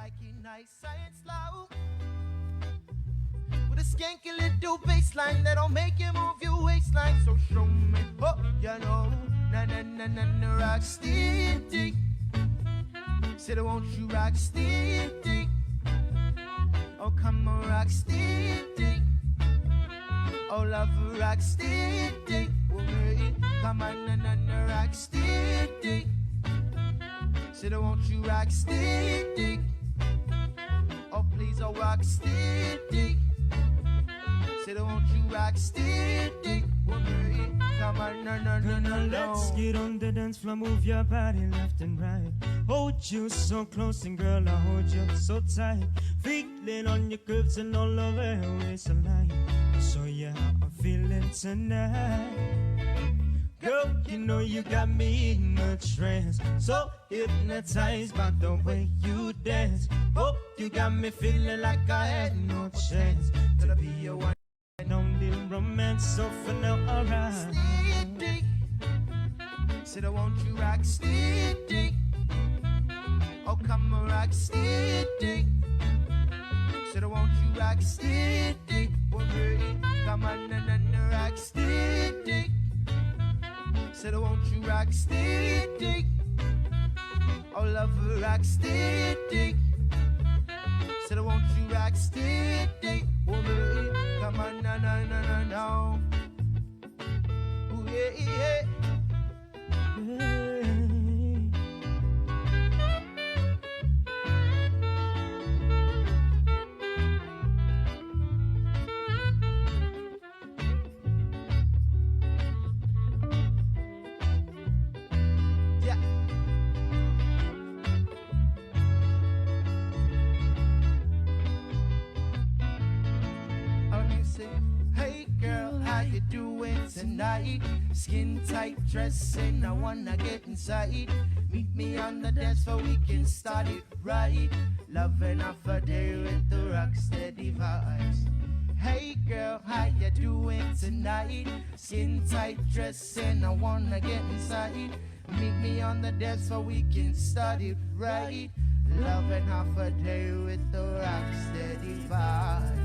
like it nice and slow. With a skanky little bassline that'll make you move your waistline. So show me, oh, you know, na na na na na, rock steady. Said, won't you rock steady? Oh, come on, rock steady. Oh, love, rock steady. Come on, na na na, rock steady. Said, won't you rock steady? Oh, please, oh, rock steady. Said, won't you rock steady? Come on, no, no, no, no, no. Let's get on the dance floor, move your body left and right. Hold you so close and girl, I hold you so tight. Feeling on your curves and all over your waistline. So yeah, I'm feeling tonight. Girl, you know you got me in a trance. So hypnotized by the way you dance. Oh, you got me feeling like I had no chance to be your one and only romance. So for now, alright. Steady. Said, I want you rock steady. Oh, come on, rock steady. Said, I want you rock steady. Come on, na na na, rock steady. Said, I want you rock steady. Oh, love, rock steady. Said, I want you rock steady. Woman, come on, no, no, no, no, no. Ooh, yeah, yeah. Hey girl, how you doing tonight? Skin tight dressing, I wanna get inside. Meet me on the dance floor, we can start it right. Loving off a day with the rock steady vibes. Hey girl, how you doing tonight? Skin tight dressing, I wanna get inside. Meet me on the dance floor, we can start it right. Loving half a day with the rock steady vibe.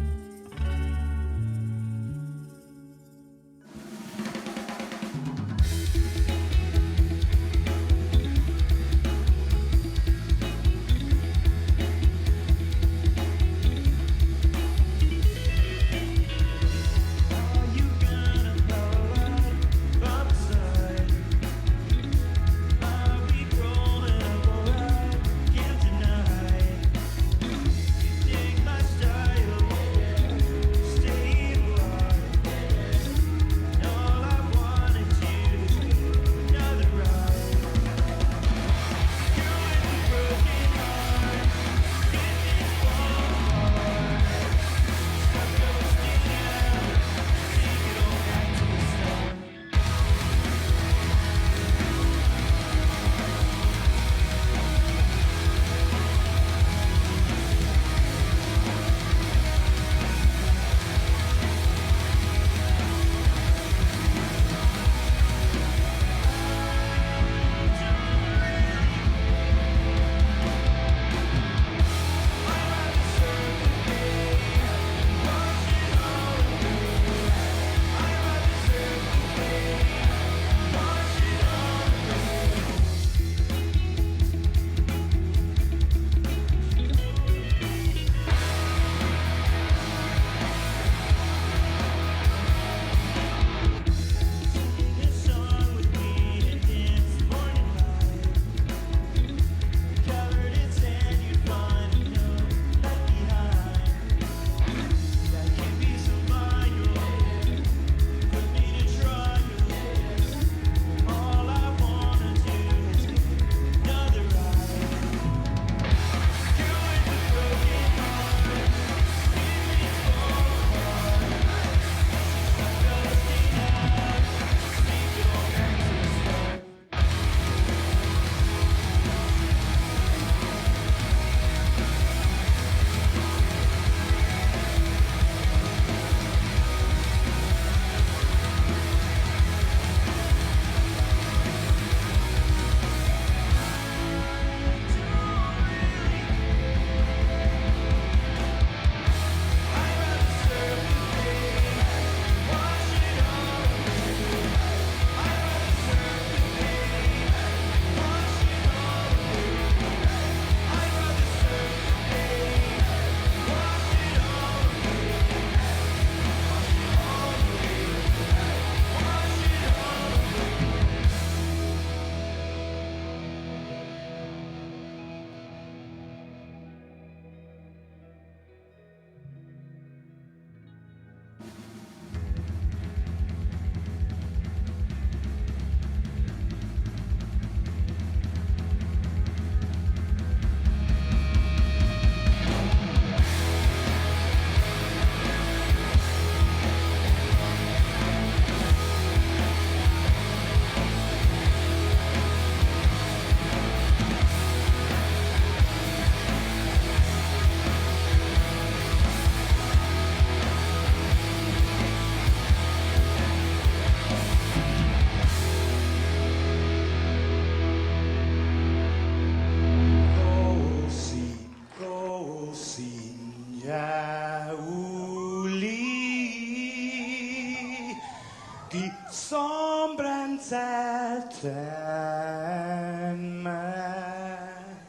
Sombranzatan mak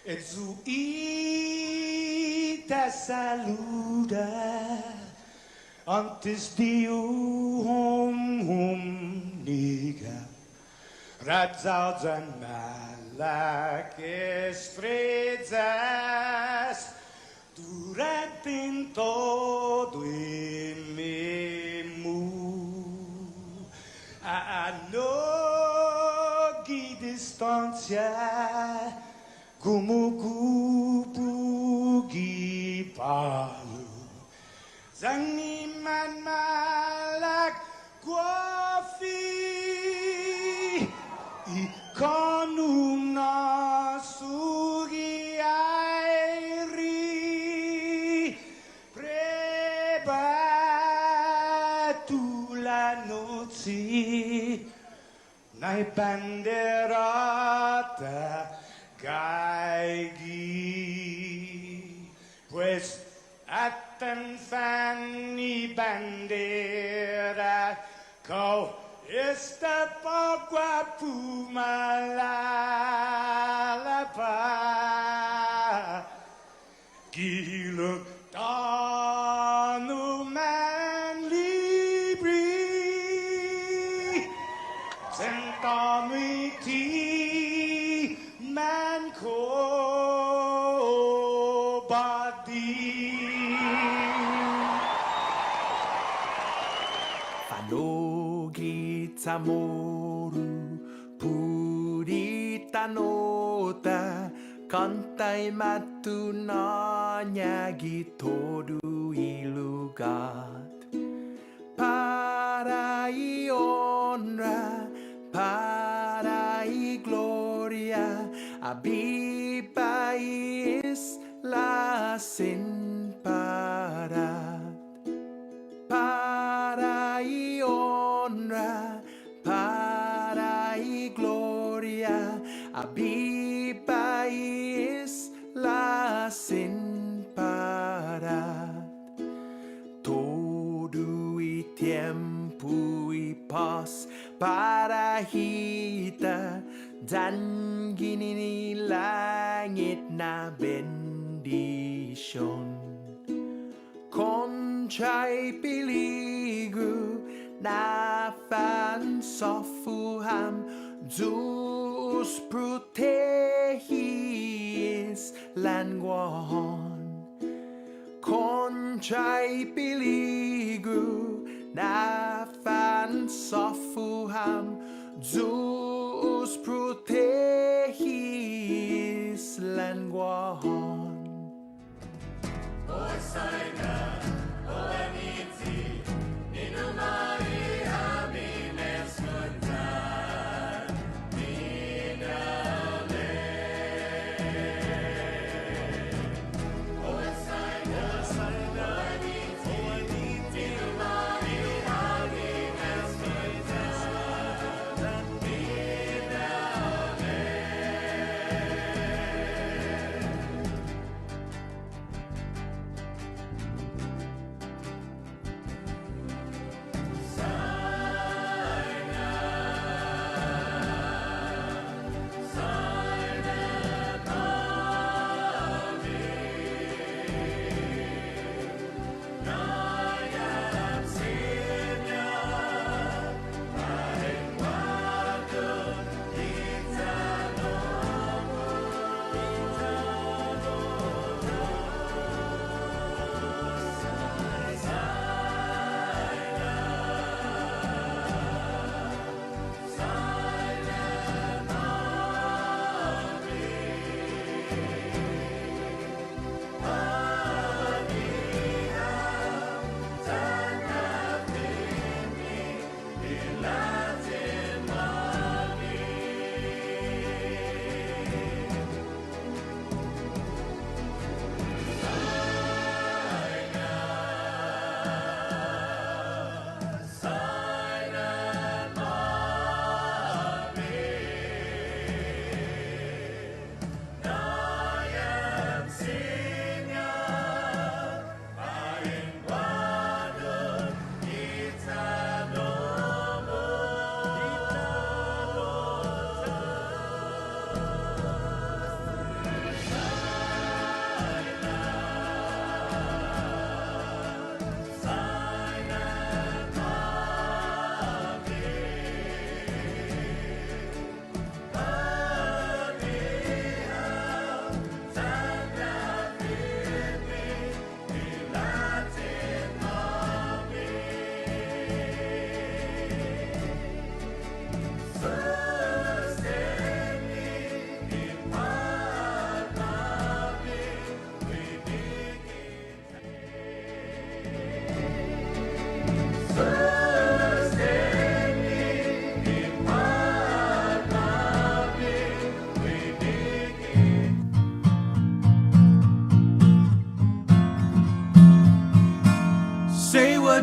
Etsuita saluda Antes hum niga Radzaudzan malak estrezas Durante todo imemu A nogi distancia Como kupugi palu Zangiman malak guafi Ikonum nasugi airi Prebatu la noci Nai banderata gaigi Pues atan fanny bandera Kau esta pagua pumalalapa Giluk tanu man libri Sentamiti man ko badi Fanogita moru purita nota Kantai matu nanyagi todu ilugat Parai honra, parai gloria Abibai isla sin parat Parai honra, parai gloria Abibai isla sin parat Todo y tiempo y paz para kita Dan gini langit na bendition Conchay peligro na fan sofuham Zeus protegis languahon Conchay peligro na fan sofuham Zeus protegis languahon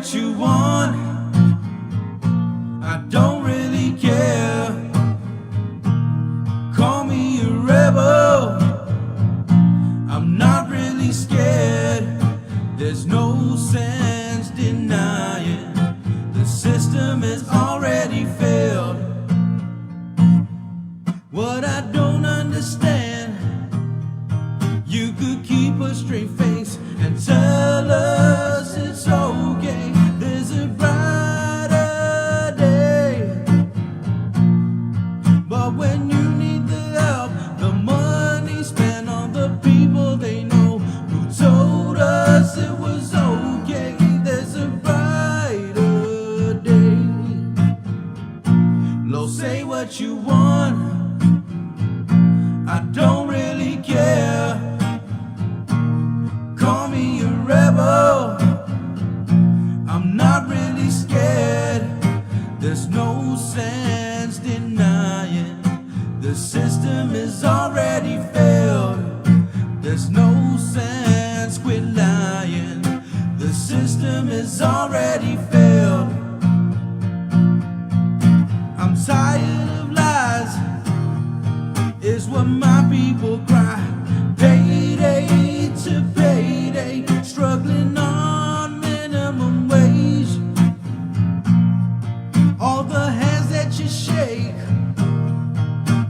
what you want. I don't really care. Call me a rebel. I'm not really scared. There's no sense denying the system has already failed. What I don't understand, you could keep a straight face and tell us it's okay. There's a brighter day. But when you need the help, the money spent on the people they know who told us it was okay. There's a brighter day. Lord, say what you want. I don't really care. Call me a rebel. I'm not really scared. There's no sense denying the system has already failed. There's no sense quit lying. The system has already failed. I'm tired of lies, is what my people cry. Payday to payday, struggling on minimum wage. All the hands that you shake,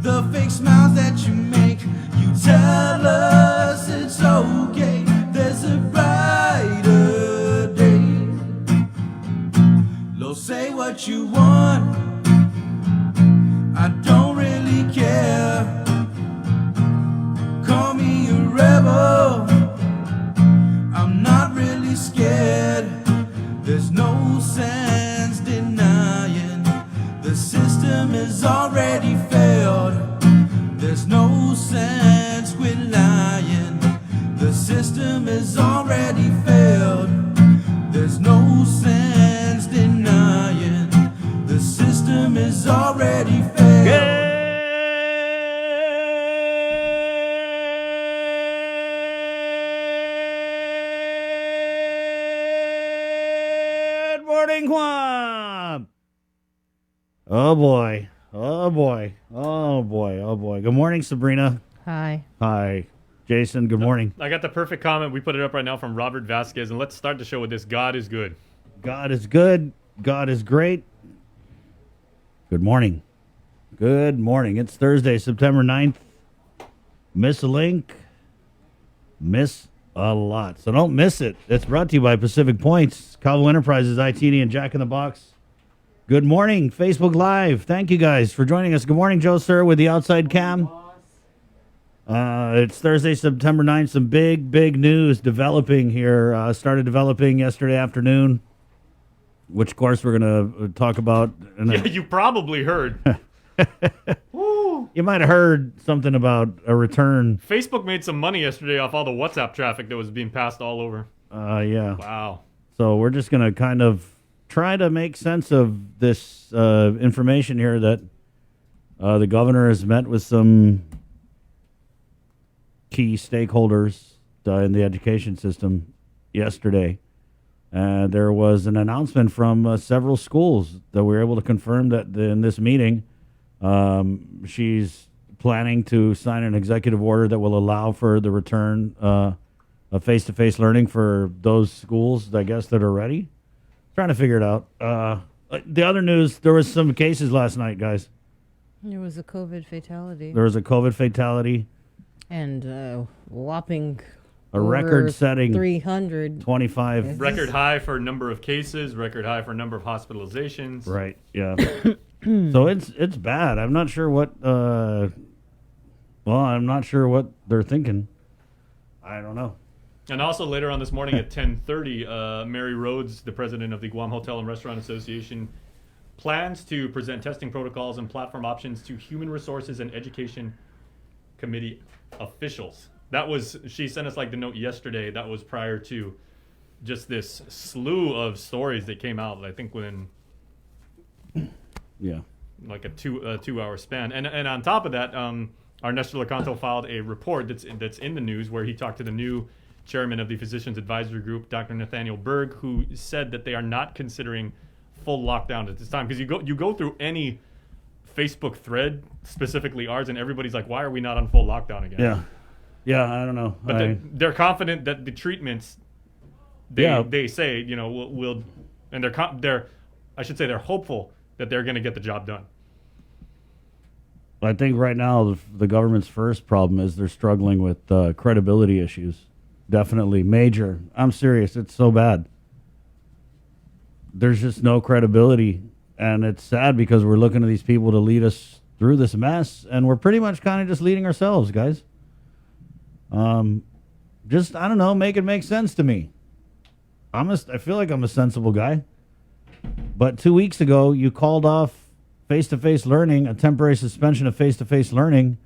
the fake smiles that you make, you tell us it's okay. There's a brighter day. Lord, say what you want. I don't really care. Call me a rebel. I'm not really scared. There's no sense denying the system has already failed. There's no sense quit lying. The system has already failed. There's no sense denying the system has already failed. Good morning, Guam. Oh boy. Oh boy. Oh boy. Oh boy. Good morning, Sabrina. Hi. Hi. Jason, good morning. I got the perfect comment. We put it up right now from Robert Vasquez, and let's start the show with this. God is good. God is good. God is great. Good morning. Good morning. It's Thursday, September 9th. Miss a link. Miss a lot. So don't miss it. It's brought to you by Pacific Points, Calvo Enterprises, ITD, and Jack in the Box. Good morning, Facebook Live. Thank you guys for joining us. Good morning, Joe Sir, with the outside cam. It's Thursday, September 9th. Some big news developing here. Started developing yesterday afternoon, which, of course, we're going to talk about. Yeah, you probably heard. You might have heard something about a return. Facebook made some money yesterday off all the WhatsApp traffic that was being passed all over. Yeah. Wow. So we're just going to kind of try to make sense of this information here that the governor has met with some key stakeholders in the education system yesterday. There was an announcement from several schools that we were able to confirm that in this meeting, she's planning to sign an executive order that will allow for the return of face-to-face learning for those schools, I guess, that are ready. Trying to figure it out. The other news, there was some cases last night, guys. There was a COVID fatality. There was a COVID fatality. And whopping A record-setting 300. 25. Record high for number of cases, record high for number of hospitalizations. Right, yeah. So it's bad. I'm not sure what I'm not sure what they're thinking. I don't know. And also later on this morning at 10:30, Mary Rhodes, the president of the Guam Hotel and Restaurant Association, plans to present testing protocols and platform options to Human Resources and Education Committee officials. She sent us like the note yesterday. That was prior to just this slew of stories that came out, I think within like a two-hour span. And on top of that, Ernesto Lecanto filed a report that's in the news where he talked to the new chairman of the Physicians Advisory Group, Dr. Nathaniel Berg, who said that they are not considering full lockdown at this time. Because you go through any Facebook thread, specifically ours, and everybody's like, why are we not on full lockdown again? Yeah. Yeah, I don't know. But they're confident that the treatments, they say, you know, will and they're hopeful that they're going to get the job done. I think right now the government's first problem is they're struggling with credibility issues. Definitely major. I'm serious. It's so bad. There's just no credibility. And it's sad because we're looking to these people to lead us through this mess. And we're pretty much kind of just leading ourselves, guys. Just, I don't know, make it make sense to me. I feel like I'm a sensible guy. But 2 weeks ago, you called off face-to-face learning, a temporary suspension of face-to-face learning,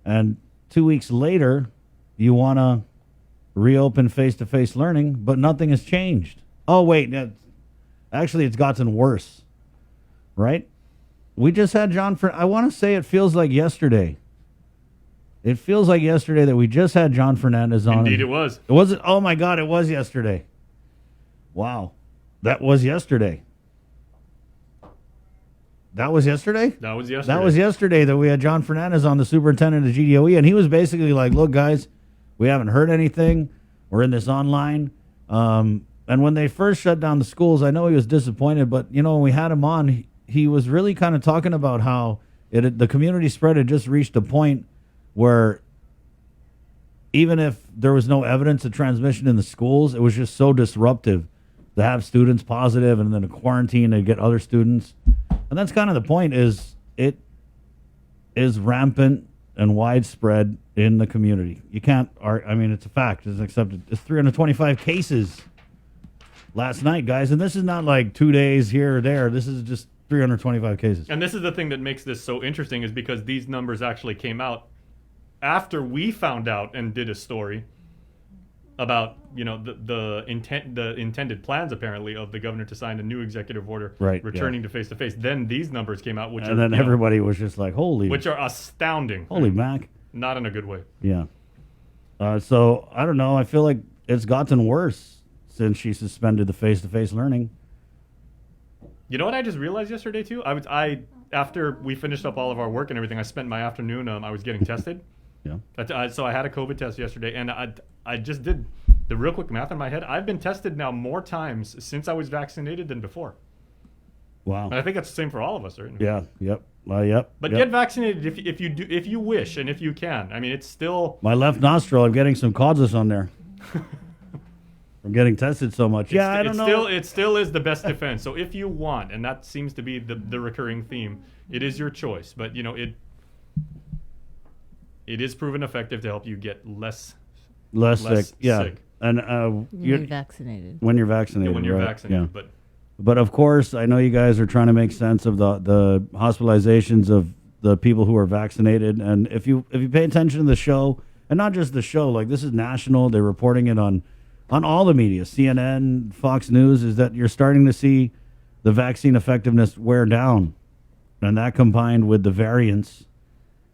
and 2 weeks later, you want to reopen face-to-face learning, but nothing has changed. Oh, wait. Actually, it's gotten worse, right? We just had John I want to say it feels like yesterday. It feels like yesterday that we just had John Fernandez on. Indeed, it was. Was it? Oh, my God, it was yesterday. Wow. That was yesterday. That was yesterday? That was yesterday. That was yesterday that we had John Fernandez on, the superintendent of GDOE, and he was basically like, look, guys, we haven't heard anything. We're in this online. And when they first shut down the schools, I know he was disappointed, but, you know, when we had him on, he was really kind of talking about how the community spread had just reached a point where even if there was no evidence of transmission in the schools, it was just so disruptive to have students positive and then a quarantine to get other students. And that's kind of the point, is it is rampant and widespread in the community. You can't, I mean, it's a fact. It's accepted. It's 325 cases last night, guys. And this is not like 2 days here or there. This is just 325 cases. And this is the thing that makes this so interesting, is because these numbers actually came out after we found out and did a story about, you know, the intended plans apparently of the governor to sign a new executive order returning to face-to-face. Then these numbers came out, which then everybody was just like, which are astounding. Holy Mac. Not in a good way. Yeah. So I don't know. I feel like it's gotten worse since she suspended the face-to-face learning. You know what I just realized yesterday too? I after we finished up all of our work and everything, I spent my afternoon. I was getting tested. Yeah. So I had a COVID test yesterday, and I just did the real quick math in my head. I've been tested now more times since I was vaccinated than before. Wow. And I think that's the same for all of us, right? Yeah. Yep. Yep. But get vaccinated if you wish and if you can. I mean, it's still my left nostril. I'm getting some causes on there. I'm getting tested so much. I don't know. It still is the best defense. So if you want, and that seems to be the recurring theme, it is your choice. But you know it is proven effective to help you get less sick. Yeah. Sick. And when you're vaccinated. When you're vaccinated. Yeah, when you're right? vaccinated. Yeah. But of course, I know you guys are trying to make sense of the hospitalizations of the people who are vaccinated. And if you pay attention to the show, and not just the show, like this is national, they're reporting it on all the media, CNN, Fox News, is that you're starting to see the vaccine effectiveness wear down. And that combined with the variants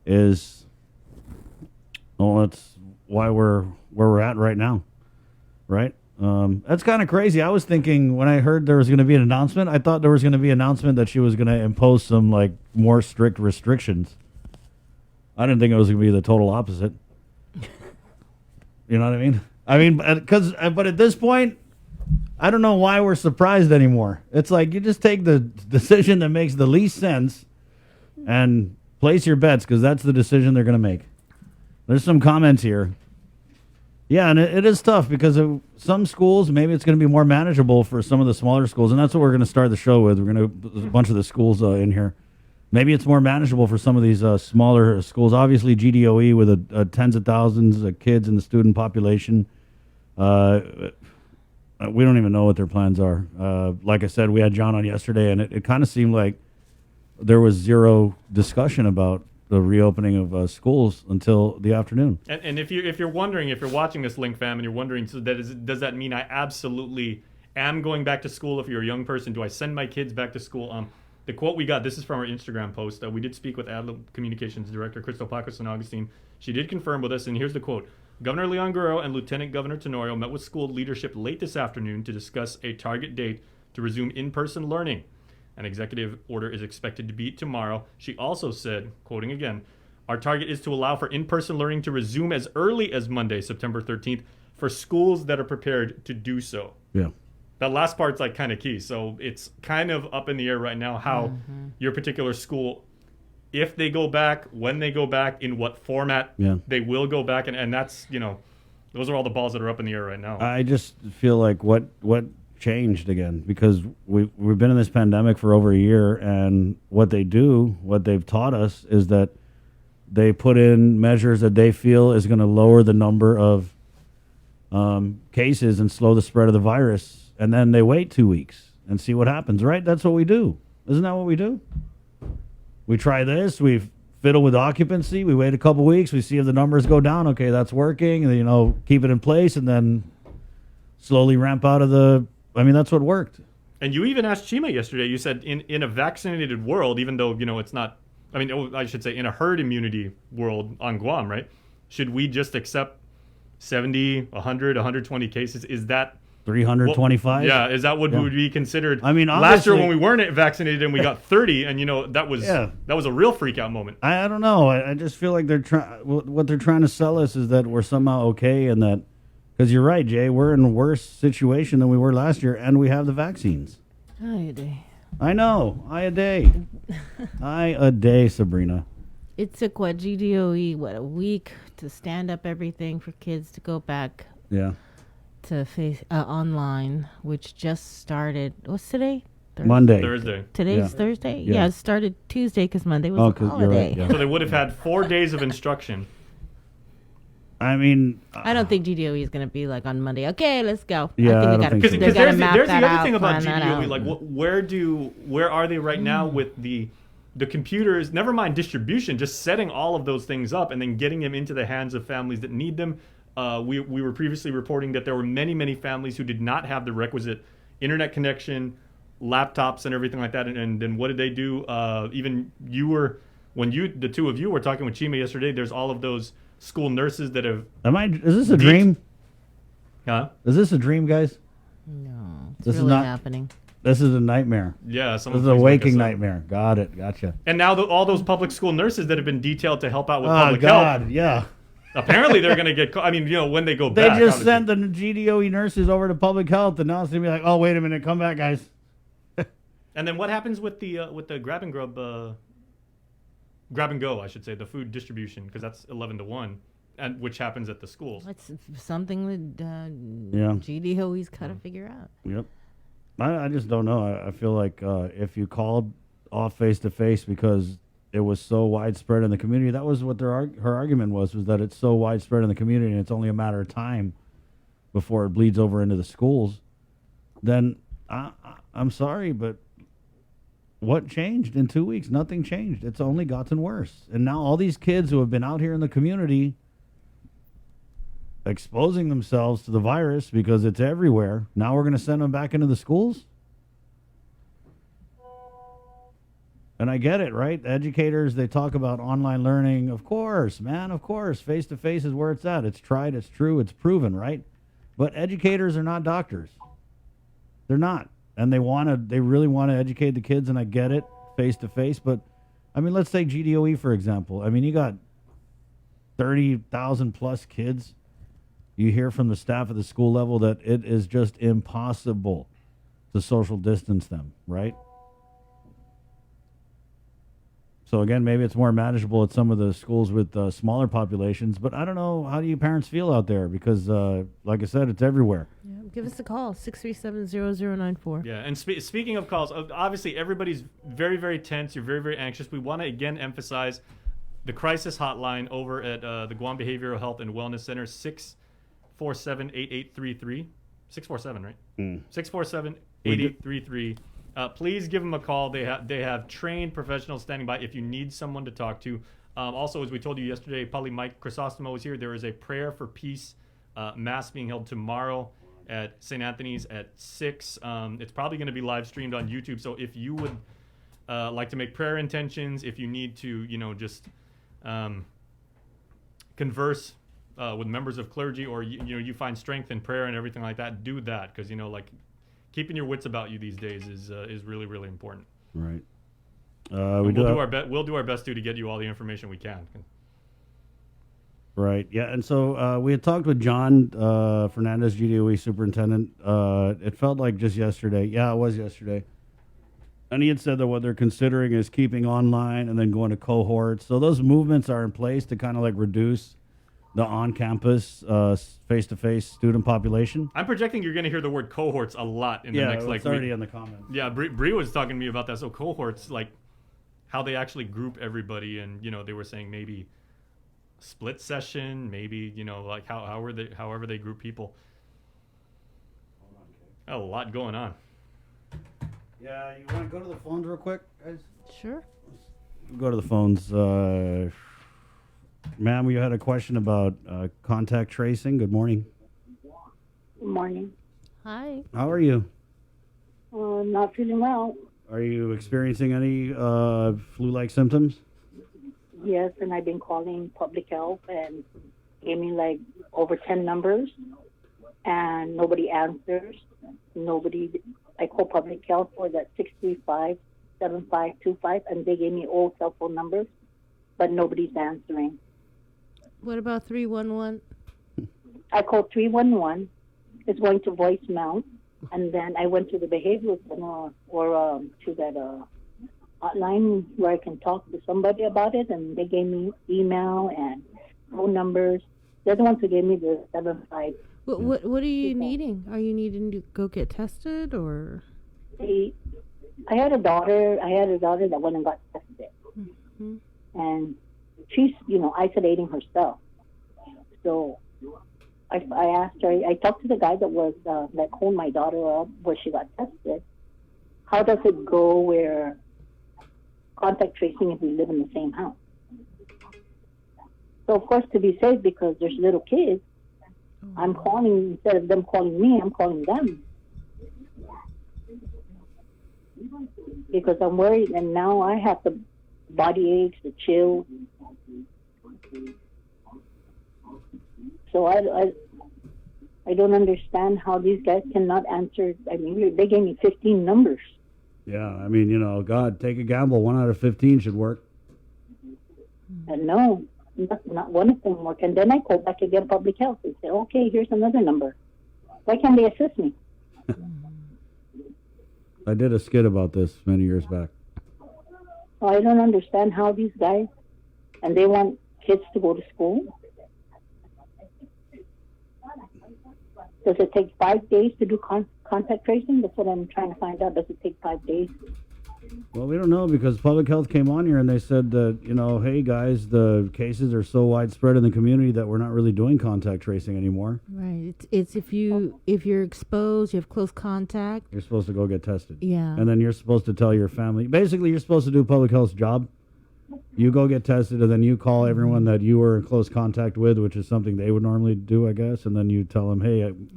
is, that's why we're where we're at right now, right? That's kind of crazy. I was thinking when I heard there was going to be an announcement, I thought there was going to be an announcement that she was going to impose some like more strict restrictions. I didn't think it was going to be the total opposite. You know what I mean? But at this point, I don't know why we're surprised anymore. It's like you just take the decision that makes the least sense and place your bets, because that's the decision they're going to make. There's some comments here. Yeah, and it is tough because of some schools, maybe it's going to be more manageable for some of the smaller schools, and that's what we're going to start the show with. We're going to put a bunch of the schools in here. Maybe it's more manageable for some of these smaller schools. Obviously, GDOE with tens of thousands of kids in the student population. We don't even know what their plans are. Like I said, we had John on yesterday, and it kind of seemed like there was zero discussion about the reopening of schools until the afternoon. And if you're wondering, if you're watching this Link fam and you're wondering, so does that mean I absolutely am going back to school? If you're a young person, do I send my kids back to school? The quote we got, this is from our Instagram post. We did speak with Adler Communications Director Crystal Pacos San Augustine. She did confirm with us, and here's the quote. Governor Leon Guerrero and Lieutenant Governor Tenorio met with school leadership late this afternoon to discuss a target date to resume in-person learning. An executive order is expected to be tomorrow. She also said, quoting again, "Our target is to allow for in-person learning to resume as early as Monday, September 13th, for schools that are prepared to do so." Yeah. That last part's like kind of key. So it's kind of up in the air right now how your particular school, if they go back, when they go back, in what format they will go back. And that's, those are all the balls that are up in the air right now. I just feel like what changed again, because we've been in this pandemic for over a year, and what they've taught us is that they put in measures that they feel is going to lower the number of cases and slow the spread of the virus. And then they wait 2 weeks and see what happens, right? That's what we do. Isn't that what we do? We try this. We fiddle with occupancy. We wait a couple weeks. We see if the numbers go down. Okay, that's working. And, keep it in place and then slowly ramp out of that's what worked. And you even asked Chima yesterday, you said in a vaccinated world, even though, it's not, I should say in a herd immunity world on Guam, right? Should we just accept 70, 100, 120 cases? Is that 325? Yeah, is that what would be considered? obviously, last year when we weren't vaccinated and we got 30, and that was a real freak out moment. I don't know. I just feel like what they're trying to sell us is that we're somehow okay, and that, because you're right, Jay, we're in a worse situation than we were last year, and we have the vaccines. Ay, day. I know. A day, Sabrina. It took GDOE a week to stand up everything for kids to go back Yeah. to face online, which just started. What's today? Monday. Thursday. Today's Thursday. Yeah. Yeah, it started Tuesday because Monday was a holiday. You're right, So they would have had 4 days of instruction. I don't think GDOE is going to be like on Monday. Okay, let's go. Yeah, I I don't think think they so. got Because to there's map the that other out, thing about plan that GDOE, out. like where are they right now with the computers? Never mind distribution, just setting all of those things up and then getting them into the hands of families that need them. We were previously reporting that there were many families who did not have the requisite internet connection, laptops, and everything like that. And then what did they do? Even the two of you were talking with Chima yesterday. There's all of those school nurses that have. Is this a dream? Huh? Is this a dream, guys? No, it's This is really not- happening. This is a nightmare. Yeah, This is a waking nightmare. Got it. Gotcha. And now all those public school nurses that have been detailed to help out with Oh, public God. health. Yeah. Apparently they're going to get. When they go They back. just obviously. sent the GDOE nurses over to public health, and now it's going to be like, oh, wait a minute. Come back, guys. And then what happens with the grab and go, I should say, the food distribution, because that's 11 to 1, and which happens at the schools. It's something that Yeah. GDOE's got to figure out. Yep. I just don't know. I feel like if you called off face-to-face because it was so widespread in the community, that was what her argument was that it's so widespread in the community and it's only a matter of time before it bleeds over into the schools, then I'm sorry, but what changed in 2 weeks? Nothing changed. It's only gotten worse. And now all these kids who have been out here in the community exposing themselves to the virus because it's everywhere, now we're going to send them back into the schools? And I get it, right? Educators, they talk about online learning. Of course, man, of course. Face-to-face is where it's at. It's tried, it's true, it's proven, right? But educators are not doctors. They're not. And they really want to educate the kids, and I get it, face-to-face. But, let's take GDOE, for example. You got 30,000 plus kids. You hear from the staff at the school level that it is just impossible to social distance them, right? So again, maybe it's more manageable at some of the schools with smaller populations, but I don't know. How do you parents feel out there? Because, like I said, it's everywhere. Yeah, give us a call, 637-0094. Yeah, and speaking of calls, obviously everybody's very, very tense. You're very, very anxious. We want to again emphasize the crisis hotline over at the Guam Behavioral Health and Wellness Center, 647-8833. 647, right? 647-8833. Please give them a call. They have trained professionals standing by if you need someone to talk to. Also, as we told you yesterday, probably Mike Chrysostomo was here. There is a prayer for peace mass being held tomorrow at St. Anthony's at 6. It's probably going to be live streamed on YouTube. So if you would like to make prayer intentions, if you need to, just converse with members of clergy, or you find strength in prayer and everything like that, do that, because like keeping your wits about you these days is really, really important. Right. We'll do our best to get you all the information we can. Right. Yeah. And so we had talked with John Fernandez, GDOE superintendent. It felt like just yesterday. Yeah, it was yesterday. And he had said that what they're considering is keeping online and then going to cohorts. So those movements are in place to kind of like reduce the on-campus face-to-face student population. I'm projecting you're going to hear the word cohorts a lot in the next it's already in the comments. Yeah, Bree was talking to me about that. So cohorts, like how they actually group everybody, and they were saying maybe split session, maybe like however they group people. A lot going on. Yeah, you want to go to the phones real quick, guys? Sure. Go to the phones. Ma'am, you had a question about contact tracing. Good morning. Good morning. Hi. How are you? Not feeling well. Are you experiencing any flu-like symptoms? Yes, and I've been calling public health and gave me like over 10 numbers, and nobody answers. I call public health for that 635-7525, and they gave me old cell phone numbers, but nobody's answering. What about 311? I called 311. It's going to voicemail, and then I went to the behavioral center or to that hotline where I can talk to somebody about it, and they gave me email and phone numbers. They're the ones who gave me the 75. What are you needing? Are you needing to go get tested, or? I had a daughter that went and got tested, and she's isolating herself. So I asked her. I talked to the guy that was that called my daughter up where she got tested. How does it go where contact tracing if we live in the same house? So of course, to be safe, because there's little kids, I'm calling, instead of them calling me, I'm calling them. Because I'm worried, and now I have the body aches, the chill. So I don't understand how these guys cannot answer. I mean, they gave me 15 numbers. Yeah, I mean, God, take a gamble. 1 out of 15 should work. And no, not one of them work. And then I call back again public health and say, okay, here's another number. Why can't they assist me? I did a skit about this many years back. Well, I don't understand how these guys, and they want kids to go to school. Does it take 5 days to do contact tracing? That's what I'm trying to find out. Does it take 5 days? Well, we don't know, because public health came on here and they said that, hey guys, the cases are so widespread in the community that we're not really doing contact tracing anymore. Right. It's if you're exposed, you have close contact. You're supposed to go get tested. Yeah. And then you're supposed to tell your family. Basically, you're supposed to do public health's job. You go get tested, and then you call everyone that you were in close contact with, which is something they would normally do, I guess. And then you tell them,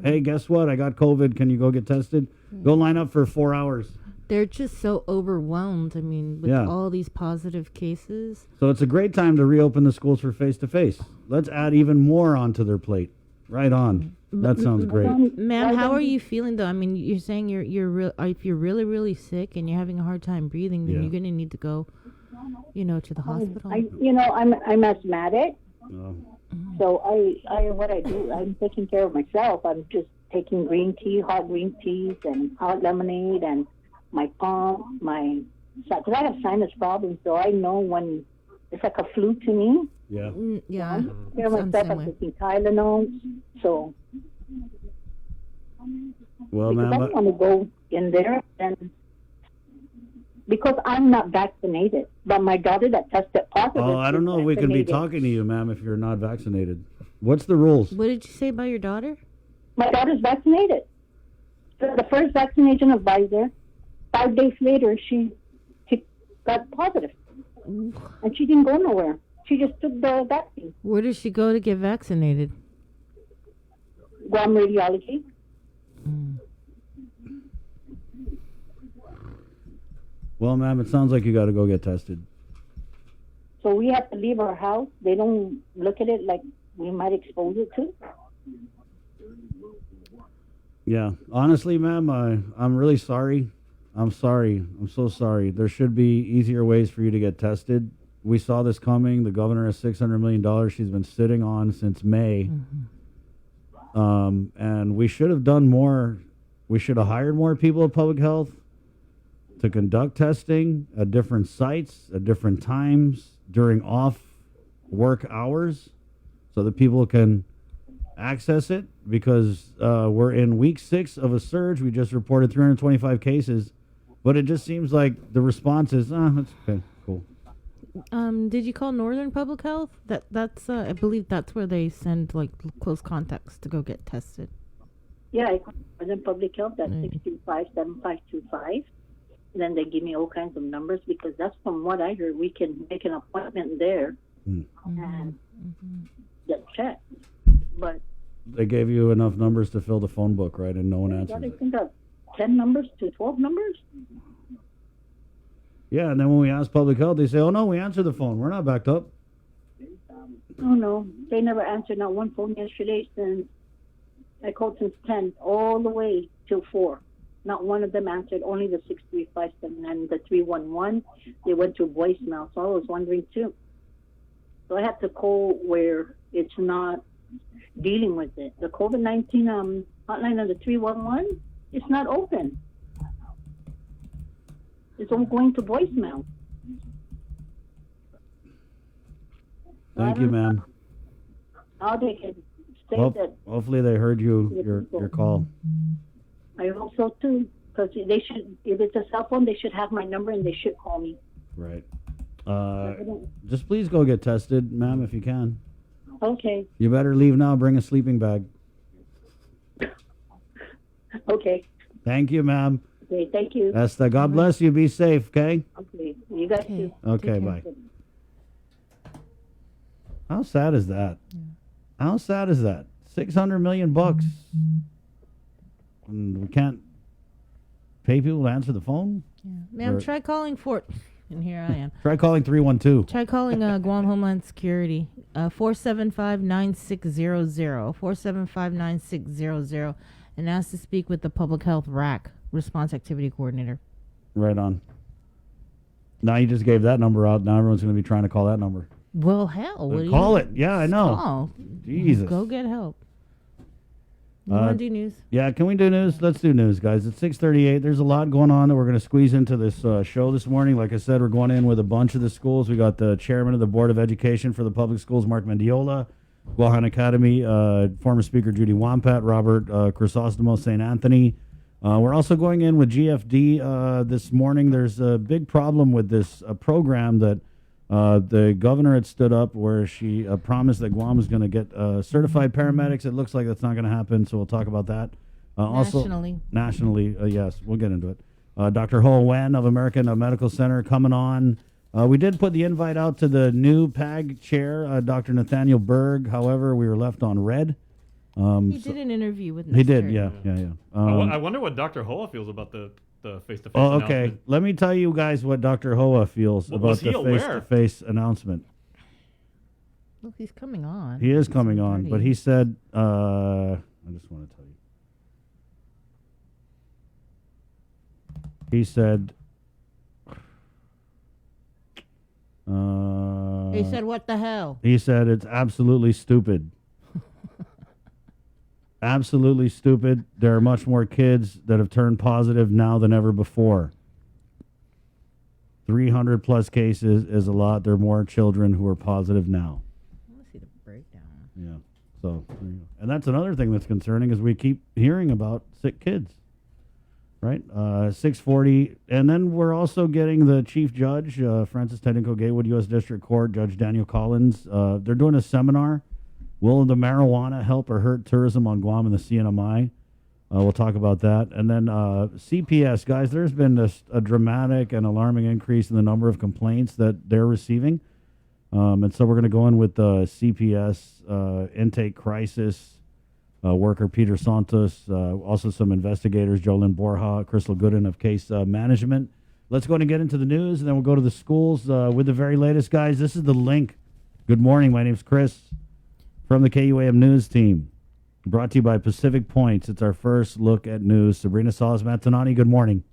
hey, guess what? I got COVID. Can you go get tested? Go line up for 4 hours. They're just so overwhelmed. I mean, with all these positive cases. So it's a great time to reopen the schools for face-to-face. Let's add even more onto their plate. Right on. That sounds great. Ma'am, how are you feeling though? I mean, you're saying if you're really, really sick and you're having a hard time breathing, then you're going to need to go, to the hospital. I'm asthmatic. Oh. So what I do, I'm taking care of myself. I'm just taking green tea, hot green teas, and hot lemonade, and my pump, because I have sinus problems, so I know when it's like a flu to me. Yeah. Yeah. I'm taking care of myself. I'm taking Tylenol. So, well, because ma'am, I don't want to go in there and. Because I'm not vaccinated, but my daughter that tested positive. Oh, I don't know if we can be talking to you, ma'am, if you're not vaccinated. What's the rules? What did you say about your daughter? My daughter's vaccinated. So the first vaccination of Pfizer, 5 days later, she got positive. And she didn't go nowhere. She just took the vaccine. Where did she go to get vaccinated? Guam Radiology. Well, ma'am, it sounds like you got to go get tested. So we have to leave our house. They don't look at it like we might expose it to. Yeah, honestly, ma'am, I'm really sorry. I'm sorry. I'm so sorry. There should be easier ways for you to get tested. We saw this coming. The governor has $600 million she's been sitting on since May. And we should have done more. We should have hired more people at public health to conduct testing at different sites, at different times, during off work hours, so that people can access it, because we're in week 6 of a surge. We just reported 325 cases, but it just seems like the response is, that's okay, cool. Did you call Northern Public Health? That's I believe that's where they send like close contacts to go get tested. Yeah, I called Northern Public Health at 625-7525. Then they give me all kinds of numbers, because that's from what I heard. We can make an appointment there and get checked. But They gave you enough numbers to fill the phone book, right? And no one answered I it. think 10 numbers to 12 numbers. Yeah, and then when we ask public health, they say, oh, no, we answered the phone. We're not backed up. Oh no, they never answered not one phone yesterday since I called since 10 all the way till 4. Not one of them answered, only the 6357 and the 311. They went to voicemail, so I was wondering too. So I had to call where it's not dealing with it. The COVID-19 hotline of the 311, it's not open. It's all going to voicemail. Thank you, ma'am. How they can say Well, that. hopefully they heard your call. I hope so too, because they should. If it's a cell phone, they should have my number and they should call me. Right. Just please go get tested, ma'am, if you can. Okay. You better leave now. Bring a sleeping bag. Okay. Thank you, ma'am. Okay. Thank you. Esther, God bless you. Be safe, okay? Okay. You guys too. Okay, bye. How sad is that? How sad is that? $600 million bucks. And we can't pay people to answer the phone? Yeah. Ma'am, Or- try calling Fort. And here I am. Try calling 312. Try calling Guam Homeland Security, 475-9600, 475-9600, and ask to speak with the Public Health RAC, Response Activity Coordinator. Right on. Now you just gave that number out. Now everyone's going to be trying to call that number. Well, hell. What do you Call it. Yeah, I know. Call. Jesus. Go get help. You want to do news? Yeah, can we do news? Let's do news, guys. It's 6:38. There's a lot going on that we're going to squeeze into this show this morning. Like I said, we're going in with a bunch of the schools. We got the chairman of the Board of Education for the public schools, Mark Mendiola, Guahan Academy, former Speaker Judy Wampat, Robert Crisostomo, St. Anthony. We're also going in with GFD this morning. There's a big problem with this program that the governor had stood up where she promised that Guam was going to get certified paramedics. It looks like that's not going to happen, so we'll talk about that. Nationally, yes, we'll get into it. Dr. Ho Wen of American Medical Center coming on. We did put the invite out to the new PAG chair, Dr. Nathaniel Berg. However, we were left on red. He did an interview with Mr. He did, yeah. I wonder what Dr. Hoa feels about the face-to-face Oh, okay. announcement. Let me tell you guys what Dr. Hoa feels about was he the aware? face-to-face announcement. Look, he's coming on. He is coming on, but he said, I just want to tell you. He said, He said, what the hell? He said it's absolutely stupid. Absolutely stupid. There are much more kids that have turned positive now than ever before. 300 plus cases is a lot. There are more children who are positive now. Let's see the breakdown. Yeah. So, there you go. And that's another thing that's concerning is we keep hearing about sick kids. Right? 640. And then we're also getting the chief judge, Francis Tedinko Gatewood U.S. District Court, Judge Daniel Collins. They're doing a seminar. Will the marijuana help or hurt tourism on Guam and the CNMI? We'll talk about that. And then CPS, guys, there's been a dramatic and alarming increase in the number of complaints that they're receiving. And so we're going to go in with the CPS intake crisis worker Peter Santos, also some investigators, Jolyn Borja, Crystal Gooden of case management. Let's go ahead and get into the news, and then we'll go to the schools with the very latest, guys. This is the link. Good morning. My name's Chris. From the KUAM News team, brought to you by Pacific Points. It's our first look at news. Sabrina Salas-Matanani, good morning.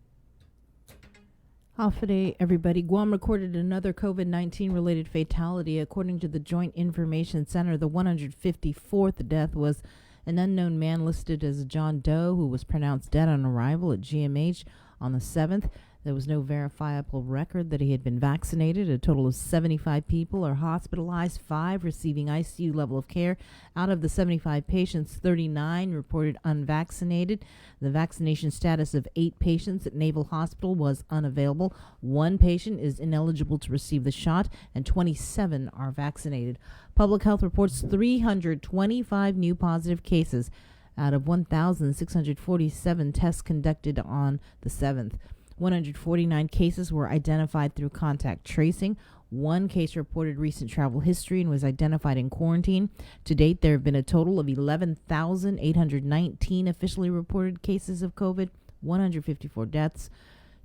Howdy, everybody. Guam recorded another COVID-19 related fatality. According to the Joint Information Center, the 154th death was an unknown man listed as John Doe, who was pronounced dead on arrival at GMH on the 7th. There was no verifiable record that he had been vaccinated. A total of 75 people are hospitalized, 5 receiving ICU level of care. Out of the 75 patients, 39 reported unvaccinated. The vaccination status of 8 patients at Naval Hospital was unavailable. 1 patient is ineligible to receive the shot, and 27 are vaccinated. Public Health reports 325 new positive cases out of 1,647 tests conducted on the 7th. 149 cases were identified through contact tracing. 1 case reported recent travel history and was identified in quarantine. To date, there have been a total of 11,819 officially reported cases of COVID, 154 deaths.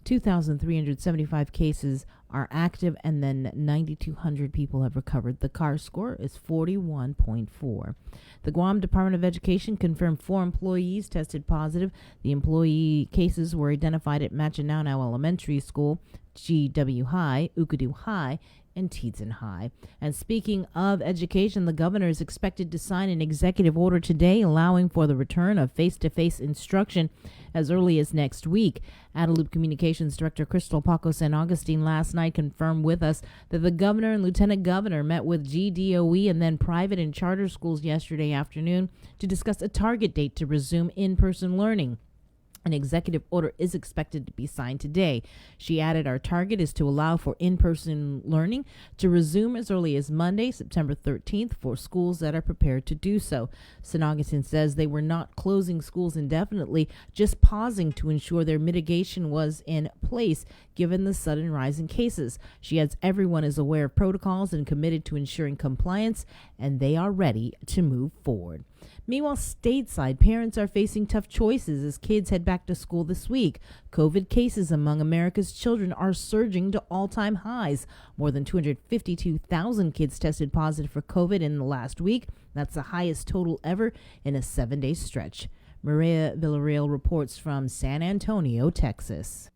2,375 cases are active, and then 9,200 people have recovered. The CAR score is 41.4. The Guam Department of Education confirmed 4 employees tested positive. The employee cases were identified at Machinaunau Elementary School, GW High, Ukadu High, and Teedson High. And speaking of education, the governor is expected to sign an executive order today allowing for the return of face-to-face instruction as early as next week. Adelup Communications Director Crystal Paco San Augustine last night confirmed with us that the governor and lieutenant governor met with GDOE and then private and charter schools yesterday afternoon to discuss a target date to resume in-person learning. An executive order is expected to be signed today. She added, our target is to allow for in-person learning to resume as early as Monday, September 13th, for schools that are prepared to do so. St. Augustine says they were not closing schools indefinitely, just pausing to ensure their mitigation was in place given the sudden rise in cases. She adds everyone is aware of protocols and committed to ensuring compliance, and they are ready to move forward. Meanwhile, stateside, parents are facing tough choices as kids head back to school this week. COVID cases among America's children are surging to all-time highs. More than 252,000 kids tested positive for COVID in the last week. That's the highest total ever in a 7-day stretch. Maria Villarreal reports from San Antonio, Texas.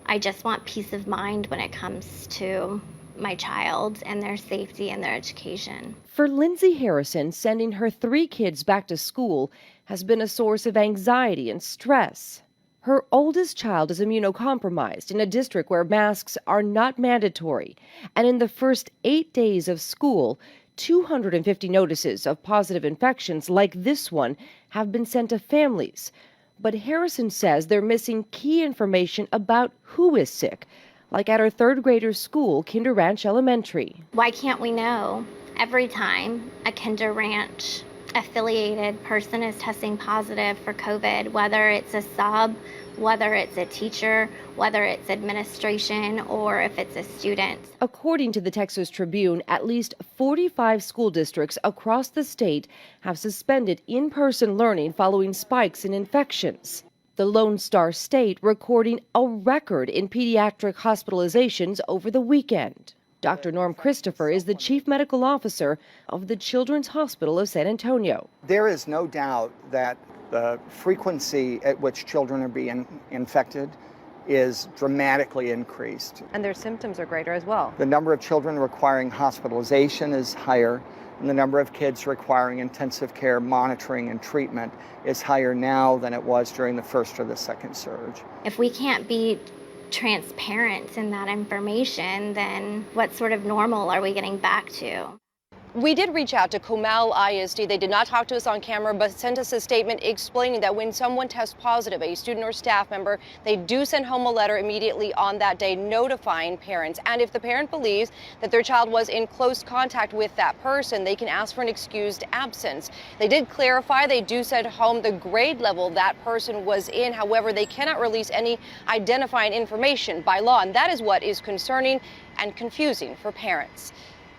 I just want peace of mind when it comes to my child and their safety and their education. For Lindsay Harrison, sending her 3 kids back to school has been a source of anxiety and stress. Her oldest child is immunocompromised in a district where masks are not mandatory. And in the first 8 days of school, 250 notices of positive infections like this one have been sent to families. But Harrison says they're missing key information about who is sick, like at her 3rd grader school, Kinder Ranch Elementary. Why can't we know every time a Kinder Ranch affiliated person is testing positive for COVID, whether it's a sub, whether it's a teacher, whether it's administration, or if it's a student? According to the Texas Tribune, at least 45 school districts across the state have suspended in-person learning following spikes in infections. The Lone Star State recording a record in pediatric hospitalizations over the weekend. Dr. Norm Christopher is the chief medical officer of the Children's Hospital of San Antonio. There is no doubt that the frequency at which children are being infected is dramatically increased. And their symptoms are greater as well. The number of children requiring hospitalization is higher, and the number of kids requiring intensive care monitoring and treatment is higher now than it was during the first or the second surge. If we can't be transparent in that information, then what sort of normal are we getting back to? We did reach out to Comal ISD. They did not talk to us on camera, but sent us a statement explaining that when someone tests positive, a student or staff member, they do send home a letter immediately on that day notifying parents. And if the parent believes that their child was in close contact with that person, they can ask for an excused absence. They did clarify they do send home the grade level that person was in. However, they cannot release any identifying information by law, and that is what is concerning and confusing for parents.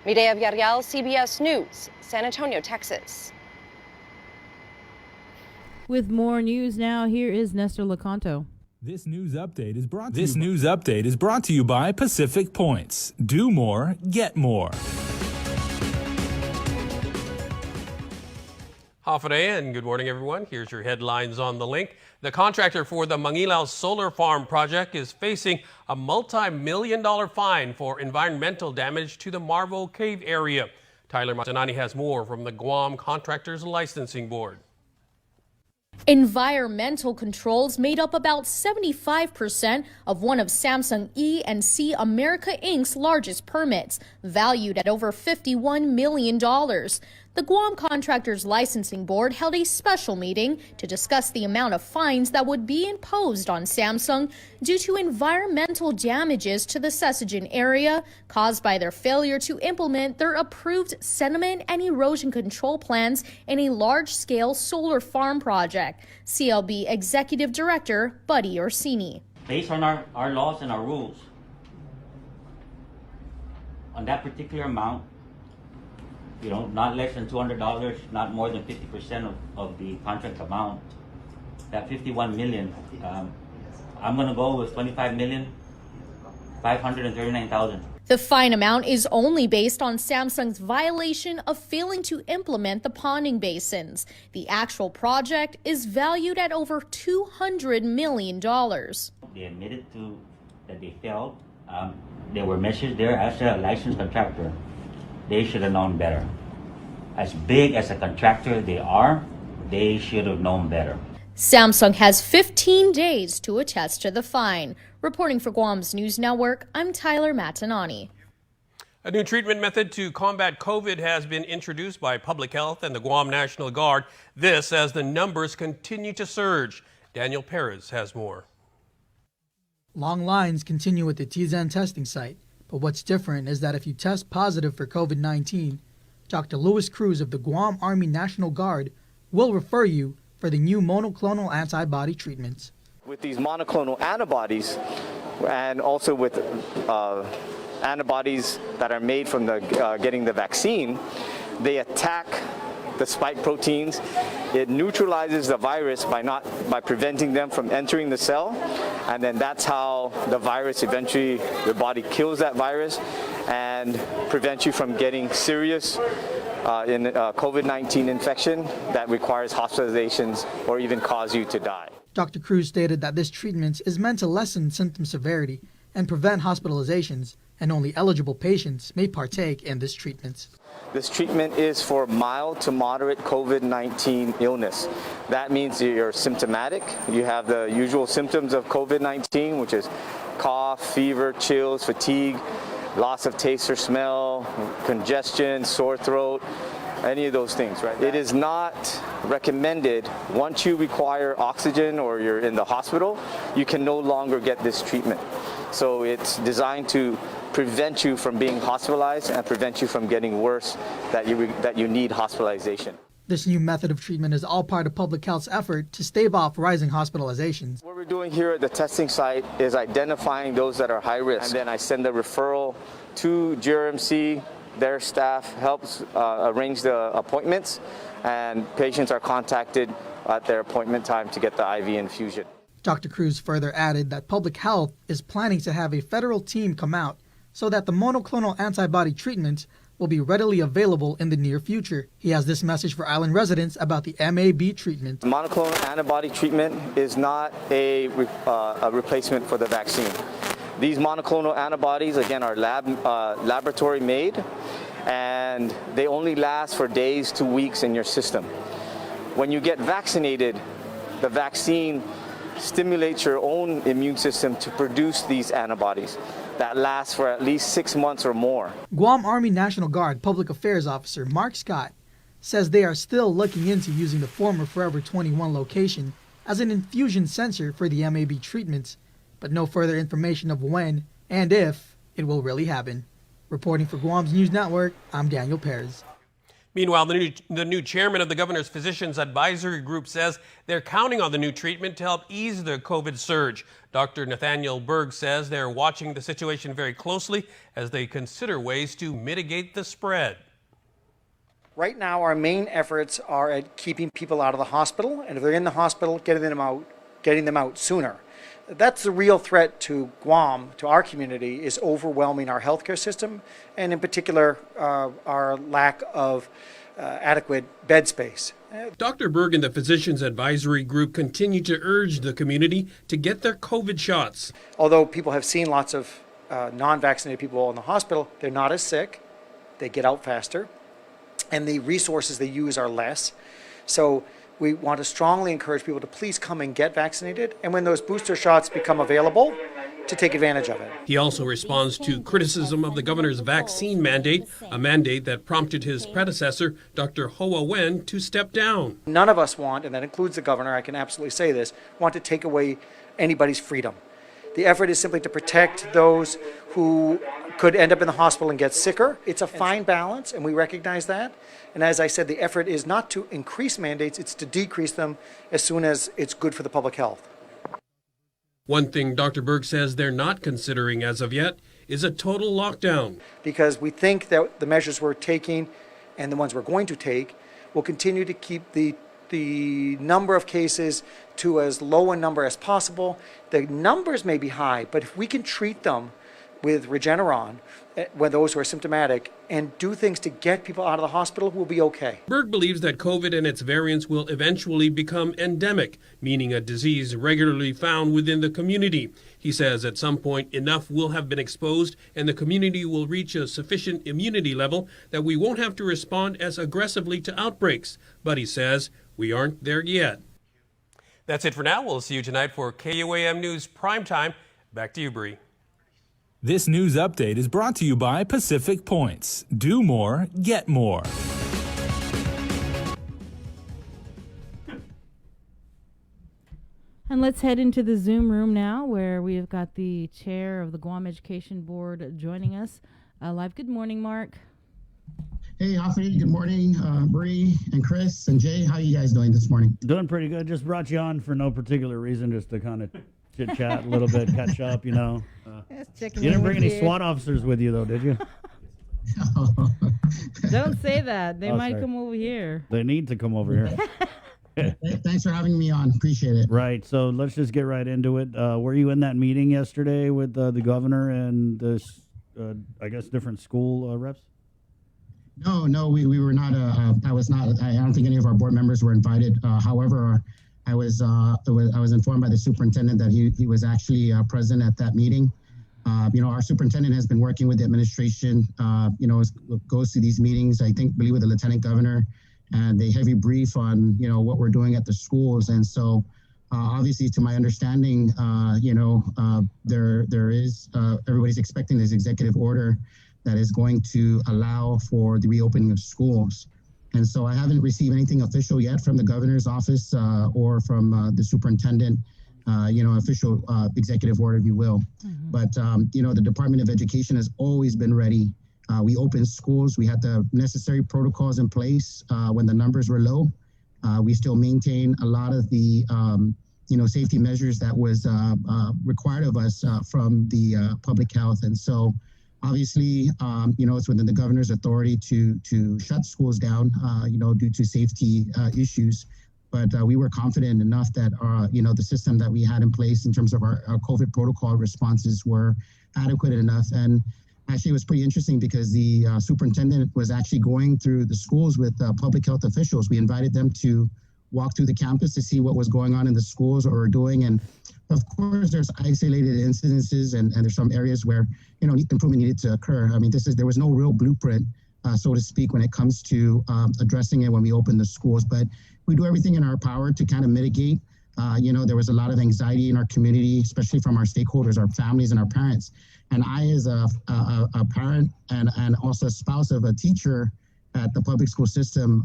Mireya Villarreal, CBS News, San Antonio, Texas. With more news now, here is Nestor Lecanto. This news update is brought to you by Pacific Points. Do more, get more. Hafade, and good morning, everyone. Here's your headlines on the link. The contractor for the Mangilao Solar Farm project is facing a multi-million-dollar fine for environmental damage to the Marvo Cave area. Tyler Matanani has more from the Guam Contractors Licensing Board. Environmental controls made up about 75% of one of Samsung E&C America Inc.'s largest permits, valued at over $51 million. The Guam Contractors Licensing Board held a special meeting to discuss the amount of fines that would be imposed on Samsung due to environmental damages to the Sessagen area caused by their failure to implement their approved sediment and erosion control plans in a large-scale solar farm project. CLB Executive Director Buddy Orsini. Based on our laws and our rules, on that particular amount, not less than $200, not more than 50% of the contract amount. That $51 million, I'm going to go with $25,539,000. The fine amount is only based on Samsung's violation of failing to implement the ponding basins. The actual project is valued at over $200 million. They admitted that they failed. There were measures there as a licensed contractor. They should have known better. As big as a contractor they are, they should have known better. Samsung has 15 days to attest to the fine. Reporting for Guam's News Network, I'm Tyler Matanani. A new treatment method to combat COVID has been introduced by Public Health and the Guam National Guard. This as the numbers continue to surge. Daniel Perez has more. Long lines continue at the Tizan testing site. But what's different is that if you test positive for COVID-19, Dr. Louis Cruz of the Guam Army National Guard will refer you for the new monoclonal antibody treatments. With these monoclonal antibodies and also with antibodies that are made from getting the vaccine, they attack the spike proteins. It neutralizes the virus by preventing them from entering the cell, and then that's how the virus eventually, your body kills that virus and prevents you from getting serious COVID-19 infection that requires hospitalizations or even cause you to die. Dr. Cruz stated that this treatment is meant to lessen symptom severity and prevent hospitalizations, and only eligible patients may partake in this treatment. This treatment is for mild to moderate COVID-19 illness. That means you're symptomatic. You have the usual symptoms of COVID-19, which is cough, fever, chills, fatigue, loss of taste or smell, congestion, sore throat, any of those things, right? It is not recommended once you require oxygen or you're in the hospital, you can no longer get this treatment. So it's designed to prevent you from being hospitalized and prevent you from getting worse, that you need hospitalization. This new method of treatment is all part of Public Health's effort to stave off rising hospitalizations. What we're doing here at the testing site is identifying those that are high risk, and then I send a referral to GRMC. Their staff helps arrange the appointments, and patients are contacted at their appointment time to get the IV infusion. Dr. Cruz further added that Public Health is planning to have a federal team come out so that the monoclonal antibody treatment will be readily available in the near future. He has this message for island residents about the MAB treatment. Monoclonal antibody treatment is not a replacement for the vaccine. These monoclonal antibodies, again, are laboratory made, and they only last for days to weeks in your system. When you get vaccinated, the vaccine stimulates your own immune system to produce these antibodies that last for at least 6 months or more. Guam Army National Guard Public Affairs Officer Mark Scott says they are still looking into using the former Forever 21 location as an infusion center for the MAB treatments, but no further information of when and if it will really happen. Reporting for Guam's News Network, I'm Daniel Perez. Meanwhile, the new chairman of the Governor's Physicians Advisory Group says they're counting on the new treatment to help ease the COVID surge. Dr. Nathaniel Berg says they're watching the situation very closely as they consider ways to mitigate the spread. Right now, our main efforts are at keeping people out of the hospital, and if they're in the hospital, getting them out sooner. That's the real threat to Guam, to our community, is overwhelming our healthcare system, and in particular, our lack of adequate bed space. Dr. Berg and the Physicians Advisory Group continue to urge the community to get their COVID shots. Although people have seen lots of non-vaccinated people in the hospital, they're not as sick, they get out faster, and the resources they use are less. So we want to strongly encourage people to please come and get vaccinated, and when those booster shots become available, to take advantage of it. He also responds to criticism of the governor's vaccine mandate, a mandate that prompted his predecessor, Dr. Hoa Wen, to step down. None of us want, and that includes the governor, I can absolutely say this, want to take away anybody's freedom. The effort is simply to protect those who could end up in the hospital and get sicker. It's a fine balance, and we recognize that. And as I said, the effort is not to increase mandates, it's to decrease them as soon as it's good for the public health. One thing Dr. Berg says they're not considering as of yet is a total lockdown. Because we think that the measures we're taking and the ones we're going to take will continue to keep the number of cases to as low a number as possible. The numbers may be high, but if we can treat them with Regeneron, when those who are symptomatic, and do things to get people out of the hospital, we'll be okay. Berg believes that COVID and its variants will eventually become endemic, meaning a disease regularly found within the community. He says at some point enough will have been exposed and the community will reach a sufficient immunity level that we won't have to respond as aggressively to outbreaks. But he says we aren't there yet. That's it for now. We'll see you tonight for KUAM News Primetime. Back to you, Bree. This news update is brought to you by Pacific Points. Do more, get more. And let's head into the Zoom room now, where we have got the chair of the Guam Education Board joining us live. Good morning, Mark. Hey, Alfred. Good morning, Bree and Chris and Jay. How are you guys doing this morning? Doing pretty good. Just brought you on for no particular reason, just to kind of chit chat a little bit, catch up, you know. You didn't bring any SWAT officers with you, though, did you? Don't say that. They might sorry. come over here. They need to come over here. Thanks for having me on. Appreciate it. Right. So let's just get right into it. Were you in that meeting yesterday with the governor and the, I guess, different school reps? No, we were not. I was not. I don't think any of our board members were invited. However, I was informed by the superintendent that he was actually present at that meeting. Our superintendent has been working with the administration, goes to these meetings, I believe with the lieutenant governor, and they heavy brief on, what we're doing at the schools. And so obviously, to my understanding, there is, everybody's expecting this executive order that is going to allow for the reopening of schools. And so I haven't received anything official yet from the governor's office or from the superintendent, official executive order, if you will. Mm-hmm. But, the Department of Education has always been ready. We opened schools. We had the necessary protocols in place when the numbers were low. We still maintain a lot of the, safety measures that was required of us from the public health. And so, obviously, it's within the governor's authority to shut schools down, due to safety issues. But we were confident enough that, the system that we had in place in terms of our COVID protocol responses were adequate enough. And actually, it was pretty interesting because the superintendent was actually going through the schools with public health officials. We invited them to walk through the campus to see what was going on in the schools, what we're doing. And of course, there's isolated incidences and there's some areas where, improvement needed to occur. I mean, there was no real blueprint, so to speak, when it comes to addressing it when we open the schools. But we do everything in our power to kind of mitigate. There was a lot of anxiety in our community, especially from our stakeholders, our families and our parents. And I, as a parent and also a spouse of a teacher at the public school system,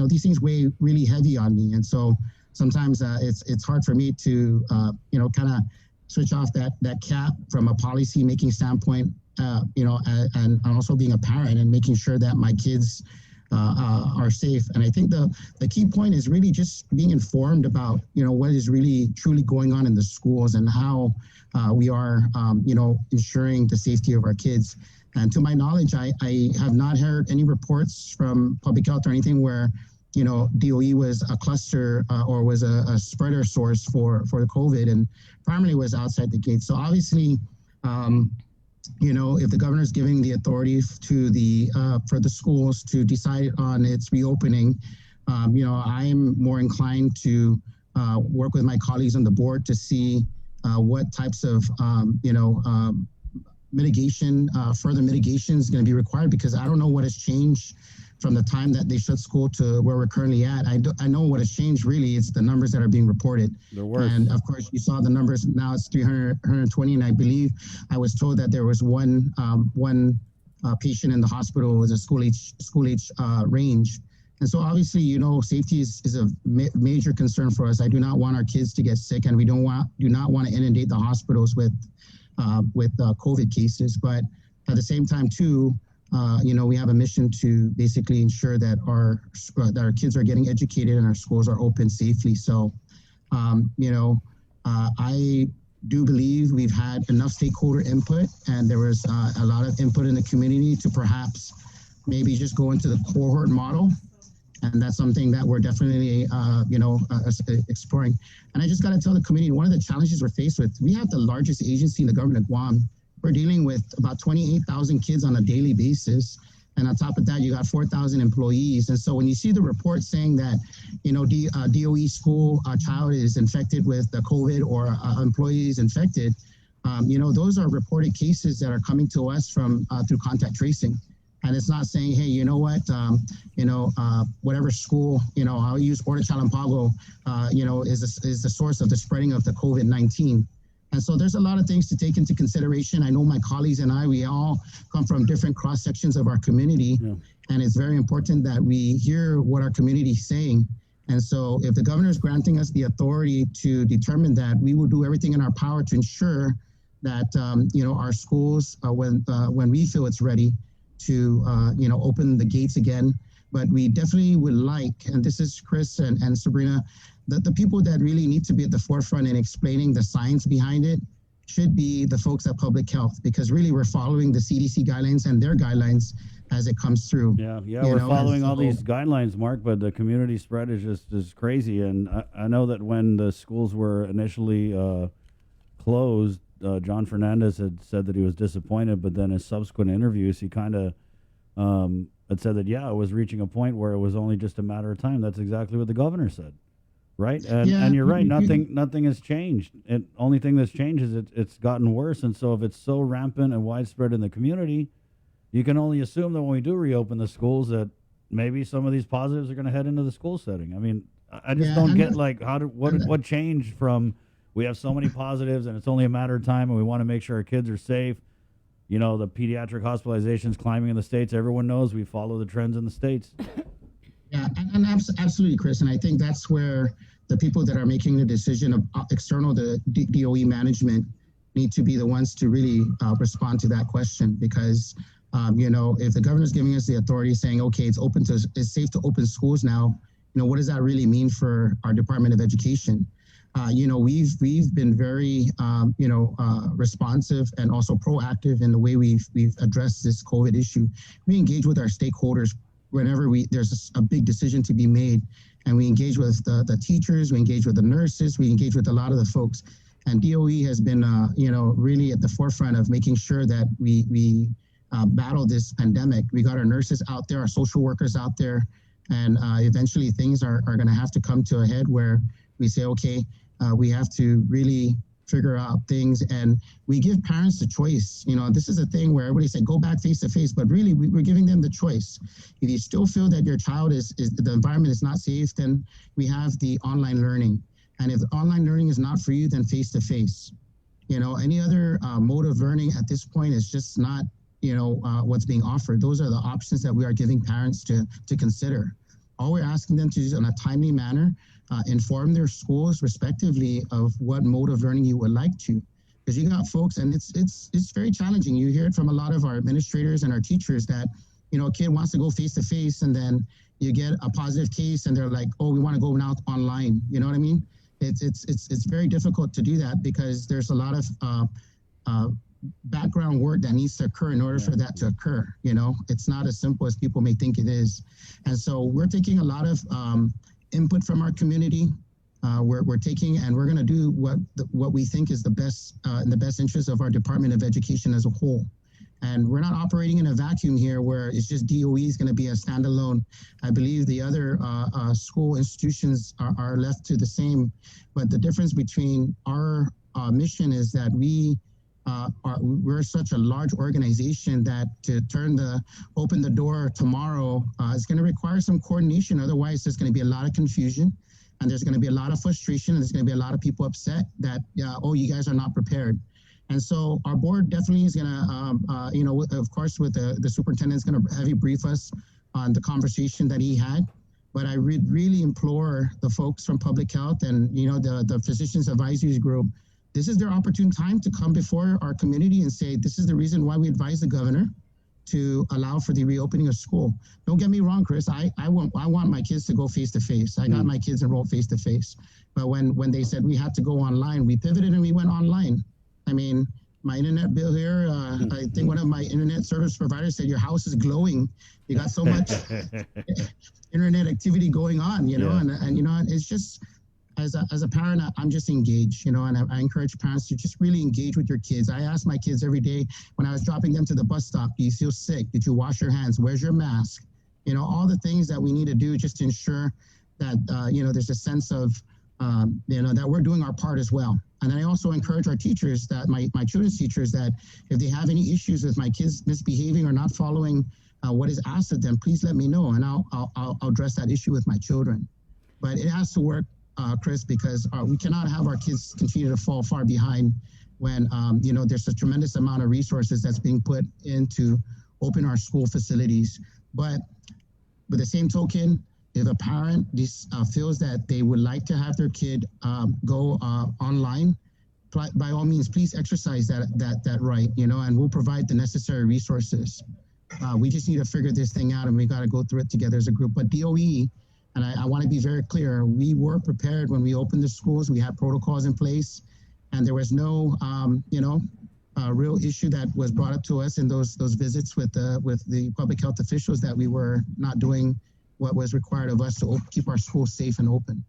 these things weigh really heavy on me. And so sometimes it's hard for me to, kind of switch off that cap from a policy making standpoint, and also being a parent and making sure that my kids are safe. And I think the key point is really just being informed about, what is really truly going on in the schools and how we are, ensuring the safety of our kids. And to my knowledge, I have not heard any reports from public health or anything where, DOE was a cluster or was a spreader source for the COVID, and primarily was outside the gate. So obviously, if the governor's giving the authority to for the schools to decide on its reopening, I'm more inclined to work with my colleagues on the board to see what types of mitigation, further mitigation is going to be required, because I don't know what has changed from the time that they shut school to where we're currently at. I know what has changed really. It's the numbers that are being reported. They're worse. And of course, you saw the numbers. Now it's 320, and I believe I was told that there was one patient in the hospital with a school age range. And so obviously, safety is a major concern for us. I do not want our kids to get sick, and we do not want to inundate the hospitals with COVID cases. But at the same time, too, we have a mission to basically ensure that our kids are getting educated and our schools are open safely. So, I do believe we've had enough stakeholder input, and there was a lot of input in the community to perhaps maybe just go into the cohort model. And that's something that we're definitely, exploring. And I just got to tell the community, one of the challenges we're faced with, we have the largest agency in the government of Guam. We're dealing with about 28,000 kids on a daily basis. And on top of that, you got 4,000 employees. And so when you see the report saying that, DOE school child is infected with the COVID or employees infected, those are reported cases that are coming to us from through contact tracing. And it's not saying, hey, you know what, whatever school, I'll use Ora Chalampago, is the source of the spreading of the COVID-19. And so there's a lot of things to take into consideration. I know my colleagues and we all come from different cross sections of our community. Yeah. And it's very important that we hear what our community is saying. And so if the governor is granting us the authority to determine that, we will do everything in our power to ensure that, our schools, when we feel it's ready, to open the gates again. But we definitely would like, and this is Chris and Sabrina, that the people that really need to be at the forefront in explaining the science behind it should be the folks at Public Health, because really we're following the CDC guidelines and their guidelines as it comes through. Yeah, we're following all these guidelines, Mark, but the community spread is just crazy. And I know that when the schools were initially closed, John Fernandez had said that he was disappointed, but then in subsequent interviews, he kind of had said that, it was reaching a point where it was only just a matter of time. That's exactly what the governor said, right? And you're right, nothing has changed. And only thing that's changed is it's gotten worse. And so if it's so rampant and widespread in the community, you can only assume that when we do reopen the schools that maybe some of these positives are going to head into the school setting. I mean, I just don't get what changed from we have so many positives and it's only a matter of time and we want to make sure our kids are safe. The pediatric hospitalizations climbing in the States, everyone knows we follow the trends in the States. Yeah, and absolutely, Chris. And I think that's where the people that are making the decision of external DOE management need to be the ones to really respond to that question. Because, if the governor's giving us the authority saying, okay, it's safe to open schools now, what does that really mean for our Department of Education? We've been very, responsive and also proactive in the way we've addressed this COVID issue. We engage with our stakeholders whenever there's a big decision to be made, and we engage with the teachers, we engage with the nurses, we engage with a lot of the folks. And DOE has been, really at the forefront of making sure that we battle this pandemic. We got our nurses out there, our social workers out there, and eventually things are going to have to come to a head where we say, okay, we have to really figure out things, and we give parents the choice. This is a thing where everybody said go back face to face, but really we're giving them the choice. If you still feel that your child the environment is not safe, then we have the online learning. And if online learning is not for you, then face to face. Any other mode of learning at this point is just not, what's being offered. Those are the options that we are giving parents to consider. All we're asking them to do is, in a timely manner, inform their schools respectively of what mode of learning you would like to. Because you got folks, and it's very challenging. You hear it from a lot of our administrators and our teachers that, a kid wants to go face to face, and then you get a positive case and they're like, oh, we want to go now online. You know what I mean? It's very difficult to do that because there's a lot of background work that needs to occur in order for that to occur. It's not as simple as people may think it is. And so we're taking a lot of input from our community. We're taking, and we're going to do what we think is the best in the best interest of our Department of Education as a whole. And we're not operating in a vacuum here where it's just DOE is going to be a standalone. I believe the other school institutions are left to the same. But the difference between our mission is that we're such a large organization that to open the door tomorrow is going to require some coordination. Otherwise, there's going to be a lot of confusion, and there's going to be a lot of frustration, and there's going to be a lot of people upset that, you guys are not prepared. And so our board definitely is going to, of course, with the superintendent is going to heavy brief us on the conversation that he had. But I really implore the folks from public health and, the physicians advisory group, this is their opportune time to come before our community and say, this is the reason why we advise the governor to allow for the reopening of school. Don't get me wrong, Chris. I want my kids to go face to face. I got my kids enrolled face to face. But when they said we had to go online, we pivoted and we went online. I mean, my internet bill here, I think one of my internet service providers said, your house is glowing. You got so much internet activity going on, and it's just, as a parent, I'm just engaged, and I encourage parents to just really engage with your kids. I ask my kids every day when I was dropping them to the bus stop, do you feel sick? Did you wash your hands? Where's your mask? All the things that we need to do just to ensure that, there's a sense of, that we're doing our part as well. And then I also encourage our teachers, that my children's teachers, that if they have any issues with my kids misbehaving or not following what is asked of them, please let me know, and I'll address that issue with my children. But it has to work, Chris, because we cannot have our kids continue to fall far behind when there's a tremendous amount of resources that's being put into open our school facilities. But with the same token, if a parent feels that they would like to have their kid go online, by all means, please exercise that right, and we'll provide the necessary resources. We just need to figure this thing out, and we got to go through it together as a group. But DOE, and I want to be very clear, we were prepared when we opened the schools. We had protocols in place, and there was no, real issue that was brought up to us in those visits with the public health officials that we were not doing what was required of us to keep our schools safe and open.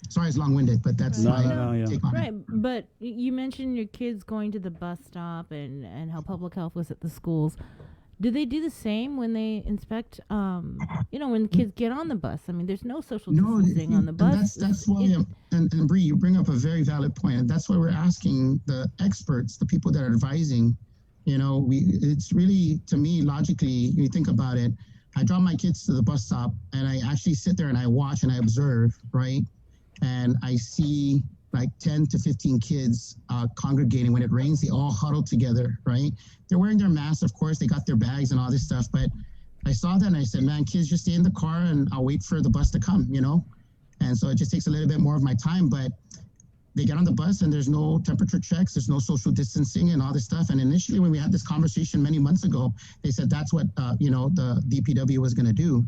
Sorry, it's long-winded, but that's my take on it. Right, but you mentioned your kids going to the bus stop and how public health was at the schools. Do they do the same when they inspect, when the kids get on the bus? I mean, there's no social distancing on the bus. That's why, and Bree, you bring up a very valid point, and that's why we're asking the experts, the people that are advising, it's really, to me, logically, you think about it, I drop my kids to the bus stop and I actually sit there and I watch and I observe, right? And I see like 10 to 15 kids congregating. When it rains, they all huddle together, right? They're wearing their masks, of course, they got their bags and all this stuff. But I saw that and I said, man, kids, just stay in the car and I'll wait for the bus to come, And so it just takes a little bit more of my time, but they get on the bus and there's no temperature checks, there's no social distancing and all this stuff. And initially when we had this conversation many months ago, they said that's what, the DPW was going to do.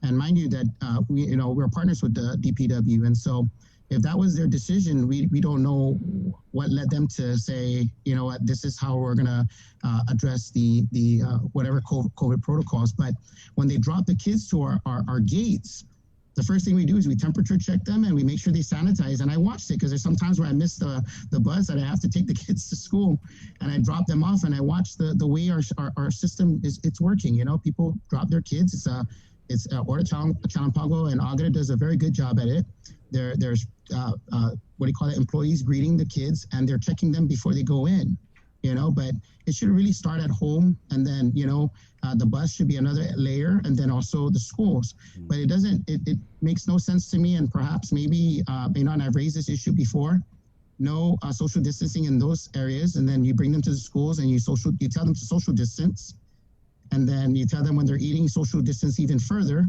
And mind you that, we're partners with the DPW. And so if that was their decision, we don't know what led them to say, this is how we're going to address the whatever COVID protocols. But when they drop the kids to our gates, the first thing we do is we temperature check them and we make sure they sanitize. And I watched it because there's some times where I miss the bus that I have to take the kids to school, and I drop them off and I watch the way our system it's working. People drop their kids. It's Ora Chalampago and Agada does a very good job at it. There's employees greeting the kids and they're checking them before they go in. But it should really start at home, and then, the bus should be another layer, and then also the schools. But it makes no sense to me, and perhaps maybe, and I've raised this issue before, no social distancing in those areas, and then you bring them to the schools and you tell them to social distance, and then you tell them when they're eating, social distance even further,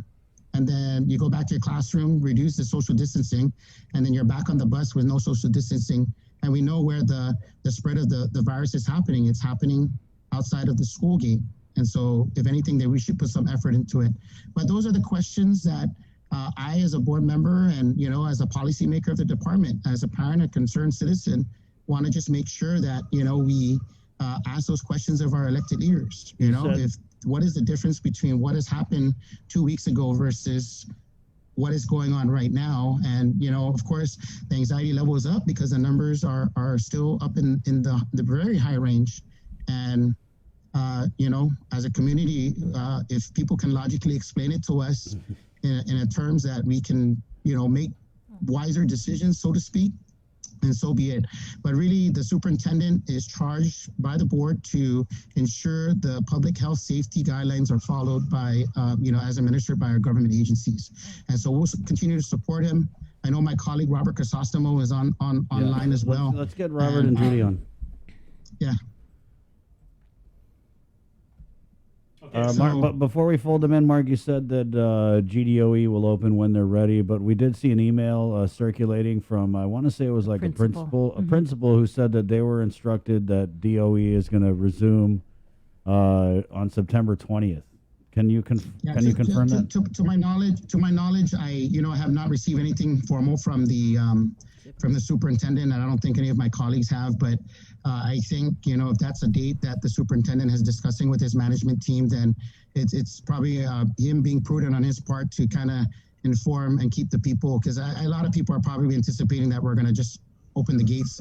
and then you go back to your classroom, reduce the social distancing, and then you're back on the bus with no social distancing. And we know where the spread of the virus is happening. It's happening outside of the school gate. And so if anything, then we should put some effort into it. But those are the questions that I, as a board member and, as a policymaker of the department, as a parent, a concerned citizen, want to just make sure that, we ask those questions of our elected leaders. What is the difference between what has happened 2 weeks ago versus what is going on right now? And, of course, the anxiety level is up because the numbers are still up in the very high range. And, as a community, if people can logically explain it to us in terms that we can, make wiser decisions, so to speak, and so be it. But really, the superintendent is charged by the board to ensure the public health safety guidelines are followed by, as administered by our government agencies. And so we'll continue to support him. I know my colleague Robert Crisostomo is online as well. Let's get Robert and Judy on. Yeah. Mark, but before we fold them in, Mark, you said that GDOE will open when they're ready, but we did see an email circulating from, I want to say it was like a principal who said that they were instructed that DOE is going to resume on September 20th. Can you confirm that? To my knowledge, I have not received anything formal from the superintendent, and I don't think any of my colleagues have. But I think if that's a date that the superintendent is discussing with his management team, then it's probably him being prudent on his part to kind of inform and keep the people, because a lot of people are probably anticipating that we're going to just open the gates,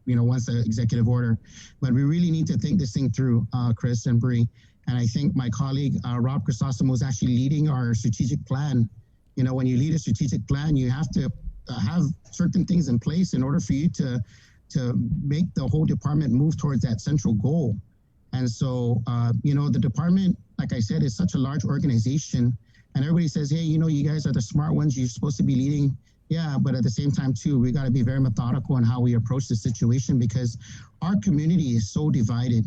once the executive order. But we really need to think this thing through, Chris and Bree. And I think my colleague, Rob Crisostomo, is actually leading our strategic plan. When you lead a strategic plan, you have to have certain things in place in order for you to make the whole department move towards that central goal. And so, the department, like I said, is such a large organization, and everybody says, hey, you guys are the smart ones, you're supposed to be leading. Yeah, but at the same time, too, we got to be very methodical in how we approach the situation, because our community is so divided.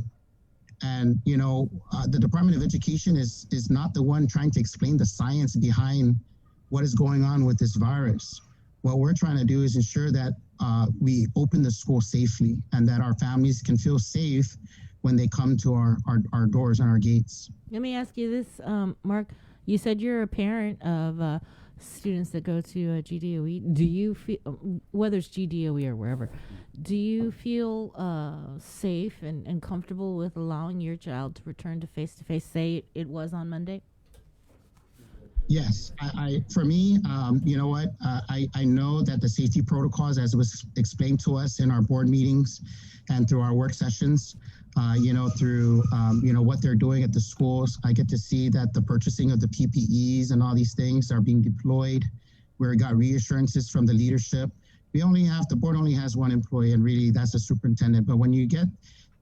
And, the Department of Education is not the one trying to explain the science behind what is going on with this virus. What we're trying to do is ensure that we open the school safely and that our families can feel safe when they come to our doors and our gates. Let me ask you this, Mark. You said you're a parent of students that go to GDOE. Do you feel, whether it's GDOE or wherever, do you feel safe and comfortable with allowing your child to return to face-to-face, say it was on Monday? Yes, for me, you know what? I know that the safety protocols, as was explained to us in our board meetings and through our work sessions, through what they're doing at the schools, I get to see that the purchasing of the PPEs and all these things are being deployed. We got reassurances from the leadership. The board only has one employee, and really that's the superintendent. But when you get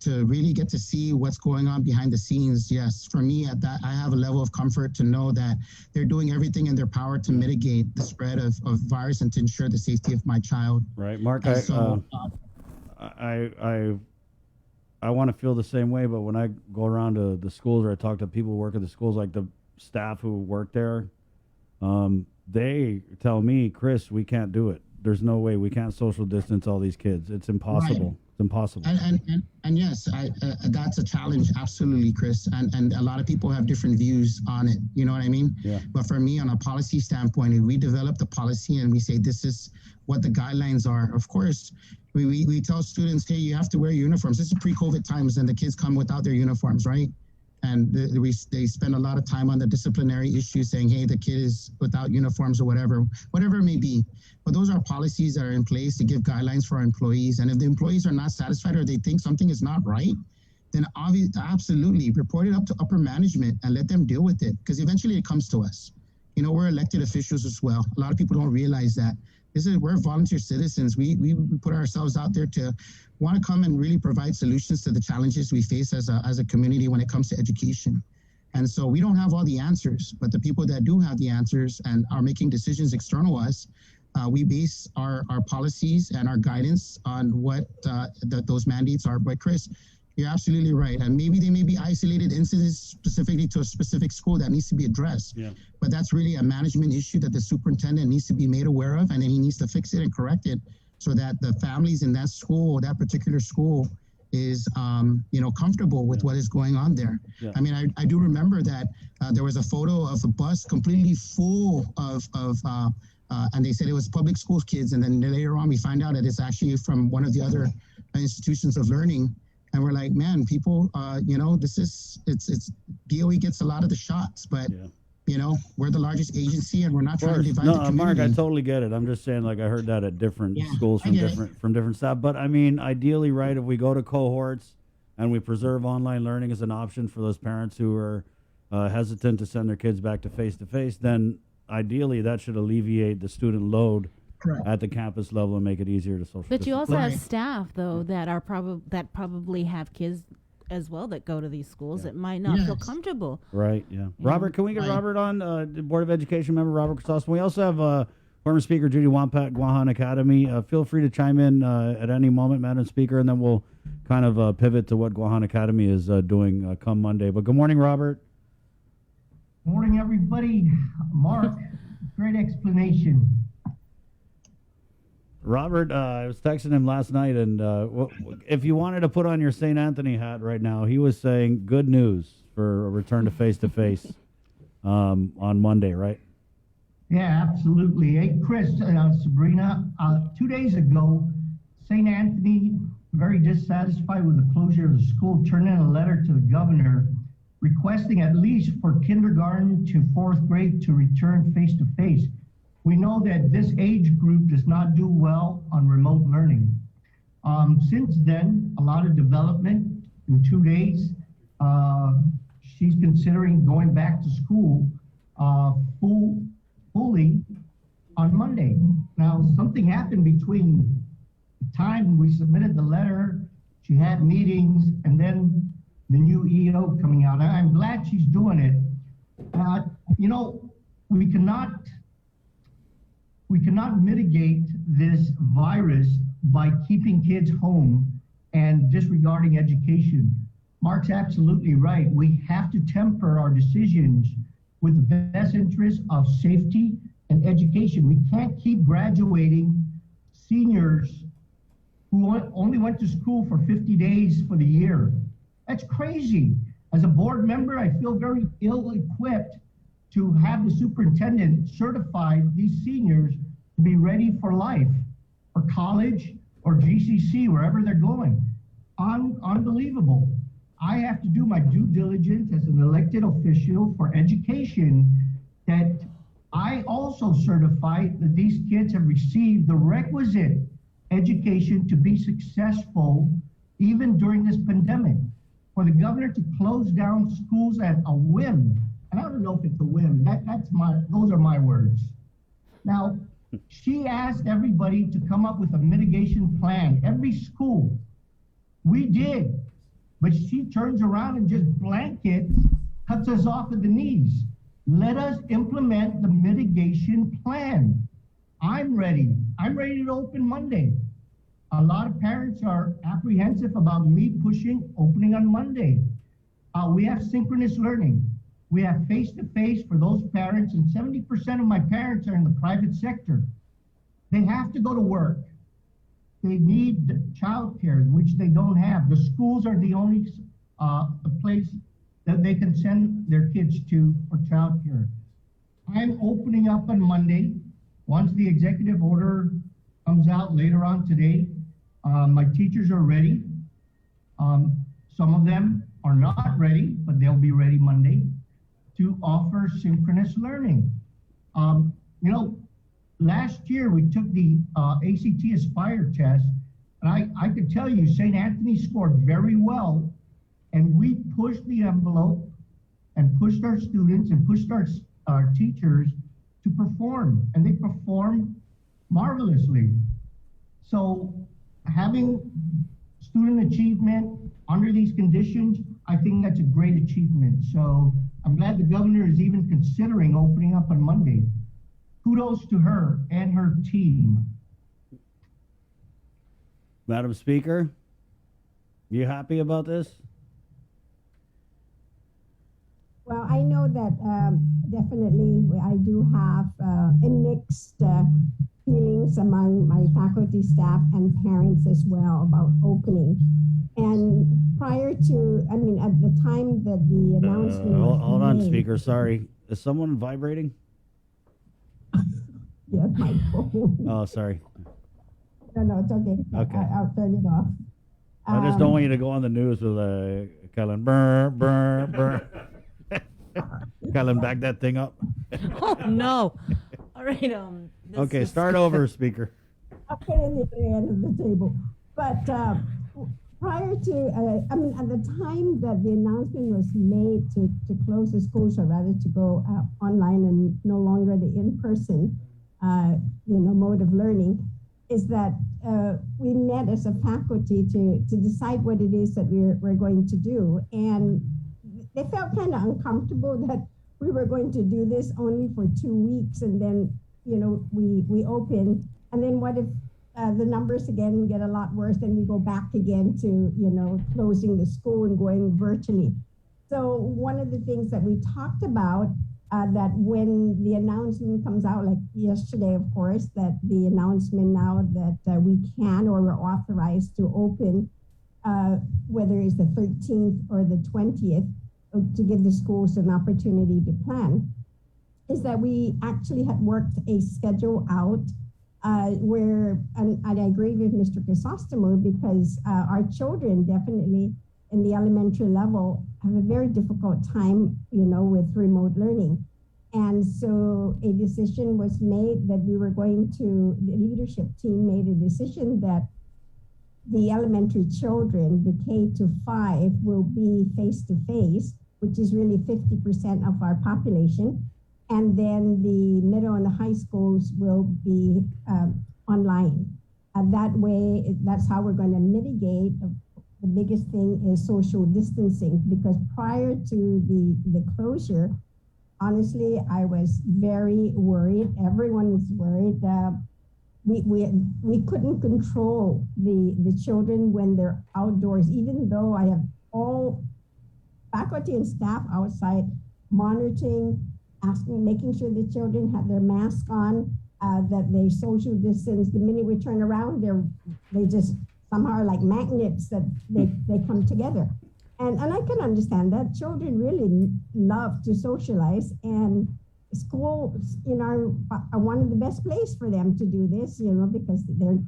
to see what's going on behind the scenes, yes, for me, I have a level of comfort to know that they're doing everything in their power to mitigate the spread of virus and to ensure the safety of my child. Right, Mark. I want to feel the same way, but when I go around to the schools or I talk to people who work at the schools, like the staff who work there, they tell me, Chris, we can't do it. There's no way. We can't social distance all these kids. It's impossible. Right. It's impossible. And yes, that's a challenge, absolutely, Chris. And a lot of people have different views on it. You know what I mean? Yeah. But for me, on a policy standpoint, if we develop the policy and we say this is what the guidelines are, of course, we tell students, hey, you have to wear uniforms. This is pre-COVID times, and the kids come without their uniforms, right? And they spend a lot of time on the disciplinary issues, saying, hey, the kid is without uniforms or whatever it may be. But those are policies that are in place to give guidelines for our employees. And if the employees are not satisfied or they think something is not right, then absolutely report it up to upper management and let them deal with it, because eventually it comes to us. We're elected officials as well. A lot of people don't realize that. We're volunteer citizens. We put ourselves out there to want to come and really provide solutions to the challenges we face as a community when it comes to education. And so we don't have all the answers, but the people that do have the answers and are making decisions external to us, we base our policies and our guidance on what those mandates are. But Chris, you're absolutely right. And maybe they may be isolated incidents specifically to a specific school that needs to be addressed. Yeah. But that's really a management issue that the superintendent needs to be made aware of, and then he needs to fix it and correct it so that the families in that school, that particular school, is comfortable with what is going on there. Yeah. I mean, I do remember that there was a photo of a bus completely full of and they said it was public school kids, and then later on we find out that it's actually from one of the other institutions of learning. And we're like, man, people, it's DOE gets a lot of the shots, but we're the largest agency and we're not trying to divide the community. Mark, I totally get it. I'm just saying, like, I heard that at different schools from different staff. But I mean, ideally, right, if we go to cohorts and we preserve online learning as an option for those parents who are hesitant to send their kids back to face, then ideally that should alleviate the student load at the campus level and make it easier to social But you distance. also have staff, though, that are probably have kids as well that go to these schools that might not feel comfortable. Right, yeah. Robert, can we get Robert on, the Board of Education member, Robert Chrysostom? We also have former Speaker Judy Wampat, Guahan Academy. Feel free to chime in at any moment, Madam Speaker, and then we'll kind of pivot to what Guahan Academy is doing come Monday. But good morning, Robert. Morning, everybody. Mark, great explanation. Robert, I was texting him last night, and if you wanted to put on your St. Anthony hat right now, he was saying good news for a return to face on Monday, right? Yeah, absolutely. Hey, Chris, Sabrina, 2 days ago, St. Anthony, very dissatisfied with the closure of the school, turned in a letter to the governor requesting at least for kindergarten to fourth grade to return face-to-face. We know that this age group does not do well on remote learning. Since then, a lot of development. In 2 days, she's considering going back to school fully on Monday. Now, something happened between the time we submitted the letter, she had meetings, and then the new EO coming out. I'm glad she's doing it. We cannot mitigate this virus by keeping kids home and disregarding education. Mark's absolutely right. We have to temper our decisions with the best interest of safety and education. We can't keep graduating seniors who only went to school for 50 days for the year. That's crazy. As a board member, I feel very ill-equipped to have the superintendent certify these seniors to be ready for life, or college, or GCC, wherever they're going. Unbelievable. I have to do my due diligence as an elected official for education, that I also certify that these kids have received the requisite education to be successful even during this pandemic. For the governor to close down schools at a whim, and I don't know if it's a whim, those are my words. Now, she asked everybody to come up with a mitigation plan, every school. We did, but she turns around and just blankets, cuts us off at the knees. Let us implement the mitigation plan. I'm ready to open Monday. A lot of parents are apprehensive about me pushing opening on Monday. We have synchronous learning. We have face-to-face for those parents, and 70% of my parents are in the private sector. They have to go to work. They need childcare, which they don't have. The schools are the only place that they can send their kids to for childcare. I'm opening up on Monday. Once the executive order comes out later on today, my teachers are ready. Some of them are not ready, but they'll be ready Monday to offer synchronous learning. Last year we took the ACT Aspire test, and I could tell you St. Anthony scored very well, and we pushed the envelope and pushed our students and pushed our teachers to perform, and they performed marvelously. So having student achievement under these conditions, I think that's a great achievement. So I'm glad the governor is even considering opening up on Monday. Kudos to her and her team. Madam Speaker, you happy about this? Well, I know that definitely I do have a mixed feelings among my faculty, staff, and parents as well about opening. And prior to, at the time that the announcement hold on, made, Speaker, sorry. Is someone vibrating? Yeah, my phone. Oh, sorry. No, it's okay. Okay. I'll turn it off. I just don't want you to go on the news with Kellen, burr, burr, burr. Kellen, back that thing up. Oh, no. All right. Okay, start over, speaker. I'll put it in the other end of the table. But prior to, at the time that the announcement was made to close the schools, or rather to go online and no longer the in-person, mode of learning, is that we met as a faculty to decide what it is that we're going to do. And they felt kind of uncomfortable that we were going to do this only for 2 weeks, and then, we open. And then what if the numbers again get a lot worse, then we go back again to, closing the school and going virtually. So one of the things that we talked about, that when the announcement comes out, like yesterday, of course, that the announcement now that we can or we're authorized to open, whether it's the 13th or the 20th, to give the schools an opportunity to plan, is that we actually had worked a schedule out where, and I agree with Mr. Crisostomo, because our children definitely in the elementary level have a very difficult time, with remote learning. And so a decision was made that we were going to, the leadership team made a decision that the elementary children, the K-5, will be face-to-face, which is really 50% of our population. And then the middle and the high schools will be online. That way, that's how we're going to mitigate. The biggest thing is social distancing, because prior to the closure, honestly, I was very worried. Everyone was worried. We couldn't control the children when they're outdoors, even though I have all faculty and staff outside monitoring, making sure the children had their mask on, that they social distance. The minute we turn around, they just somehow are like magnets, that they come together. And I can understand that. Children really love to socialize, and schools, are one of the best places for them to do this, because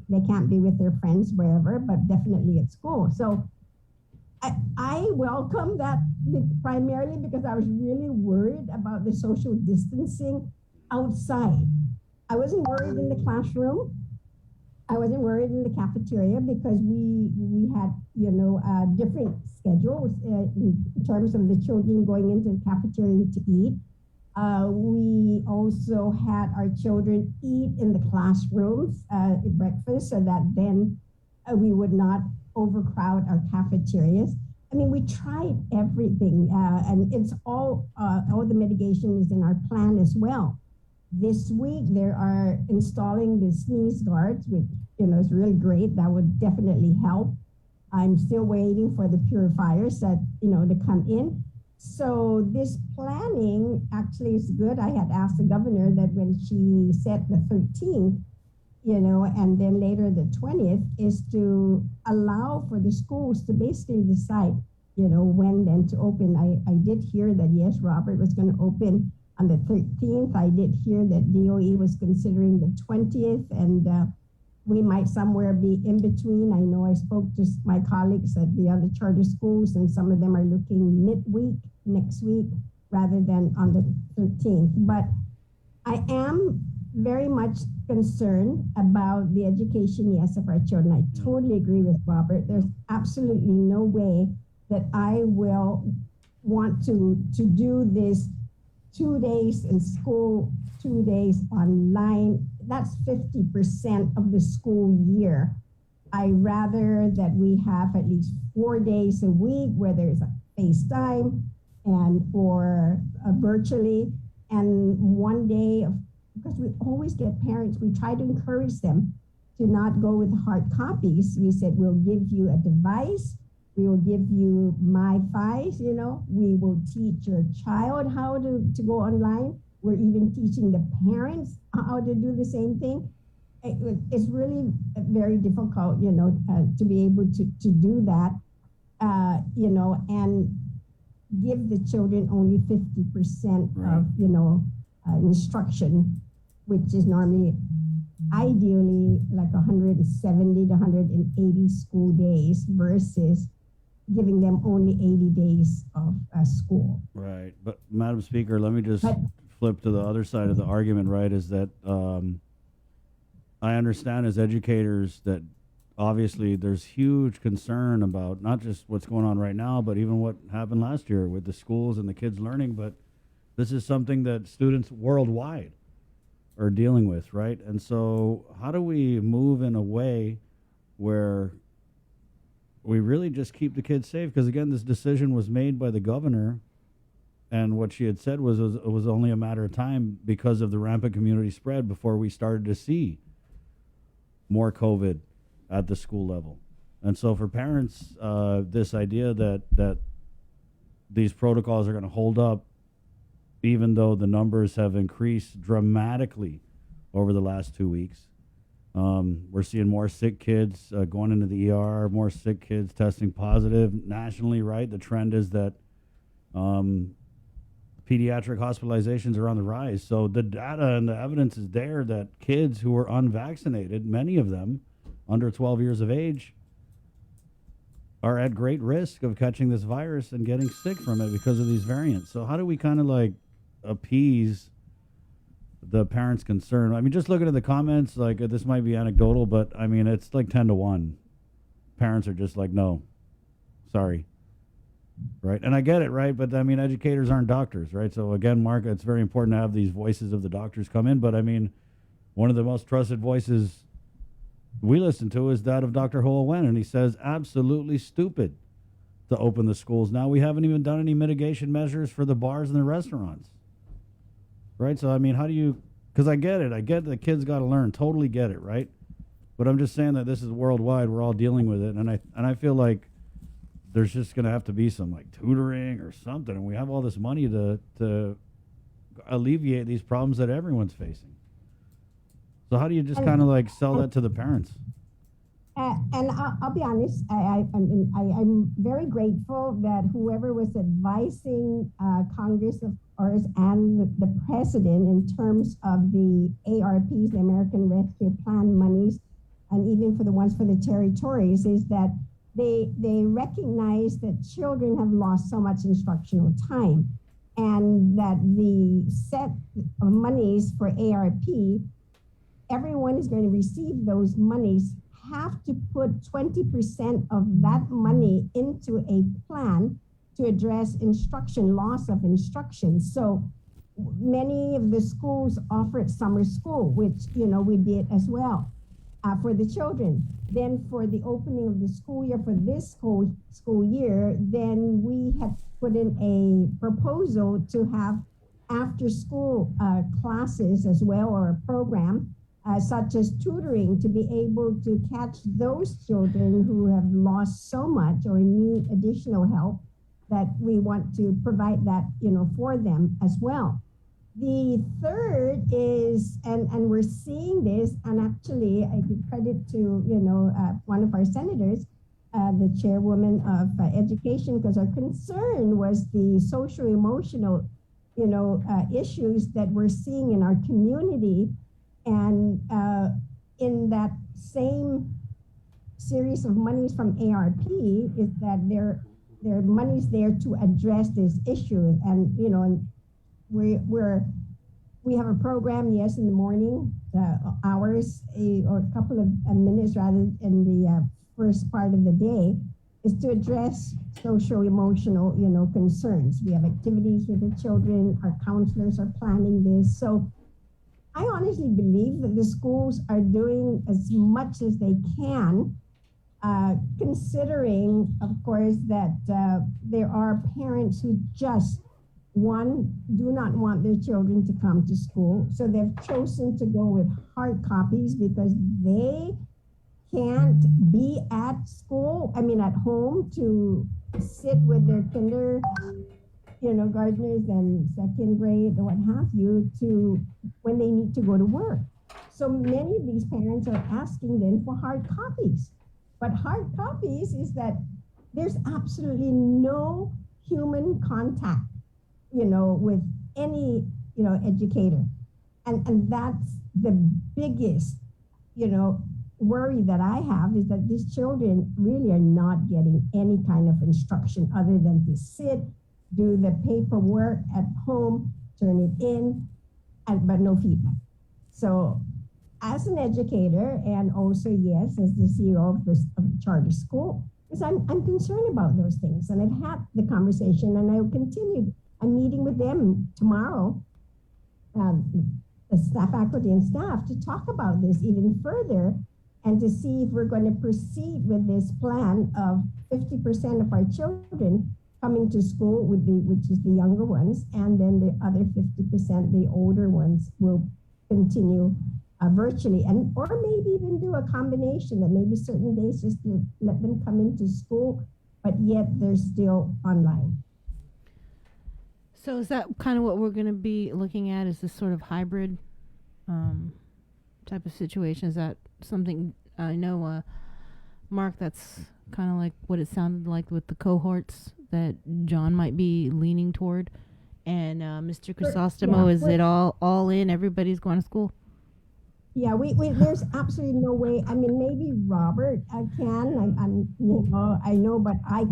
they can't be with their friends wherever, but definitely at school. So I welcome that, primarily because I was really worried about the social distancing outside. I wasn't worried in the classroom. I wasn't worried in the cafeteria, because we had, different schedules in terms of the children going into the cafeteria to eat. We also had our children eat in the classrooms at breakfast, so that then we would not overcrowd our cafeterias. I mean, we tried everything, and it's all the mitigation is in our plan as well. This week, they are installing the sneeze guards, which, is really great. That would definitely help. I'm still waiting for the purifiers that, to come in. So this planning actually is good. I had asked the governor that when she set the 13th, and then later the 20th, is to allow for the schools to basically decide, when then to open. I did hear that, yes, Robert was going to open on the 13th. I did hear that DOE was considering the 20th, and we might somewhere be in between. I know I spoke to my colleagues at the other charter schools, and some of them are looking midweek next week rather than on the 13th. But I am very much concerned about the education, yes, of our children. I totally agree with Robert. There's absolutely no way that I will want to do this 2 days in school, 2 days online. That's 50% of the school year. I rather that we have at least 4 days a week where there's a FaceTime or virtually, and 1 day of, because we always get parents, we try to encourage them to not go with hard copies. We said, we'll give you a device, we will give you MiFi, we will teach your child how to go online. We're even teaching the parents how to do the same thing. It's really very difficult, to be able to do that, and give the children only 50% of, instruction, which is normally ideally like 170 to 180 school days versus giving them only 80 days of school. Right. But Madam Speaker, let me just flip to the other side of the argument, right, is that I understand as educators that obviously there's huge concern about not just what's going on right now, but even what happened last year with the schools and the kids learning. But this is something that students worldwide are dealing with, right? And so how do we move in a way where we really just keep the kids safe? Because again, this decision was made by the governor, and what she had said was it was only a matter of time because of the rampant community spread before we started to see more COVID at the school level. And so for parents, this idea that these protocols are going to hold up, even though the numbers have increased dramatically over the last 2 weeks. We're seeing more sick kids going into the ER, more sick kids testing positive nationally, right? The trend is that pediatric hospitalizations are on the rise. So the data and the evidence is there that kids who are unvaccinated, many of them under 12 years of age, are at great risk of catching this virus and getting sick from it because of these variants. So how do we kind of like appease the parents' concern? I mean, just looking at the comments, like this might be anecdotal, but I mean, it's like 10-1. Parents are just like, no, sorry. Right. And I get it. Right. But I mean, educators aren't doctors. Right. So again, Mark, it's very important to have these voices of the doctors come in. But I mean, one of the most trusted voices we listen to is that of Dr. Hoa Nguyen. And he says, absolutely stupid to open the schools now. We haven't even done any mitigation measures for the bars and the restaurants. Right. So, I mean, how do you, because I get it. I get the kids got to learn. Totally get it. Right. But I'm just saying that this is worldwide. We're all dealing with it. And I feel like there's just going to have to be some like tutoring or something. And we have all this money to alleviate these problems that everyone's facing. So how do you just kind of like sell that to the parents? And I'll be honest, I'm very grateful that whoever was advising Congress and the president in terms of the ARPs, the American Rescue Plan monies, and even for the ones for the territories, is that they recognize that children have lost so much instructional time, and that the set of monies for ARP, everyone is going to receive those monies, have to put 20% of that money into a plan to address loss of instruction. So many of the schools offered summer school, which, we did as well for the children. Then for the opening of the school year for this school year, then we had put in a proposal to have after school classes as well, or a program such as tutoring, to be able to catch those children who have lost so much or need additional help, that we want to provide that, for them as well. The third is, and we're seeing this, and actually I give credit to, one of our senators, the chairwoman of education, because our concern was the social emotional, issues that we're seeing in our community. And in that same series of monies from ARP is that there are monies there to address this issue. And, and we have a program, yes, in the morning, hours, or a couple of minutes rather, in the first part of the day, is to address social emotional, concerns. We have activities with the children. Our counselors are planning this. So I honestly believe that the schools are doing as much as they can, considering, of course, that there are parents who just, do not want their children to come to school. So they've chosen to go with hard copies because they can't be at school, at home, to sit with their gardeners and second grade or what have you, to when they need to go to work. So many of these parents are asking them for hard copies. But hard copies is that there's absolutely no human contact, with any, educator. And that's the biggest worry that I have is that these children really are not getting any kind of instruction other than to sit, do the paperwork at home, turn it in, but no feedback. So as an educator, and also, yes, as the CEO of the charter school, because I'm concerned about those things. And I've had the conversation, and I will continue. I'm meeting with them tomorrow, the staff, faculty, and staff, to talk about this even further and to see if we're going to proceed with this plan of 50% of our children coming to school, which is the younger ones, and then the other 50%, the older ones, will continue virtually, or maybe even do a combination that maybe certain days just to let them come into school, but yet they're still online. So is that kind of what we're going to be looking at? Is this sort of hybrid type of situation? Is that something, I know, Mark, that's kind of like what it sounded like with the cohorts that John might be leaning toward? And Mr. Crisostomo, is it all in? Everybody's going to school? Yeah, we there's absolutely no way. I mean, maybe Robert can. I know, but I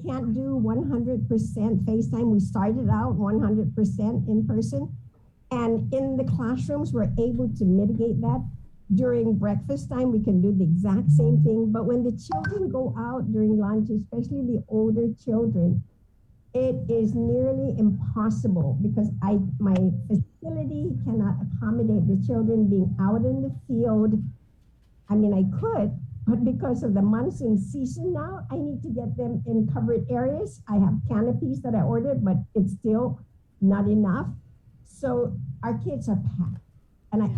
can't do 100% FaceTime. We started out 100% in person, and in the classrooms, we're able to mitigate that. During breakfast time, we can do the exact same thing. But when the children go out during lunch, especially the older children, it is nearly impossible because my facility cannot accommodate the children being out in the field. I mean, I could, but because of the monsoon season now, I need to get them in covered areas. I have canopies that I ordered, but it's still not enough. So our kids are packed, and I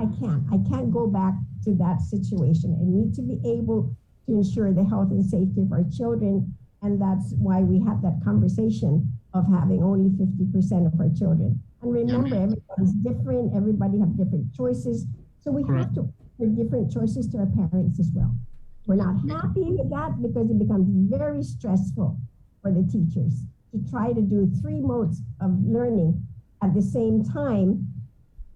can't go back to that situation. I need to be able to ensure the health and safety of our children. And that's why we have that conversation of having only 50% of our children. And remember, everybody's different. Everybody have different choices. So we have to offer different choices to our parents as well. We're not happy with that because it becomes very stressful for the teachers to try to do 3 modes of learning at the same time,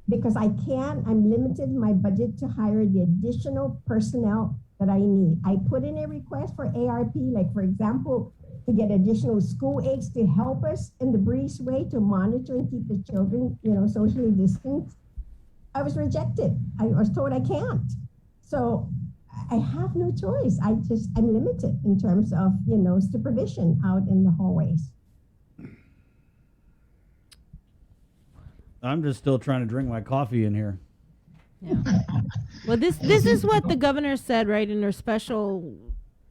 because I'm limited in my budget to hire the additional personnel that I need. I put in a request for ARP, like for example, to get additional school aides to help us in the breezeway to monitor and keep the children, socially distanced. I was rejected. I was told I can't. So I have no choice. I'm limited in terms of, supervision out in the hallways. I'm just still trying to drink my coffee in here. Yeah. Well, this is what the governor said, right, in her special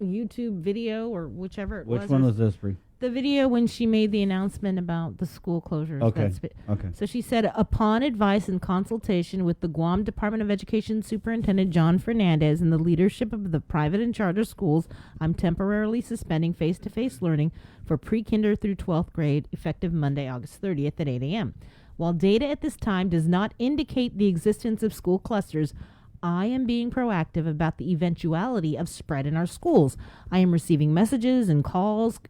YouTube video or whichever it was. Which one was this, Bree? The video when she made the announcement about the school closures. Okay. Okay. So she said, upon advice and consultation with the Guam Department of Education Superintendent John Fernandez and the leadership of the private and charter schools, I'm temporarily suspending face-to-face learning for pre-kinder through 12th grade effective Monday, August 30th at 8 a.m. While data at this time does not indicate the existence of school clusters, I am being proactive about the eventuality of spread in our schools. I am receiving messages and calls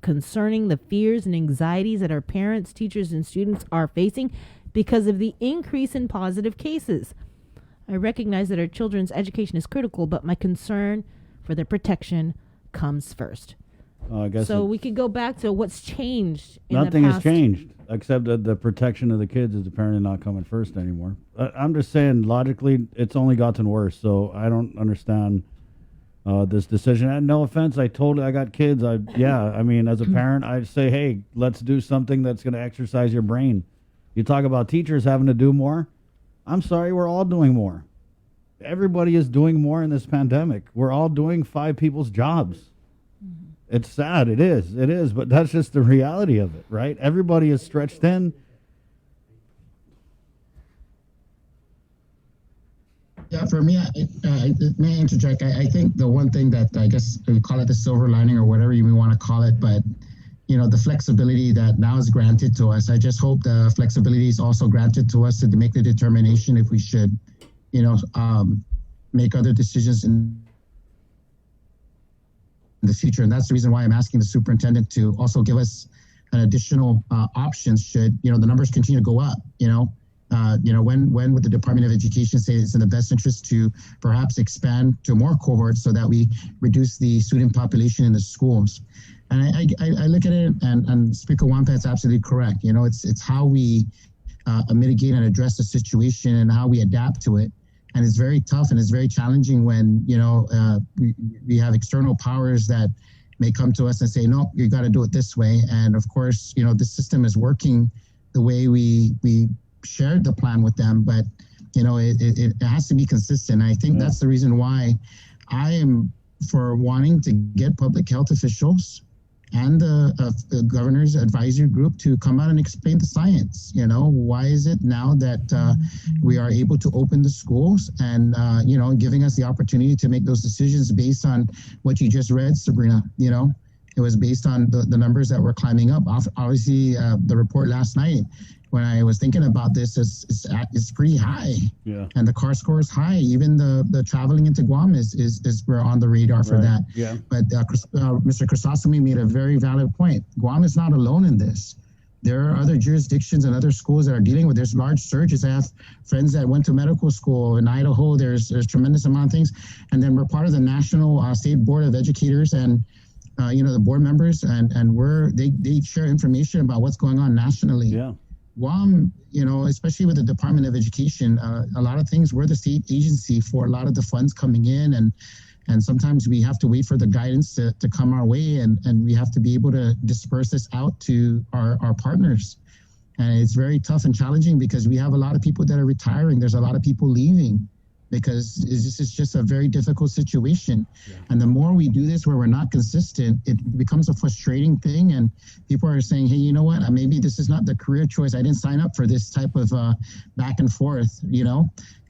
concerning the fears and anxieties that our parents, teachers, and students are facing because of the increase in positive cases. I recognize that our children's education is critical, but my concern for their protection comes first. I guess so we could go back to what's changed in the past. Nothing has changed, except that the protection of the kids is apparently not coming first anymore. I'm just saying, logically, it's only gotten worse, so I don't understand this decision. And no offense, I got kids. I mean, as a parent, I'd say, hey, let's do something that's going to exercise your brain. You talk about teachers having to do more. I'm sorry, we're all doing more. Everybody is doing more in this pandemic. We're all doing 5 people's jobs. It's sad. It is. But that's just the reality of it, right? Everybody is stretched thin. Yeah, for me, may I interject? I think the one thing that I guess we call it the silver lining or whatever you may want to call it, but the flexibility that now is granted to us. I just hope the flexibility is also granted to us to make the determination if we should, make other decisions in the future. And that's the reason why I'm asking the superintendent to also give us an additional options should, the numbers continue to go up, when would the Department of Education say it's in the best interest to perhaps expand to more cohorts so that we reduce the student population in the schools? And I look at it, and Speaker Wampat's absolutely correct. It's how we mitigate and address the situation and how we adapt to it. And it's very tough and it's very challenging when, we have external powers that may come to us and say, no, you got to do it this way. And of course, this system is working the way we shared the plan with them, but, it has to be consistent. I think that's the reason why I am for wanting to get public health officials and the governor's advisory group to come out and explain the science. Why is it now that we are able to open the schools and, giving us the opportunity to make those decisions based on what you just read, Sabrina? It was based on the numbers that were climbing up. Obviously, the report last night, when I was thinking about this, it's pretty high. Yeah. And the CAR score is high. Even the traveling into Guam is we're on the radar for that. Yeah. But Mr. Chrysostomou made a very valid point. Guam is not alone in this. There are other jurisdictions and other schools that are dealing with. There's large surges. I have friends that went to medical school in Idaho. There's tremendous amount of things. And then we're part of the National State Board of Educators and the board members, and they share information about what's going on nationally. Yeah. Guam, especially with the Department of Education, a lot of things, we're the state agency for a lot of the funds coming in, and sometimes we have to wait for the guidance to come our way, and we have to be able to disperse this out to our partners. And it's very tough and challenging because we have a lot of people that are retiring. There's a lot of people leaving because this is just a very difficult situation. Yeah. And the more we do this where we're not consistent, it becomes a frustrating thing. And people are saying, hey, you know what, maybe this is not the career choice. I didn't sign up for this type of back and forth,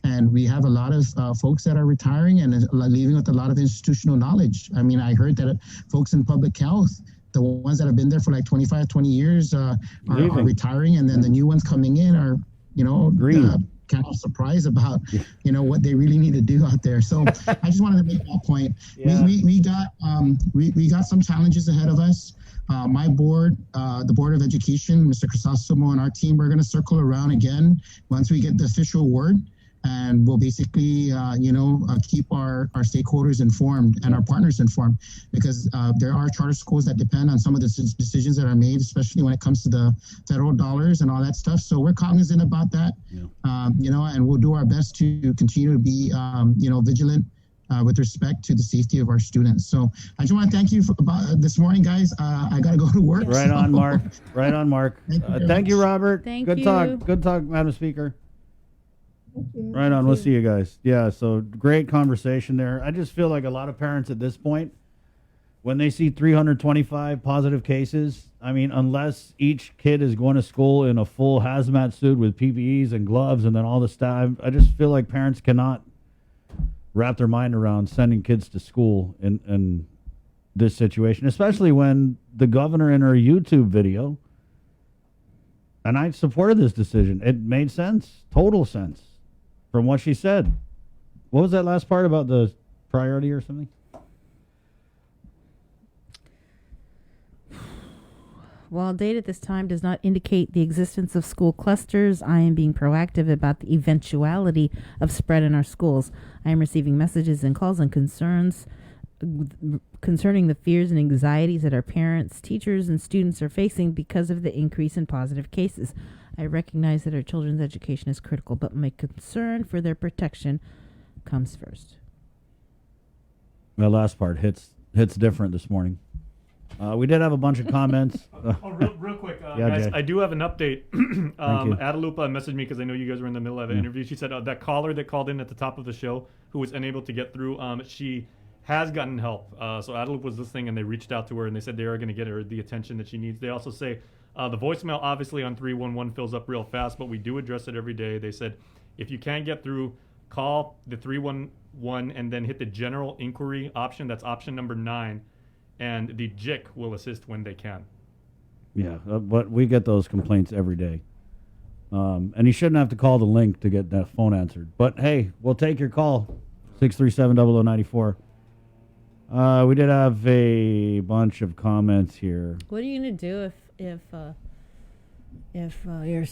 And we have a lot of folks that are retiring and leaving with a lot of institutional knowledge. I mean, I heard that folks in public health, the ones that have been there for like 25, 20 years are retiring, and then the new ones coming in are, kind of surprised about, what they really need to do out there. So I just wanted to make that point. Yeah. We got some challenges ahead of us. My board, the Board of Education, Mr. Chrysostomou and our team, we're going to circle around again once we get the official word. And we'll basically, keep our stakeholders informed and our partners informed, because there are charter schools that depend on some of the decisions that are made, especially when it comes to the federal dollars and all that stuff. So we're cognizant about that, and we'll do our best to continue to be, vigilant with respect to the safety of our students. So I just want to thank you for this morning, guys. I got to go to work. Right on, Mark. Right on, Mark. Thank you, Robert. Thank you. Good talk, Madam Speaker. Right on. We'll see you guys. Yeah, so great conversation there. I just feel like a lot of parents at this point, when they see 325 positive cases, I mean, unless each kid is going to school in a full hazmat suit with PPEs and gloves and then all the stuff, I just feel like parents cannot wrap their mind around sending kids to school in this situation, especially when the governor in her YouTube video, and I supported this decision. It made sense, total sense. From what she said. What was that last part about the priority or something? While data at this time does not indicate the existence of school clusters, I am being proactive about the eventuality of spread in our schools. I am receiving messages and calls and concerns concerning the fears and anxieties that our parents, teachers, and students are facing because of the increase in positive cases. I recognize that our children's education is critical, but my concern for their protection comes first. The last part hits different this morning. We did have a bunch of comments. Real quick, yeah, guys, Jay. I do have an update. Adelupa messaged me because I know you guys were in the middle of an interview. She said that caller that called in at the top of the show who was unable to get through, she has gotten help. So Adelupa was listening, and they reached out to her, and they said they are going to get her the attention that she needs. They also say the voicemail obviously on 311 fills up real fast, but we do address it every day. They said if you can't get through, call the 311 and then hit the general inquiry option. That's option number 9, and the JIC will assist when they can. Yeah, but we get those complaints every day. And you shouldn't have to call the link to get that phone answered. But hey, we'll take your call, 637-0094. We did have a bunch of comments here. What are you gonna do if your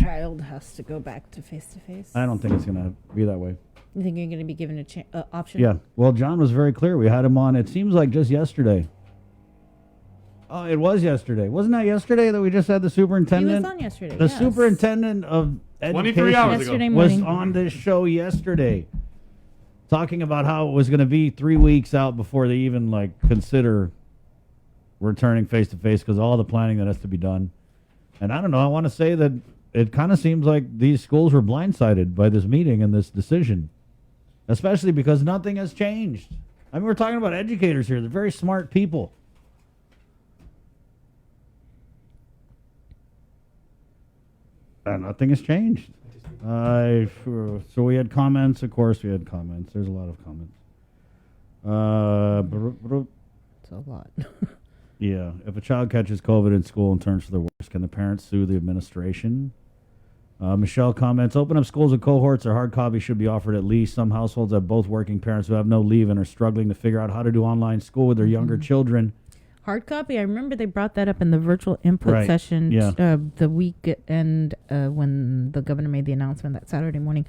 child has to go back to face-to-face? I don't think it's going to be that way. You think you're going to be given a option? Yeah. Well, John was very clear. We had him on, it seems like just yesterday. Oh, it was yesterday. Wasn't that yesterday that we just had the superintendent? He was on yesterday, The yes. superintendent of 23 education hours Yesterday ago. was morning. on this show yesterday, talking about how it was going to be 3 weeks out before they even like consider returning face to face because all the planning that has to be done. And I don't know. I want to say that it kind of seems like these schools were blindsided by this meeting and this decision, especially because nothing has changed. I mean, we're talking about educators here. They're very smart people. And nothing has changed. So we had comments. Of course, we had comments. There's a lot of comments. It's a lot. Yeah. If a child catches COVID in school and turns for the worse, can the parents sue the administration? Michelle comments, open up schools with cohorts or hard copy should be offered at least. Some households have both working parents who have no leave and are struggling to figure out how to do online school with their younger children. Hard copy. I remember they brought that up in the virtual input Right. session Yeah. the weekend when the governor made the announcement that Saturday morning,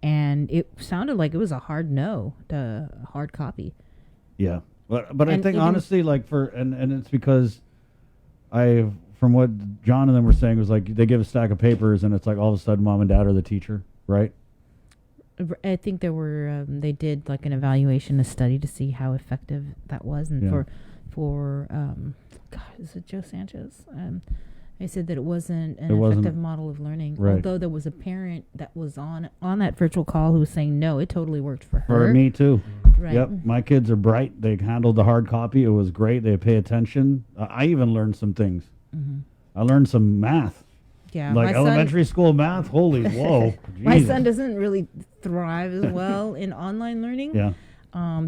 and it sounded like it was a hard no to hard copy. Yeah. But I And think even- honestly, like and it's because from what John and them were saying, was like they give a stack of papers and it's like all of a sudden mom and dad are the teacher, right? I think there were they did like an evaluation, a study to see how effective that was, and Yeah. for God, is it Joe Sanchez? They said that it wasn't an It wasn't- effective model of learning. Right. Although there was a parent that was on that virtual call who was saying no, it totally worked for her. For me too. Right. Yep. My kids are bright. They handled the hard copy. It was great. They pay attention. I even learned some things. Mhm. I learned some math. Yeah, Like my son- elementary school math. Holy whoa. My Jesus. son doesn't really thrive as well in online learning. Yeah.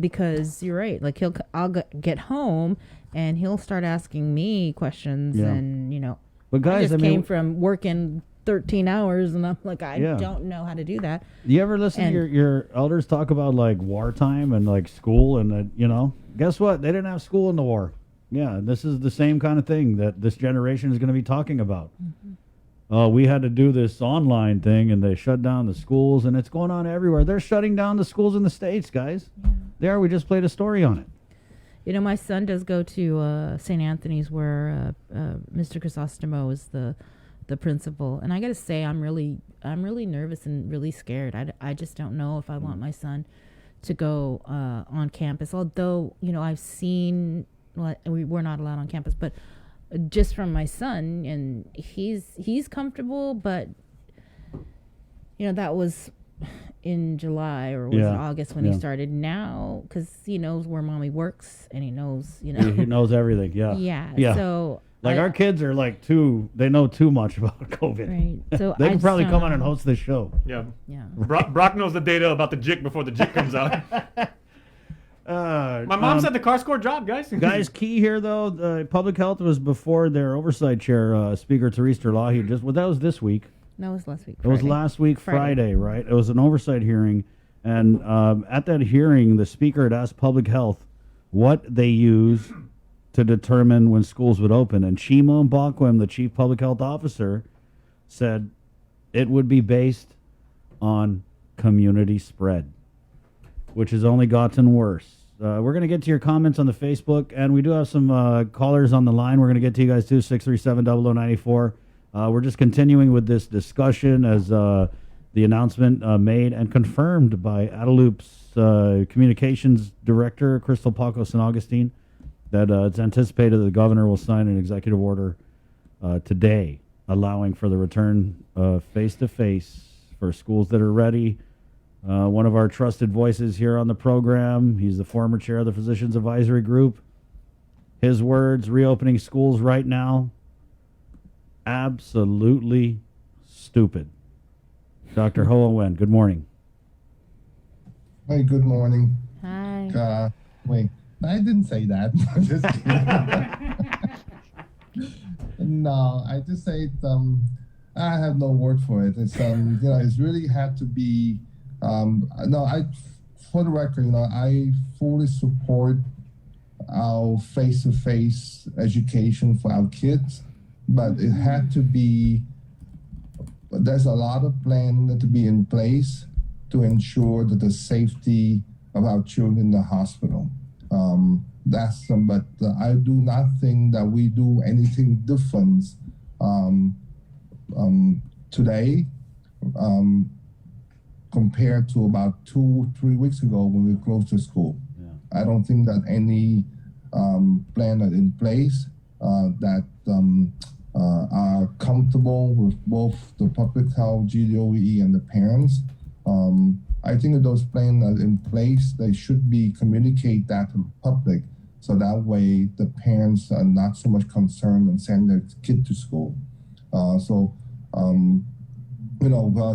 Because you're right. Like I'll get home and he'll start asking me questions, Yeah. and But guys, I just I mean- came from working 13 hours, and I'm like, I Yeah. don't know how to do that. You ever listen And- to your elders talk about like wartime and like school and guess what? They didn't have school in the war. Yeah, this is the same kind of thing that this generation is going to be talking about. We had to do this online thing and they shut down the schools and it's going on everywhere. They're shutting down the schools in the States, guys. There, we just played a story on it. My son does go to St. Anthony's where Mr. Crisostomo is the principal, and I got to say I'm really nervous and really scared. I just don't know if I want my son to go on campus. Although I've seen we're not allowed on campus, but just from my son, and he's comfortable, but that was in July or was it August when he started. Now, because he knows where mommy works and he knows He knows everything. Yeah. Yeah. So like our kids are like they know too much about COVID. Right. So they I can just probably don't come on know. and host this show. Yeah. Yeah. Brock knows the data about the JIC before the JIC comes out. My mom said the car score dropped, guys. Guys, key here though, the public health was before their oversight chair, Speaker Therese Terlahi. That was this week. That was last week. It was Friday. last week, Friday, right? It was an oversight hearing. And at that hearing, the speaker had asked public health what they use to determine when schools would open. And Chima Mbakwem, the chief public health officer, said it would be based on community spread, which has only gotten worse. We're going to get to your comments on the Facebook, and we do have some callers on the line. We're going to get to you guys too, 637-0094. We're just continuing with this discussion as the announcement made and confirmed by Adeloop's communications director, Crystal Paco San Augustine, that it's anticipated that the governor will sign an executive order today allowing for the return of face-to-face for schools that are ready. One of our trusted voices here on the program, he's the former chair of the Physicians Advisory Group. His words, reopening schools right now, absolutely stupid. Dr. Hoa Nguyen, good morning. Hey, good morning. Hi. Wait, I didn't say that. Just kidding. No, I just said I have no word for it. It's it's really had to be. For the record, I fully support our face-to-face education for our kids, but it had to be there's a lot of plan to be in place to ensure that the safety of our children in the hospital. But I do not think that we do anything different today compared to about 2-3 weeks ago when we closed the school. I don't think that any plan are in place that are comfortable with both the public health, GDOE, and the parents. I think that those plans are in place. They should be communicate that to the public, so that way the parents are not so much concerned and send their kid to school.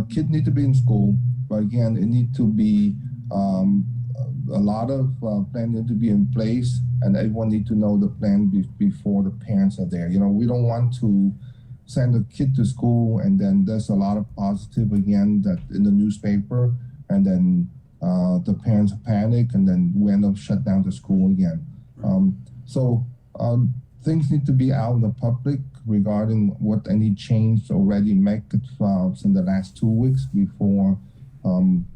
Kids need to be in school, but again, it need to be a lot of plans need to be in place, and everyone need to know the plan before the parents are there. We don't want to send a kid to school and then there's a lot of positive again that in the newspaper, and then the parents panic, and then we end up shut down the school again. Things need to be out in the public regarding what any change already made in the last 2 weeks before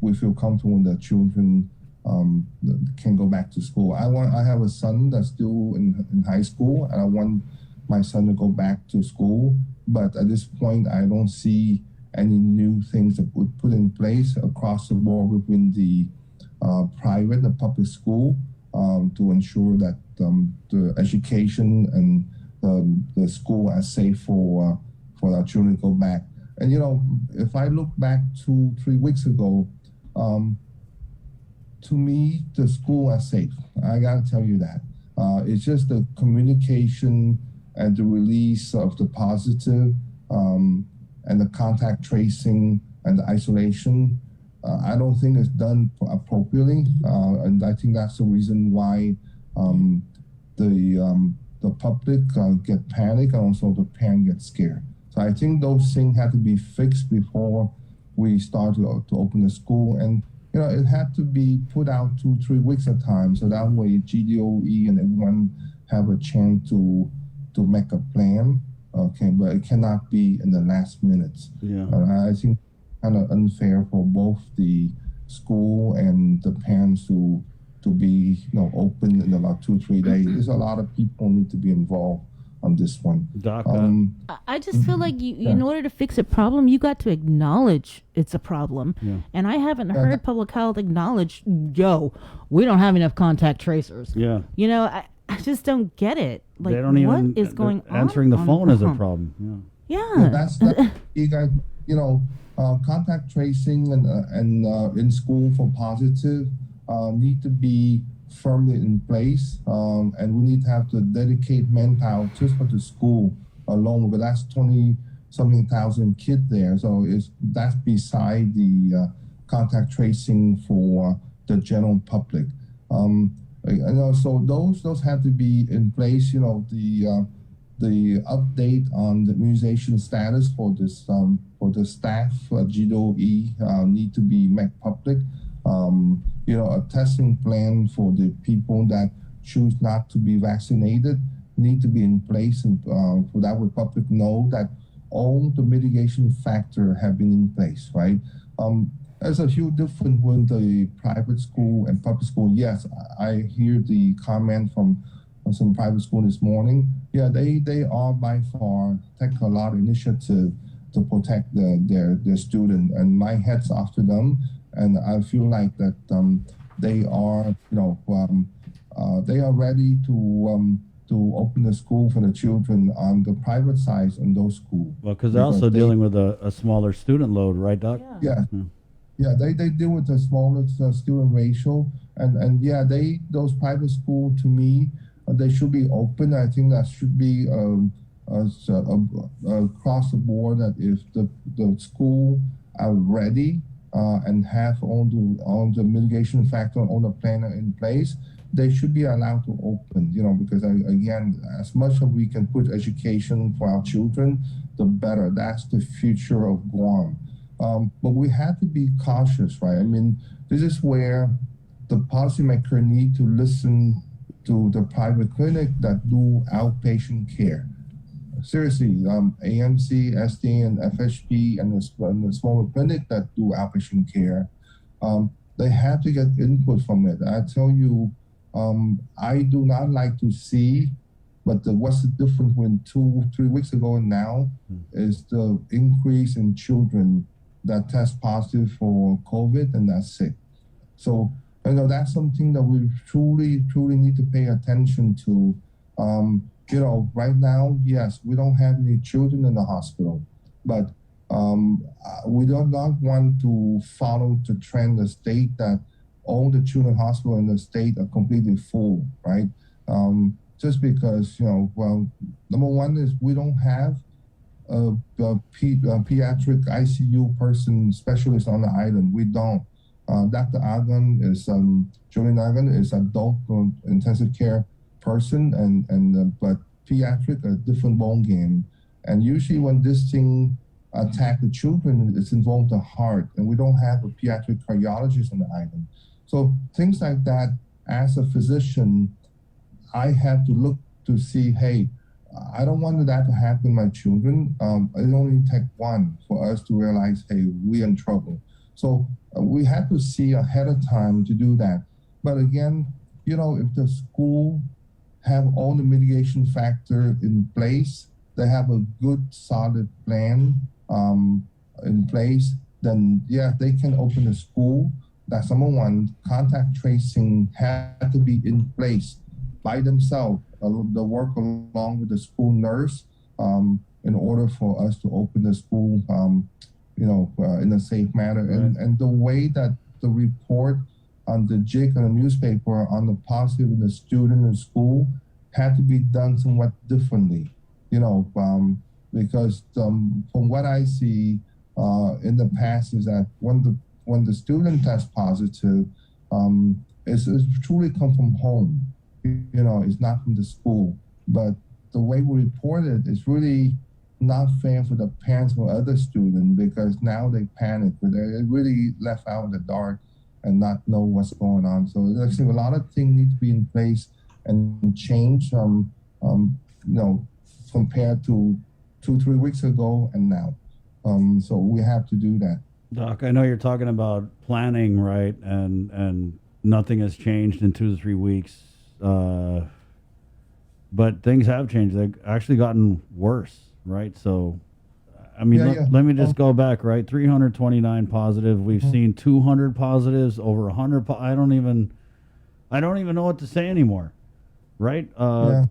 we feel comfortable that children can go back to school. I have a son that's still in high school, and I want my son to go back to school. But at this point, I don't see any new things that would put in place across the board within the private and public school to ensure that the education and the school are safe for our children to go back. And if I look back 2-3 weeks ago, to me, the school are safe. I gotta tell you that. It's just the communication and the release of the positive and the contact tracing and the isolation. I don't think it's done appropriately, and I think that's the reason why the public get panic, and also the parent gets scared. So I think those things had to be fixed before we start to open the school, and it had to be put out 2-3 weeks at a time, so that way GDOE and everyone have a chance to make a plan. Okay, but it cannot be in the last minutes. Yeah, I think kind of unfair for both the school and the parents to be open in about 2-3 days. There's a lot of people need to be involved on this one. Doc, I just feel like in order to fix a problem, you got to acknowledge it's a problem. Yeah. And I haven't heard public health acknowledge, we don't have enough contact tracers. Yeah. I just don't get it. Like, they don't what even is going on? Answering the phone is a problem. Yeah. That's you guys. Contact tracing and in school for positive need to be firmly in place, and we need to have to dedicate manpower just for the school alone. But that's 20-something thousand kids there, so that's beside the contact tracing for the general public. So those have to be in place. The update on the immunization status for this for the staff GDOE need to be made public. A testing plan for the people that choose not to be vaccinated need to be in place, and for that the public know that all the mitigation factors have been in place, right? There's a huge difference with the private school and public school. Yes, I hear the comment from some private school this morning. Yeah, they are by far take a lot of initiative to protect their student, and my hat's off to them. And I feel like that they are ready to open the school for the children on the private side in those schools. Well, because they're also dealing with a smaller student load, right, Doc? Yeah. Yeah, they deal with the smallest student ratio, and those private schools, to me, they should be open. I think that should be across the board, that if the school are ready and have all the mitigation factor, all the plan in place, they should be allowed to open. Because again, as much as we can put education for our children, the better. That's the future of Guam. But we have to be cautious, right? I mean, this is where the policymaker need to listen to the private clinic that do outpatient care. seriously, AMC, SDA, and FHP, and the smaller clinic that do outpatient care, they have to get input from it. I tell you, I do not like to see, but what's the difference when 2-3 weeks ago and now is the increase in children that test positive for COVID and that's sick. So, that's something that we truly need to pay attention to. Right now, yes, we don't have any children in the hospital, but we do not want to follow the trend, the state that all the children hospital in the state are completely full, right? Just because, number one is we don't have a pediatric ICU person specialist on the island. We don't. Dr. Agan is, Julian Agan is adult intensive care person, but pediatric a different ball game. And usually when this thing attack the children, it's involved the heart, and we don't have a pediatric cardiologist on the island. So things like that, as a physician, I have to look to see, hey, I don't want that to happen to my children. It only takes one for us to realize, hey, we're in trouble. So we have to see ahead of time to do that. But again, if the school have all the mitigation factor in place, they have a good solid plan in place, then yeah, they can open the school. That's number one. Contact tracing had to be in place by themselves. They work along with the school nurse in order for us to open the school, in a safe manner. And the way that the report on the JIC and the newspaper on the positive in the student in school had to be done somewhat differently, because from what I see in the past is that when the student tests positive, it's truly come from home. It's not from the school. But the way we report it is really not fair for the parents or other students, because now they panic, but they're really left out in the dark and not know what's going on. So actually a lot of things need to be in place and change, compared to 2-3 weeks ago and now. So we have to do that. Doc, I know you're talking about planning, right? And nothing has changed in 2 to 3 weeks. But things have changed. They've actually gotten worse, right? So, I mean, let me just go back, right? 329 positive. We've seen 200 positives, over 100. I don't even know what to say anymore, right? But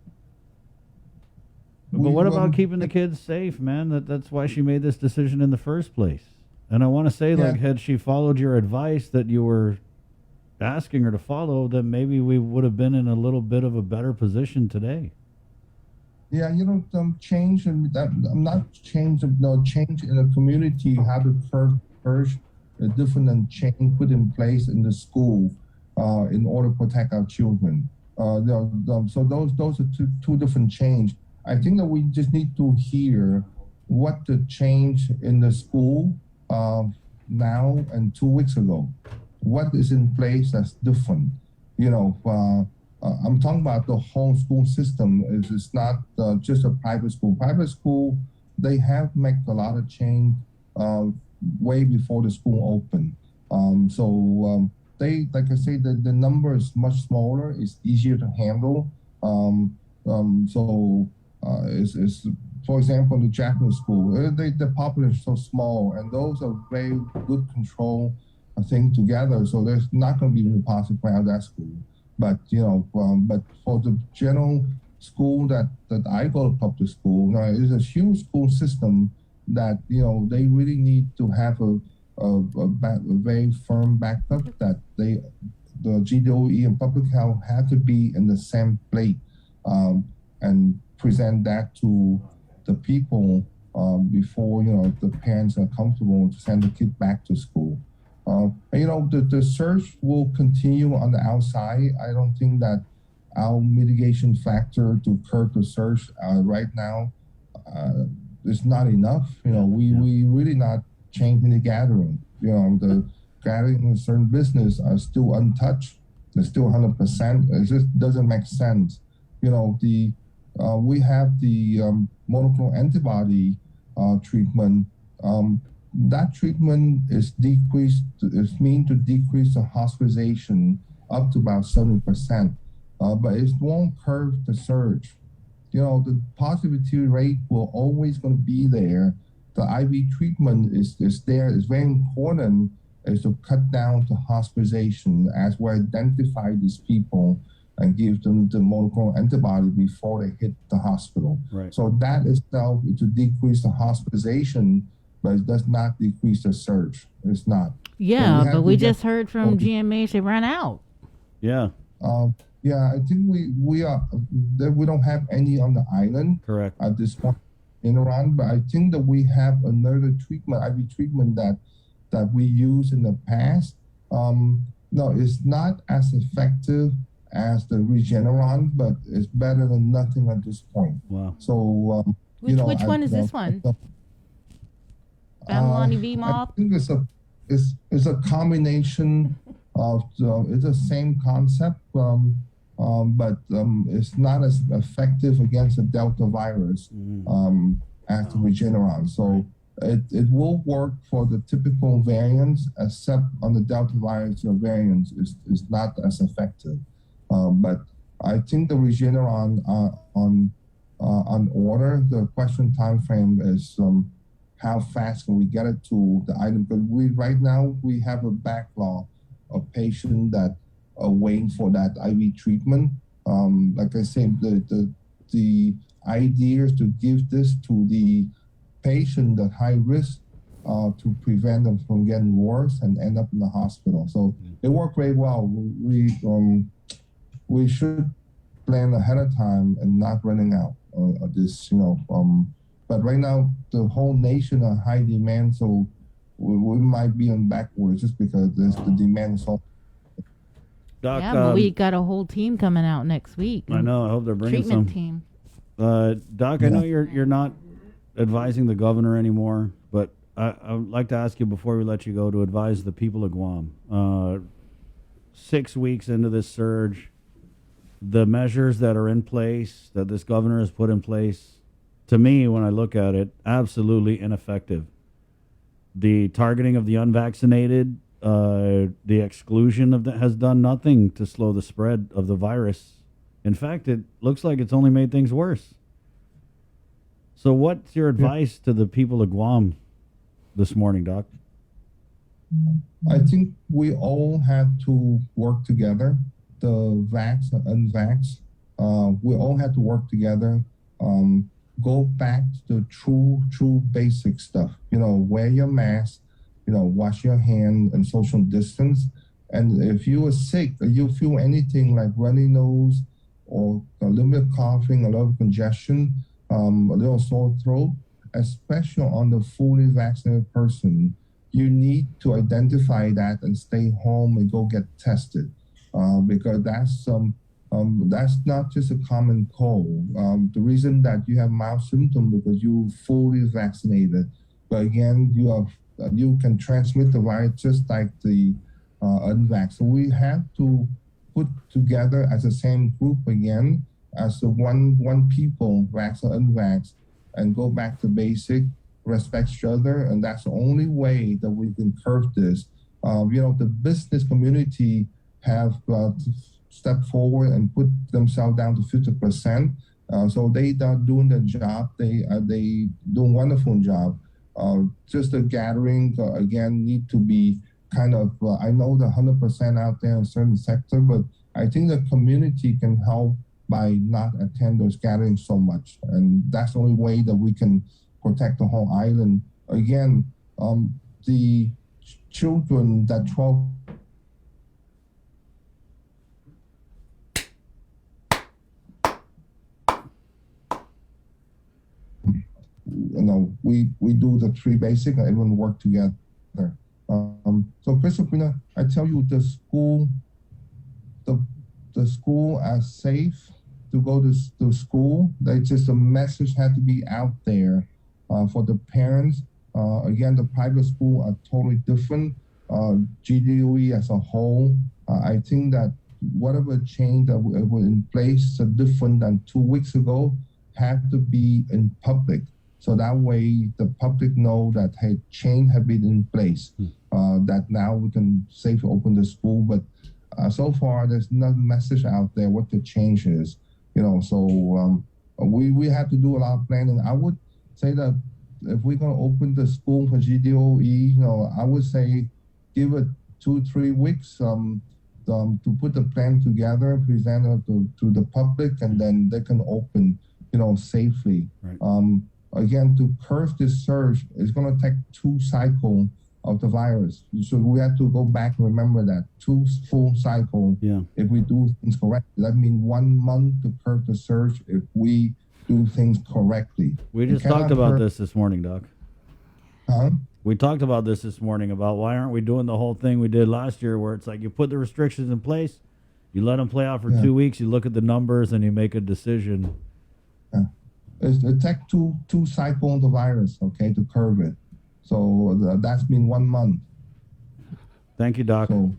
what about keeping the kids safe, man? That's why she made this decision in the first place. And I want to say, had she followed your advice that you were asking her to follow, then maybe we would have been in a little bit of a better position today. Yeah, change, and not change. Change in the community. You have to first different and change put in place in the school in order to protect our children. So those are two different change. I think that we just need to hear what the change in the school now and 2 weeks ago. What is in place that's different? I'm talking about the whole school system. It's not just a private school. Private school, they have made a lot of change way before the school opened. They, like I say, the number is much smaller. It's easier to handle. It's for example, the Japanese school, the population is so small, and those are very good control thing together. So there's not going to be any positive out of that school. But but for the general school that I go to public school, it's a huge school system that they really need to have a very firm backup that the GDOE and public health have to be in the same plate and present that to the people before the parents are comfortable to send the kid back to school. The search will continue on the outside. I don't think that our mitigation factor to curb the search right now is not enough. We really not changing the gathering. The gathering in a certain business are still untouched. They're still 100%. It just doesn't make sense. The we have the monoclonal antibody treatment. That treatment is mean to decrease the hospitalization up to about 70%, but it won't curb the surge. The positivity rate will always going to be there. The IV treatment is there. It's very important is to cut down the hospitalization as we identify these people and give them the monoclonal antibody before they hit the hospital. Right. So that itself is to decrease the hospitalization, but it does not decrease the surge. It's not. Yeah, so but we just heard from GMH they ran out. Yeah. Yeah, I think we don't have any on the island. Correct. At this point in Iran, but I think that we have another treatment, IV treatment that we used in the past. No, it's not as effective as the Regeneron, but it's better than nothing at this point. Wow. So which one is this one? Bamlani VMOP? I think it's a combination of it's the same concept, but it's not as effective against the Delta virus as the Regeneron. So it will work for the typical variants, except on the Delta virus, the variants is not as effective. But I think the Regeneron on order. The question time frame is how fast can we get it to the item? But right now we have a backlog of patients that are waiting for that IV treatment. Like I said, the idea is to give this to the patient at high risk to prevent them from getting worse and end up in the hospital. So it worked very well. We should plan ahead of time and not running out of this, but right now the whole nation are high demand, so we might be on backwards just because the demand is so. Doc, yeah, but we got a whole team coming out next week. I know. I hope they're bringing treatment some team. Doc, I know you're not advising the governor anymore, but I would like to ask you before we let you go to advise the people of Guam. 6 weeks into this surge, the measures that are in place, that this governor has put in place, to me, when I look at it, absolutely ineffective. The targeting of the unvaccinated, the exclusion of that has done nothing to slow the spread of the virus. In fact, it looks like it's only made things worse. So what's your advice to the people of Guam this morning, Doc? I think we all have to work together, the vax and unvax. We all have to work together. Go back to true basic stuff. Wear your mask, wash your hand and social distance. And if you are sick or you feel anything like runny nose or a little bit of coughing, a lot of congestion, a little sore throat, especially on the fully vaccinated person, you need to identify that and stay home and go get tested, because that's not just a common cold. The reason that you have mild symptoms because you fully vaccinated, but again, you can transmit the virus just like the unvaxxed. So we have to put together as the same group again, as the one people, vax or unvaxxed, and go back to basic, respect each other, and that's the only way that we can curb this. The business community have step forward and put themselves down to 50%. So they are doing their job. They do a wonderful job. Just the gathering, again, need to be kind of, I know the 100% out there in certain sector, but I think the community can help by not attend those gatherings so much. And that's the only way that we can protect the whole island. Again, the children that 12 we do the three basic and everyone work together. So Christopher, I tell you, the school are safe to go to school. The message had to be out there for the parents. Again, the private school are totally different. GDOE as a whole, I think that whatever change that was in place is different than 2 weeks ago. have to be in public. So that way the public know that, hey, change have been in place, that now we can safely open the school. But so far, there's no message out there what the change is, so we have to do a lot of planning. I would say that if we're going to open the school for GDOE, I would say give it 2-3 weeks to put the plan together, present it to the public, and then they can open, safely. Right. Again, to curb this surge, it's going to take 2 cycles of the virus. So we have to go back and remember that 2 full cycles. Yeah. If we do things correctly, that means 1 month to curb the surge if we do things correctly. We just talked about this morning, Doc. Huh? We talked about this morning about why aren't we doing the whole thing we did last year where it's like you put the restrictions in place, you let them play out for 2 weeks, you look at the numbers, and you make a decision. Yeah. It takes two cycles of the virus, okay, to curb it. So that's been 1 month. Thank you, Doc. So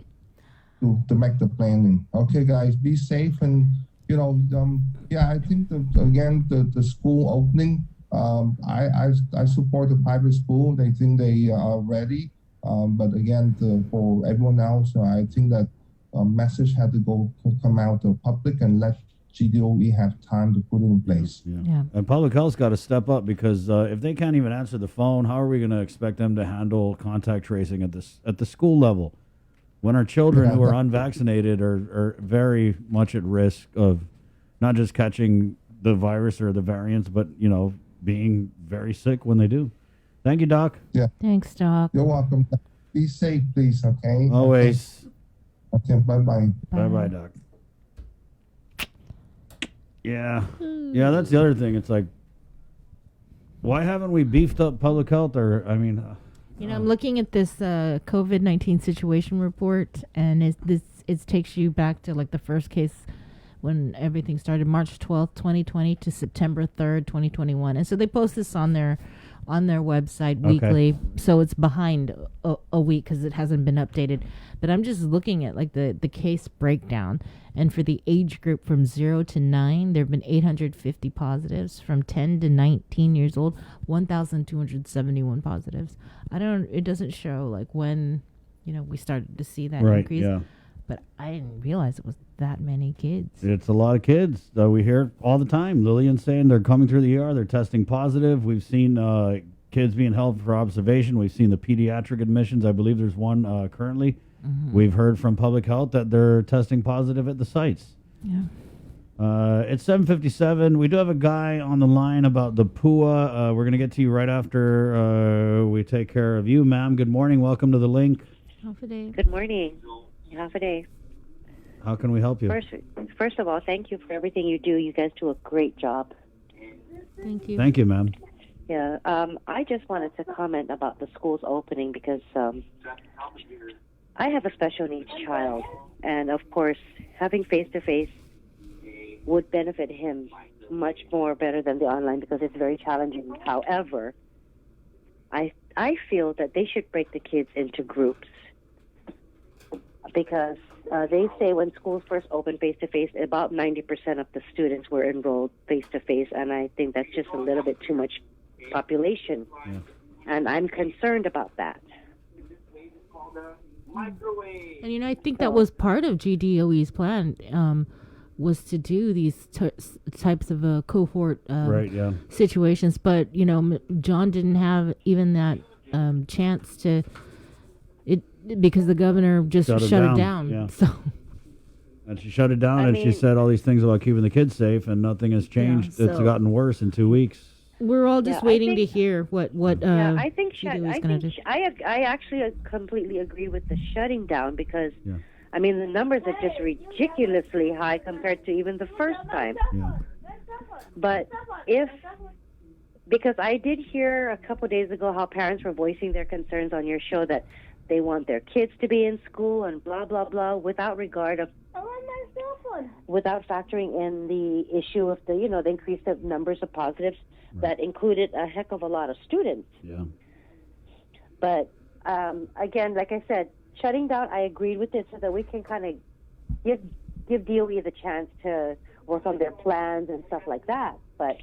to make the planning. Okay, guys, be safe. And, I think, the school opening, I support the private school. They think they are ready. But again, for everyone else, I think that a message had to come out to the public and let GDOE have time to put it in place. Yeah. And public health's got to step up because if they can't even answer the phone, how are we going to expect them to handle contact tracing at the school level when our children who are unvaccinated are very much at risk of not just catching the virus or the variants, but being very sick when they do. Thank you, Doc. Yeah. Thanks, Doc. You're welcome. Be safe, please. Okay. Always. Okay. Bye-bye. Bye-bye, Doc. Yeah. Yeah, that's the other thing. It's like, why haven't we beefed up public health? I'm looking at this COVID-19 situation report, and it takes you back to like the first case when everything started, March 12th, 2020 to September 3rd, 2021. And so they post this on their website weekly. So it's behind a week because it hasn't been updated. But I'm just looking at like the case breakdown. And for the age group from 0 to 9, there have been 850 positives. From 10 to 19 years old, 1,271 positives. It doesn't show like when, we started to see that increase. Yeah. But I didn't realize it was that many kids. It's a lot of kids. We hear it all the time. Lillian's saying they're coming through the ER. They're testing positive. We've seen kids being held for observation. We've seen the pediatric admissions. I believe there's one currently. Mm-hmm. We've heard from public health that they're testing positive at the sites. Yeah. It's 7:57. We do have a guy on the line about the PUA. We're going to get to you right after we take care of you, ma'am. Good morning. Welcome to the link. Good morning. Hafaday. How can we help you? First of all, thank you for everything you do. You guys do a great job. Thank you. Thank you, ma'am. Yeah, I just wanted to comment about the schools opening because I have a special needs child, and of course, having face-to-face would benefit him much more better than the online because it's very challenging. However, I feel that they should break the kids into groups. Because they say when schools first opened face-to-face, about 90% of the students were enrolled face-to-face, and I think that's just a little bit too much population. Yeah. And I'm concerned about that. And, I think that was part of GDOE's plan, was to do these types of cohort situations. But, John didn't have even that chance to... because the governor just shut it down. Yeah. So. And she shut it down, she said all these things about keeping the kids safe, and nothing has changed. It's gotten worse in 2 weeks. We're all just waiting to hear what I think I actually completely agree with the shutting down because the numbers are just ridiculously high compared to even the first time. Yeah. But because I did hear a couple days ago how parents were voicing their concerns on your show that they want their kids to be in school and blah, blah, blah, without factoring in the issue of the increase of numbers of positives that included a heck of a lot of students. Yeah. But, again, like I said, shutting down, I agreed with it so that we can kind of give DOE the chance to work on their plans and stuff like that. But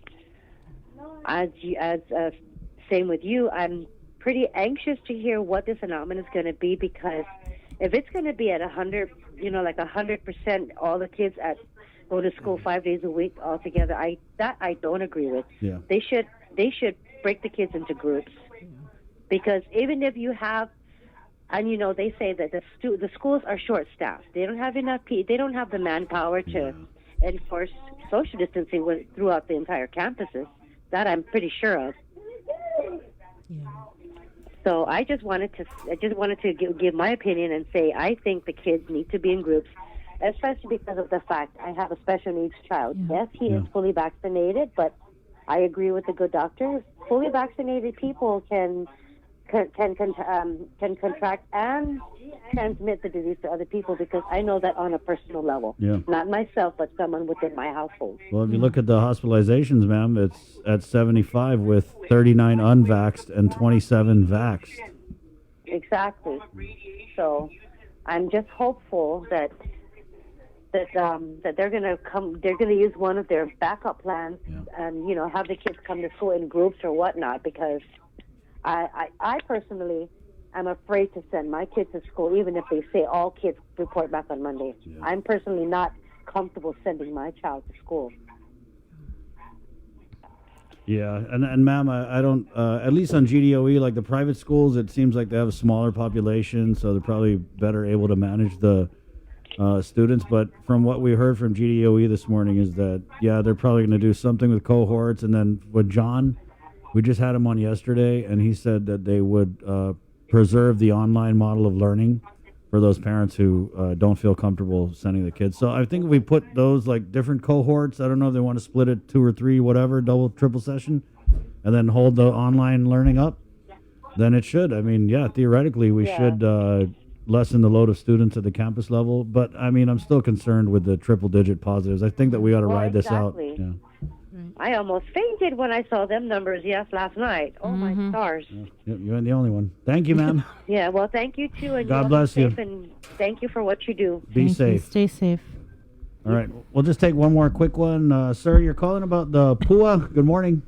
same with you, I'm pretty anxious to hear what this phenomenon is going to be, because if it's going to be at 100, like 100%, all the kids go to school 5 days a week altogether, I don't agree with. Yeah. They should break the kids into groups, because even if you have, and they say that the schools are short-staffed. They don't have enough they don't have the manpower to enforce social distancing throughout the entire campuses. That I'm pretty sure of. Yeah. So I just wanted to give my opinion and say I think the kids need to be in groups, especially because of the fact I have a special needs child. Yes, he is fully vaccinated, but I agree with the good doctor. Fully vaccinated people can contract and transmit the disease to other people, because I know that on a personal level. Yeah. Not myself, but someone within my household. Well, if you look at the hospitalizations, ma'am, it's at 75 with 39 unvaxxed and 27 vaxxed. Exactly. So I'm just hopeful that they're going to use one of their backup plans and have the kids come to school in groups or whatnot, because I personally am afraid to send my kids to school, even if they say all kids report back on Monday. Yeah. I'm personally not comfortable sending my child to school. Yeah, and ma'am, I don't, at least on GDOE, like the private schools, it seems like they have a smaller population, so they're probably better able to manage the students. But from what we heard from GDOE this morning is that, they're probably going to do something with cohorts. And then with John, we just had him on yesterday, and he said that they would preserve the online model of learning for those parents who don't feel comfortable sending the kids. So I think if we put those like different cohorts, I don't know if they want to split it 2 or 3, whatever, double, triple session, and then hold the online learning up, then it should. I mean, theoretically, we should lessen the load of students at the campus level. But, I mean, I'm still concerned with the triple-digit positives. I think that we ought to ride this out. Yeah. I almost fainted when I saw them numbers, last night. Oh, my stars. Yeah, you ain't the only one. Thank you, ma'am. Yeah, well, thank you, too. And God bless you. And thank you for what you do. Be safe. Stay safe. All right. We'll just take one more quick one. Sir, you're calling about the PUA. Good morning.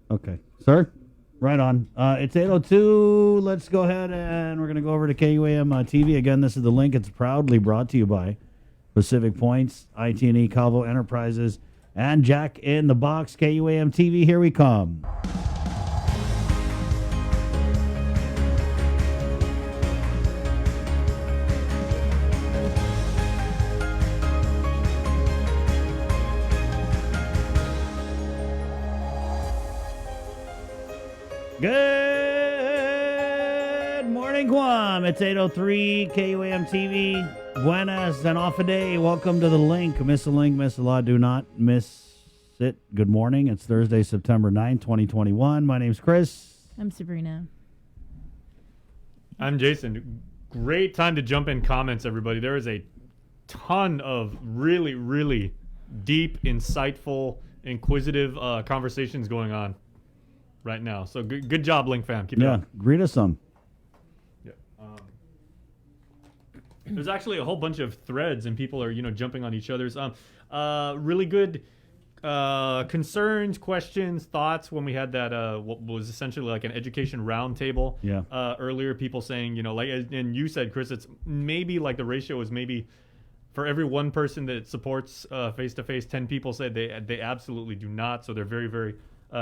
Okay. Sir? Right on. It's 8:02. Let's go ahead and we're going to go over to KUAM TV. Again, this is the link. It's proudly brought to you by Pacific Points, IT&E, Calvo Enterprises, and Jack in the Box. KUAM TV, here we come. Good morning, Guam. It's 8:03, KUAM TV. Buenas and off a day. Welcome to the link. Miss a link, miss a lot. Do not miss it. Good morning. It's Thursday, September 9th, 2021. My name's Chris. I'm Sabrina. I'm Jason. Great time to jump in comments, everybody. There is a ton of really, really deep, insightful, inquisitive conversations going on right now. So good job, Link fam. Keep it up. Greet us some. There's actually a whole bunch of threads, and people are, jumping on each other's. Really good concerns, questions, thoughts when we had that what was essentially like an education roundtable. Yeah. Earlier, people saying, and you said, Chris, it's maybe like the ratio is maybe for every one person that supports face-to-face, 10 people said they absolutely do not. So they're very, very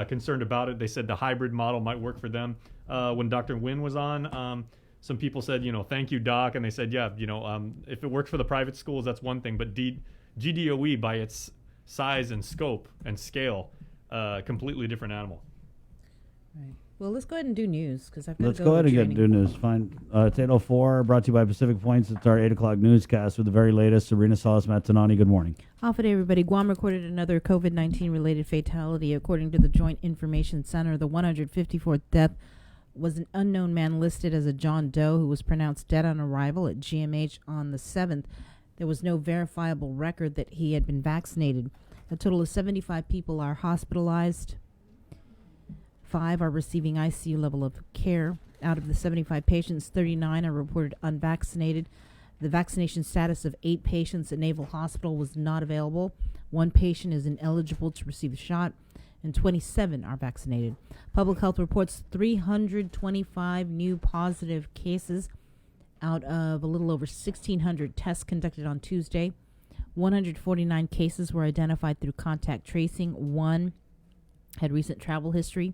concerned about it. They said the hybrid model might work for them. When Dr. Nguyen was on, some people said, thank you, Doc. And they said, if it works for the private schools, that's one thing. But GDOE, by its size and scope and scale, completely different animal. Right. Well, let's go ahead and do news, because I've got Let's to go ahead and do news. Fine. It's 8:04, brought to you by Pacific Points. It's our 8 o'clock newscast with the very latest. Sabrina Salas, Matt Tanani, good morning. Off a day, everybody. Guam recorded another COVID-19 related fatality. According to the Joint Information Center, the 154th death was an unknown man listed as a John Doe who was pronounced dead on arrival at GMH on the 7th. There was no verifiable record that he had been vaccinated. A total of 75 people are hospitalized. 5 are receiving ICU level of care. Out of the 75 patients, 39 are reported unvaccinated. The vaccination status of 8 patients at Naval Hospital was not available. One patient is ineligible to receive the shot, and 27 are vaccinated. Public Health reports 325 new positive cases out of a little over 1,600 tests conducted on Tuesday. 149 cases were identified through contact tracing. One had recent travel history.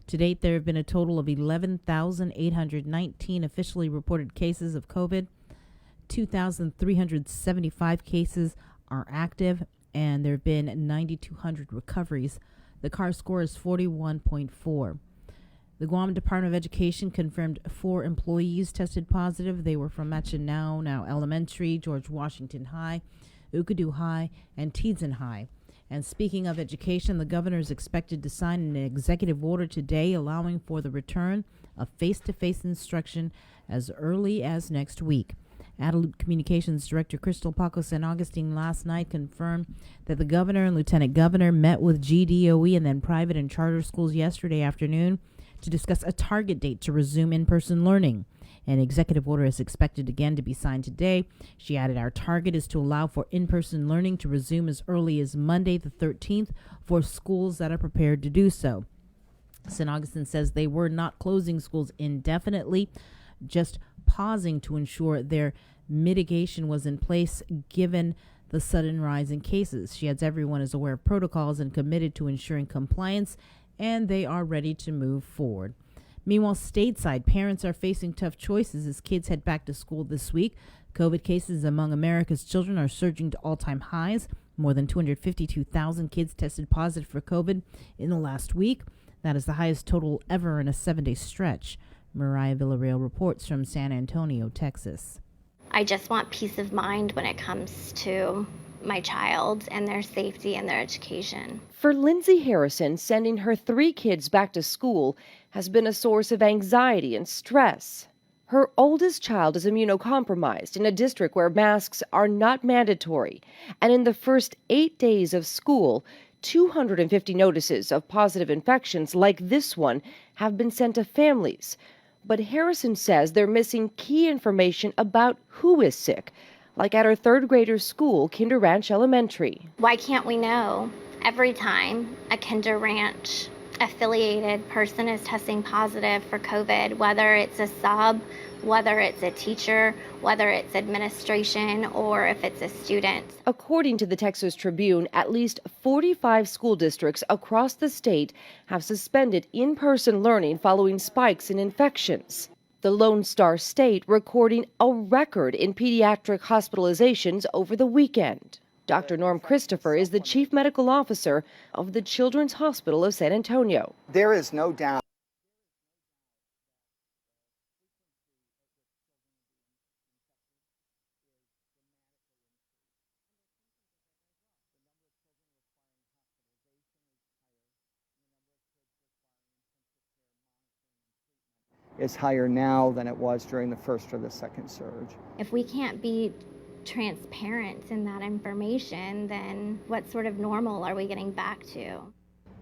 To date, there have been a total of 11,819 officially reported cases of COVID. 2,375 cases are active, and there have been 9,200 recoveries. The CAR score is 41.4. The Guam Department of Education confirmed 4 employees tested positive. They were from Machinao Now Elementary, George Washington High, Ukadu High, and Tidzin High. And speaking of education, the governor is expected to sign an executive order today allowing for the return of face-to-face instruction as early as next week. Adelup Communications Director Crystal Paco San Augustine last night confirmed that the governor and lieutenant governor met with GDOE and then private and charter schools yesterday afternoon to discuss a target date to resume in-person learning. An executive order is expected again to be signed today. She added, our target is to allow for in-person learning to resume as early as Monday the 13th for schools that are prepared to do so. St. Augustine says they were not closing schools indefinitely, just pausing to ensure their mitigation was in place given the sudden rise in cases. She adds everyone is aware of protocols and committed to ensuring compliance, and they are ready to move forward. Meanwhile, stateside, parents are facing tough choices as kids head back to school this week. COVID cases among America's children are surging to all-time highs. More than 252,000 kids tested positive for COVID in the last week. That is the highest total ever in a 7-day stretch. Mariah Villarreal reports from San Antonio, Texas. I just want peace of mind when it comes to my child and their safety and their education. For Lindsay Harrison, sending her 3 kids back to school has been a source of anxiety and stress. Her oldest child is immunocompromised in a district where masks are not mandatory. And in the first 8 days of school, 250 notices of positive infections like this one have been sent to families. But Harrison says they're missing key information about who is sick, like at her 3rd grader school, Kinder Ranch Elementary. Why can't we know? Every time a Kinder Ranch affiliated person is testing positive for COVID, whether it's a sub, whether it's a teacher, whether it's administration, or if it's a student. According to the Texas Tribune, at least 45 school districts across the state have suspended in-person learning following spikes in infections. The Lone Star State recording a record in pediatric hospitalizations over the weekend. Dr. Norm Christopher is the chief medical officer of the Children's Hospital of San Antonio. There is no doubt. Is higher now than it was during the first or the second surge. If we can't be transparent in that information, then what sort of normal are we getting back to?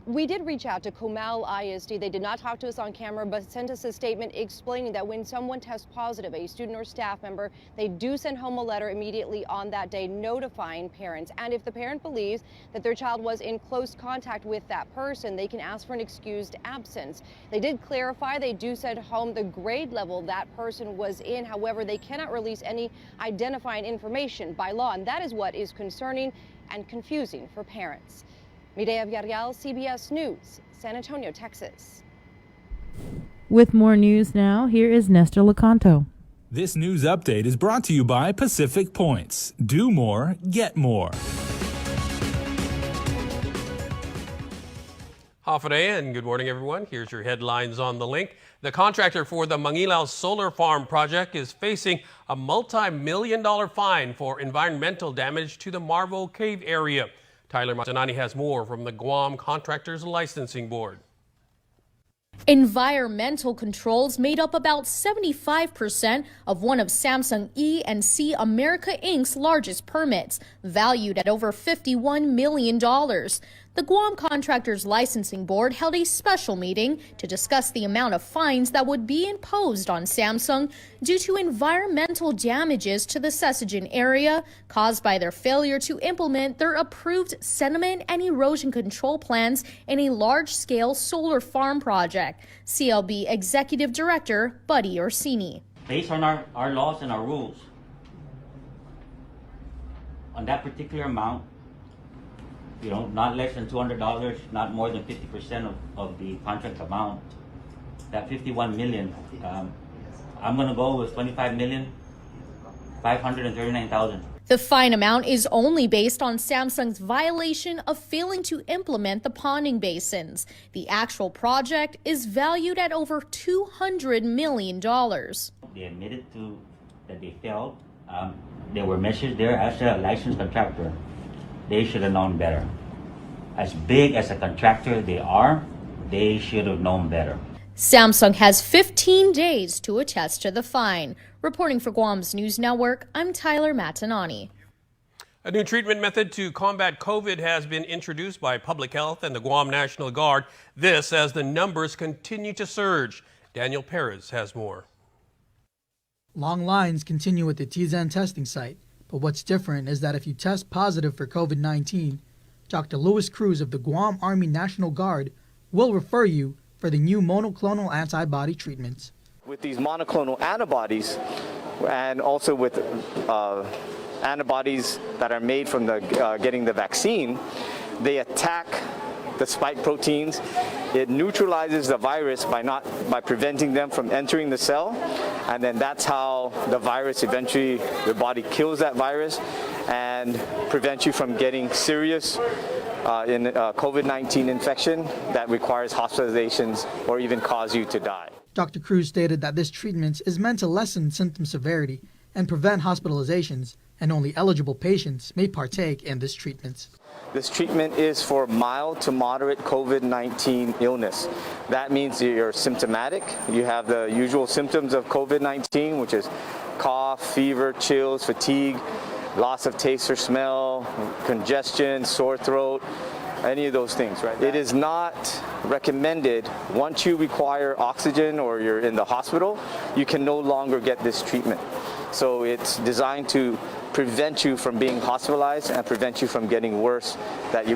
We did reach out to Comal ISD. They did not talk to us on camera, but sent us a statement explaining that when someone tests positive, a student or staff member, they do send home a letter immediately on that day notifying parents. And if the parent believes that their child was in close contact with that person, they can ask for an excused absence. They did clarify they do send home the grade level that person was in. However, they cannot release any identifying information by law, and that is what is concerning and confusing for parents. Mireya Villarreal, CBS News, San Antonio, Texas. With more news now, here is Nestor Lecanto. This news update is brought to you by Pacific Points. Do more, get more. Hafa adai and good morning, everyone. Here's your headlines on the link. The contractor for the Mangilao Solar Farm project is facing a multi-million-dollar fine for environmental damage to the Marvo Cave area. Tyler Matanani has more from the Guam Contractors Licensing Board. Environmental controls made up about 75% of one of Samsung E and C America Inc.'s largest permits, valued at over $51 million. The Guam Contractors Licensing Board held a special meeting to discuss the amount of fines that would be imposed on Samsung due to environmental damages to the Sessagen area caused by their failure to implement their approved sediment and erosion control plans in a large-scale solar farm project. CLB Executive Director Buddy Orsini. Based on our laws and our rules, on that particular amount, not less than $200, not more than 50% of the contract amount. That $51 million, I'm going to go with $25,539,000. The fine amount is only based on Samsung's violation of failing to implement the ponding basins. The actual project is valued at over $200 million. They admitted that they failed. There were measures there as a licensed contractor. They should have known better. As big as a contractor they are, they should have known better. Samsung has 15 days to attest to the fine. Reporting for Guam's News Network, I'm Tyler Matanani. A new treatment method to combat COVID has been introduced by Public Health and the Guam National Guard. This as the numbers continue to surge. Daniel Perez has more. Long lines continue at the Tizan testing site. But what's different is that if you test positive for COVID-19, Dr. Louis Cruz of the Guam Army National Guard will refer you for the new monoclonal antibody treatments. With these monoclonal antibodies and also with antibodies that are made from getting the vaccine, they attack the spike proteins. It neutralizes the virus by preventing them from entering the cell, and then that's how the virus eventually, the body kills that virus and prevents you from getting serious COVID-19 infection that requires hospitalizations or even cause you to die. Dr. Cruz stated that this treatment is meant to lessen symptom severity and prevent hospitalizations, and only eligible patients may partake in this treatment. This treatment is for mild to moderate COVID-19 illness. That means you're symptomatic. You have the usual symptoms of COVID-19, which is cough, fever, chills, fatigue, loss of taste or smell, congestion, sore throat, any of those things, right? It is not recommended once you require oxygen or you're in the hospital, you can no longer get this treatment. So it's designed to prevent you from being hospitalized and prevent you from getting worse, that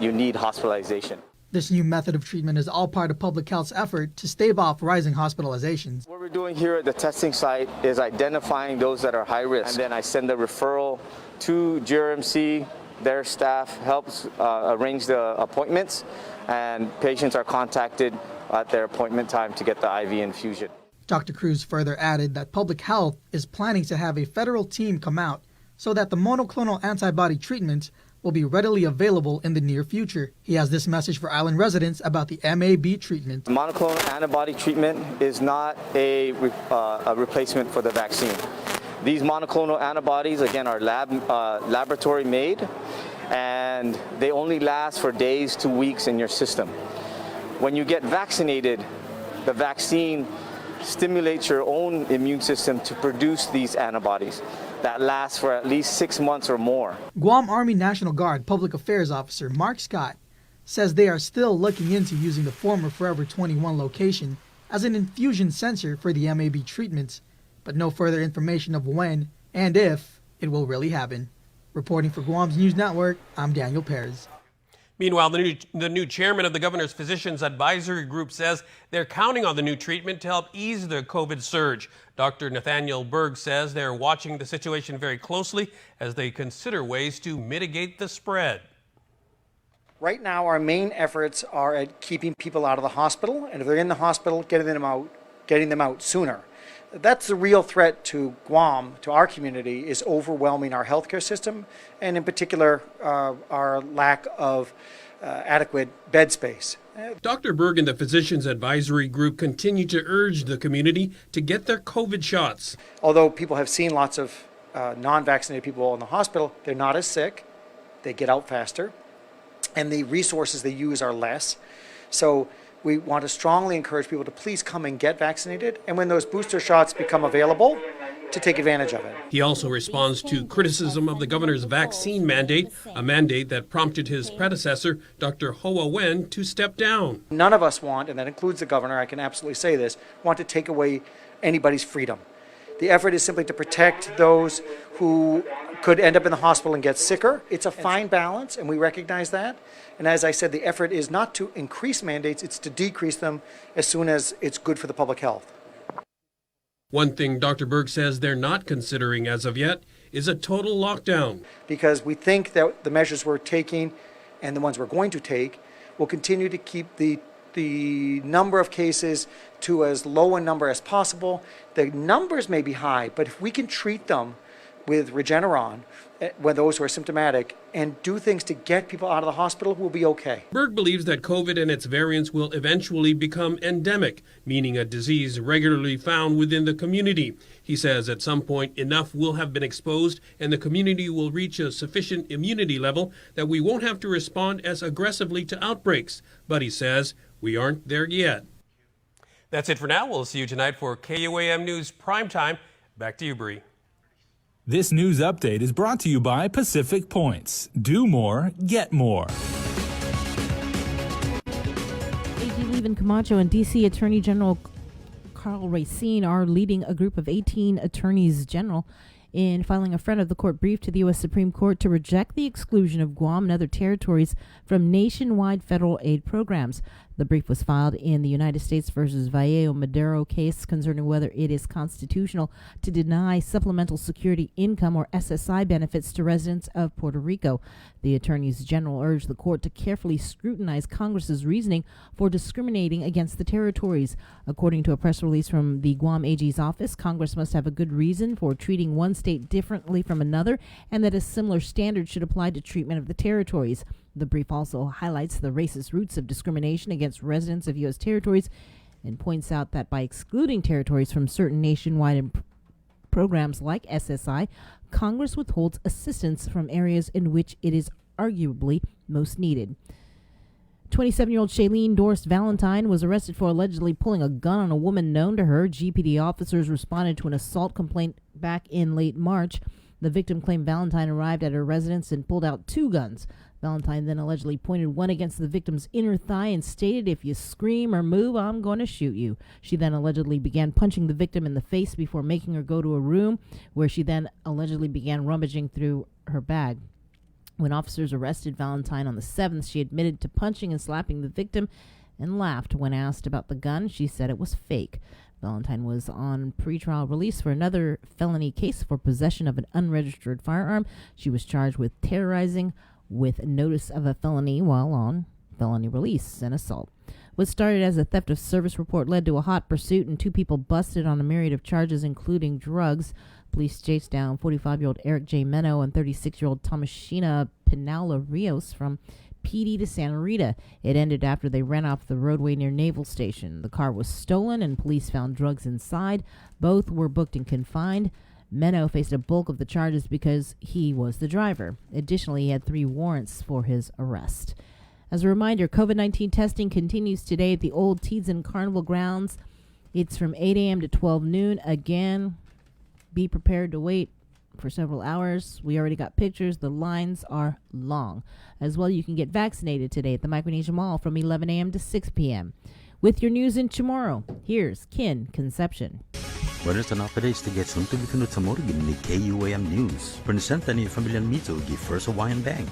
you need hospitalization. This new method of treatment is all part of public health's effort to stave off rising hospitalizations. What we're doing here at the testing site is identifying those that are high risk, and then I send a referral to GRMC. Their staff helps arrange the appointments, and patients are contacted at their appointment time to get the IV infusion. Dr. Cruz further added that public health is planning to have a federal team come out so that the monoclonal antibody treatment will be readily available in the near future. He has this message for island residents about the MAB treatment. The monoclonal antibody treatment is not a replacement for the vaccine. These monoclonal antibodies, again, are laboratory made, and they only last for days to weeks in your system. When you get vaccinated, the vaccine stimulates your own immune system to produce these antibodies that last for at least 6 months or more. Guam Army National Guard Public Affairs Officer Mark Scott says they are still looking into using the former Forever 21 location as an infusion center for the MAB treatments, but no further information of when and if it will really happen. Reporting for Guam's News Network, I'm Daniel Perez. Meanwhile, the new chairman of the Governor's Physicians Advisory Group says they're counting on the new treatment to help ease the COVID surge. Dr. Nathaniel Berg says they're watching the situation very closely as they consider ways to mitigate the spread. Right now, our main efforts are at keeping people out of the hospital, and if they're in the hospital, getting them out sooner. That's the real threat to Guam, to our community, is overwhelming our healthcare system, and in particular, our lack of adequate bed space. Dr. Berg and the Physicians Advisory Group continue to urge the community to get their COVID shots. Although people have seen lots of non-vaccinated people in the hospital, they're not as sick, they get out faster, and the resources they use are less. So we want to strongly encourage people to please come and get vaccinated. And when those booster shots become available, to take advantage of it. He also responds to criticism of the governor's vaccine mandate, a mandate that prompted his predecessor, Dr. Hoa Wen, to step down. None of us want, and that includes the governor, I can absolutely say this, want to take away anybody's freedom. The effort is simply to protect those who could end up in the hospital and get sicker. It's a fine balance, and we recognize that. And as I said, the effort is not to increase mandates, it's to decrease them as soon as it's good for the public health. One thing Dr. Berg says they're not considering as of yet is a total lockdown. Because we think that the measures we're taking and the ones we're going to take will continue to keep the number of cases to as low a number as possible. The numbers may be high, but if we can treat them with Regeneron, when those who are symptomatic, and do things to get people out of the hospital, we'll be okay. Berg believes that COVID and its variants will eventually become endemic, meaning a disease regularly found within the community. He says at some point enough will have been exposed and the community will reach a sufficient immunity level that we won't have to respond as aggressively to outbreaks. But he says we aren't there yet. That's it for now. We'll see you tonight for KUAM News Primetime. Back to you, Bree. This news update is brought to you by Pacific Points. Do more, get more. A.G. Levin Camacho and D.C. Attorney General Carl Racine are leading a group of 18 attorneys general in filing a front of the court brief to the U.S. Supreme Court to reject the exclusion of Guam and other territories from nationwide federal aid programs. The brief was filed in the United States versus Vallejo Madero case concerning whether it is constitutional to deny Supplemental Security Income or SSI benefits to residents of Puerto Rico. The attorneys general urged the court to carefully scrutinize Congress's reasoning for discriminating against the territories. According to a press release from the Guam AG's office, Congress must have a good reason for treating one state differently from another, and that a similar standard should apply to treatment of the territories. The brief also highlights the racist roots of discrimination against residents of U.S. territories and points out that by excluding territories from certain nationwide programs like SSI, Congress withholds assistance from areas in which it is arguably most needed. 27-year-old Shailene Doris Valentine was arrested for allegedly pulling a gun on a woman known to her. GPD officers responded to an assault complaint back in late March. The victim claimed Valentine arrived at her residence and pulled out two guns. Valentine then allegedly pointed one against the victim's inner thigh and stated, "If you scream or move, I'm going to shoot you." She then allegedly began punching the victim in the face before making her go to a room where she then allegedly began rummaging through her bag. When officers arrested Valentine on the 7th, she admitted to punching and slapping the victim and laughed. When asked about the gun, she said it was fake. Valentine was on pretrial release for another felony case for possession of an unregistered firearm. She was charged with terrorizing with notice of a felony while on felony release and assault. What started as a theft of service report led to a hot pursuit and two people busted on a myriad of charges, including drugs. Police chased down 45-year-old Eric J. Meno and 36-year-old Tomashina Pinaula Rios from PD to Santa Rita. It ended after they ran off the roadway near Naval Station. The car was stolen and police found drugs inside. Both were booked and confined. Meno faced a bulk of the charges because he was the driver. Additionally, he had 3 warrants for his arrest. As a reminder, COVID-19 testing continues today at the Old Teadsden Carnival grounds. It's from 8 a.m. to 12 noon. Again, be prepared to wait for several hours. We already got pictures. The lines are long. As well, you can get vaccinated today at the Micronesia Mall from 11 a.m. to 6 p.m. With your news in tomorrow, here's Kin Concepcion. Buenas tardes to get something to sa morgen ni KUAM News. Presenta ni Familia Mito gi First Hawaiian Bank.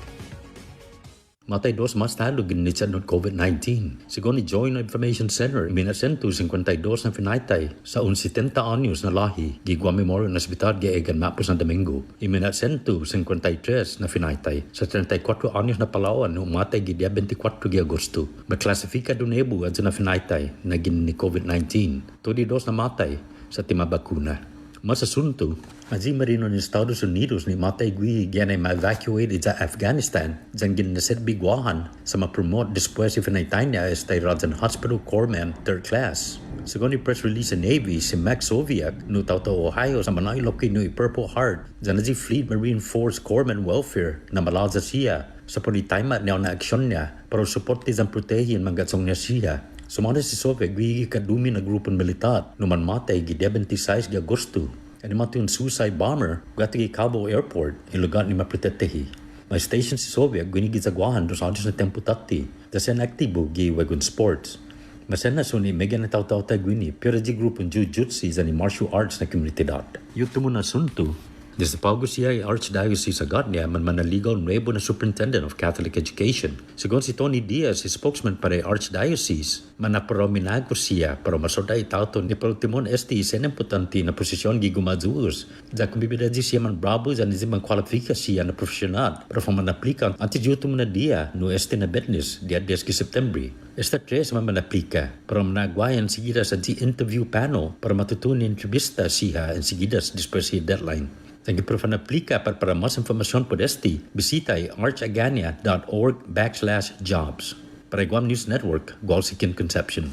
Matay dos mas talo ginitsa ng COVID-19. Sigon ni Joint Information Center, minasentu 52 na finaytay sa 70 anyos na lahi gi Guam Memorial Hospital gi Egan Mapo San Domingo. Iminasentu 53 na finaytay sa 34 anyos na Palawan no matay gi dia 24 gi Agosto. Maklasifika do nebu at na finaytay na gin ni COVID-19. Tudi dos na matay sa timabakuna. Masasunto, aji marino ni Estados Unidos ni matay gui gyanay ma-evacuated sa Afghanistan dyan ginaset bigwahan sa ma-promote después si finaytay niya estay Rajan Hospital Corpsman 3rd Class. Según ni press release sa Navy, si Max Soviak no Tauta, Ohio sa Manailoki no Purple Heart dyan aji Fleet Marine Force Corpsman Welfare na malaza siya sa punitayma niya na aksyon niya para suporti dyan protehin mangatsong niya siya. Sumana si Soviet gui kadumi na grupong militar numan matay gi 26 de Agosto. Animatun suicide bomber gatigi Cabo Airport ilugat ni maprotektehi. May station si Soviet gwinigid sa guahan dos anos na tempo tati. Dasen aktibo gi wagon sports. Masena suni mega na tau-tau ta gwini pero di grupo jujutsu ni martial arts na komunidad. Yutumo na suntu. Desde Paugo siya Archdiocese agad niya manaligaw nuevo na Superintendent of Catholic Education. Según si Tony Diaz, si spokesman para Archdiocese, manaprominag ko siya para masoda itauto ni Pagtimon ST sen importante na posisyon gigumadzuos. Da kumbibida di siya man bravo za nizim ang kwalifikasya na profesional para manaplika antijuto mo na dia no ST na betnis dia 10 September. Esta 3 manaplika para managwayan sigida sa di interview panel para matutunin entrevista siya and sigida sa dispersi deadline. Thank you for aplica para más información por este, visita archagania.org/jobs. Para Guam News Network, Gualsikin Conception.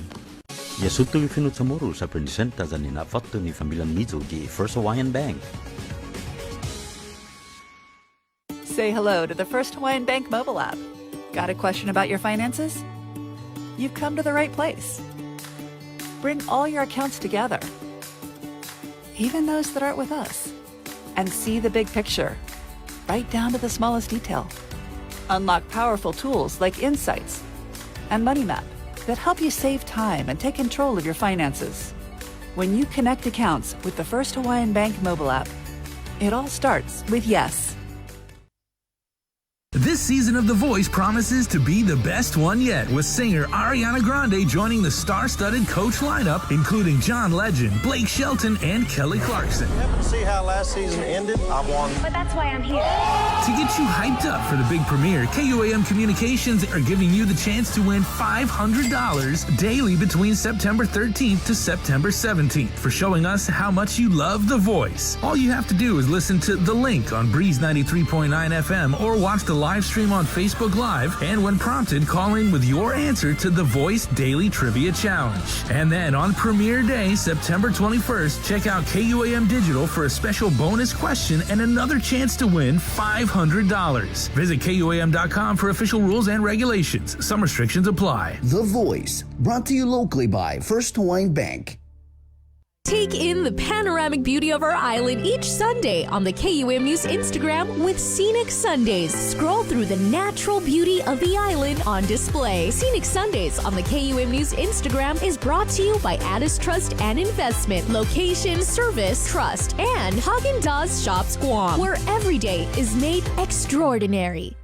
Yasuto ifinut sa moro sa presenta sa ninafatto ni Familiang Mizo di First Hawaiian Bank. Say hello to the First Hawaiian Bank mobile app. Got a question about your finances? You've come to the right place. Bring all your accounts together, even those that aren't with us, and see the big picture, right down to the smallest detail. Unlock powerful tools like Insights and Money Map that help you save time and take control of your finances. When you connect accounts with the First Hawaiian Bank mobile app, it all starts with yes. This season of The Voice promises to be the best one yet, with singer Ariana Grande joining the star-studded Coach lineup, including John Legend, Blake Shelton, and Kelly Clarkson. Happen to see how last season ended? I won. But that's why I'm here. To get you hyped up for the big premiere, KUAM Communications are giving you the chance to win $500 daily between September 13th to September 17th for showing us how much you love The Voice. All you have to do is listen to The Link on Breeze 93.9 FM or watch the live stream on Facebook Live, and when prompted, call in with your answer to The Voice Daily Trivia Challenge. And then on premiere day, September 21st, check out KUAM Digital for a special bonus question and another chance to win $500. Visit KUAM.com for official rules and regulations. Some restrictions apply. The Voice, brought to you locally by First Hawaiian Bank. Take in the panoramic beauty of our island each Sunday on the KUM News Instagram with Scenic Sundays. Scroll through the natural beauty of the island on display. Scenic Sundays on the KUM News Instagram is brought to you by Addis Trust and Investment, Location, Service, Trust, and Haagen-Dazs Shops Guam, where every day is made extraordinary.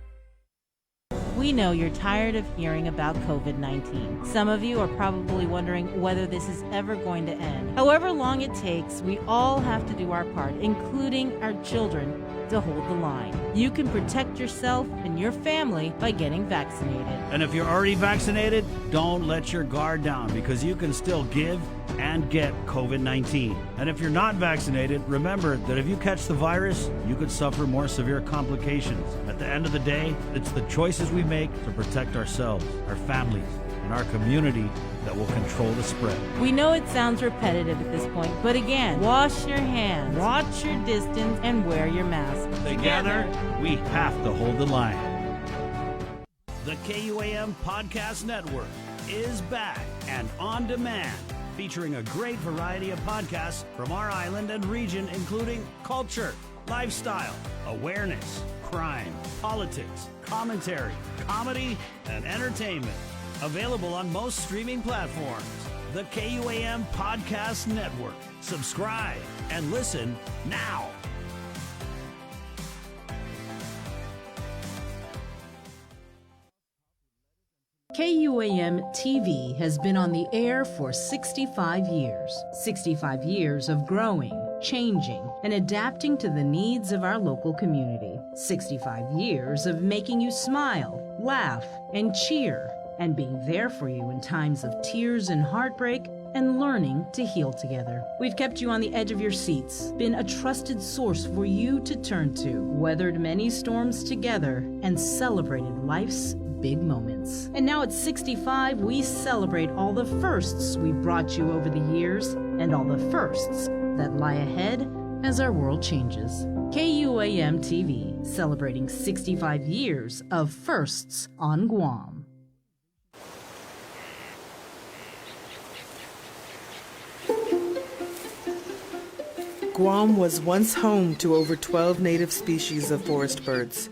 We know you're tired of hearing about COVID-19. Some of you are probably wondering whether this is ever going to end. However long it takes, we all have to do our part, including our children, to hold the line. You can protect yourself and your family by getting vaccinated. And if you're already vaccinated, don't let your guard down, because you can still give and get COVID-19. And if you're not vaccinated, remember that if you catch the virus, you could suffer more severe complications. At the end of the day, it's the choices we make to protect ourselves, our families, and our community that will control the spread. We know it sounds repetitive at this point, but again, wash your hands, watch your distance, and wear your mask. Together, we have to hold the line. The KUAM Podcast Network is back and on demand, featuring a great variety of podcasts from our island and region, including culture, lifestyle, awareness, crime, politics, commentary, comedy, and entertainment. Available on most streaming platforms. The KUAM Podcast Network. Subscribe and listen now. KUAM TV has been on the air for 65 years. 65 years of growing, changing, and adapting to the needs of our local community. 65 years of making you smile, laugh, and cheer, and being there for you in times of tears and heartbreak, and learning to heal together. We've kept you on the edge of your seats, been a trusted source for you to turn to, weathered many storms together, and celebrated life's big moments. And now at 65, we celebrate all the firsts we brought you over the years, and all the firsts that lie ahead as our world changes. KUAM TV, celebrating 65 years of firsts on Guam. Guam was once home to over 12 native species of forest birds,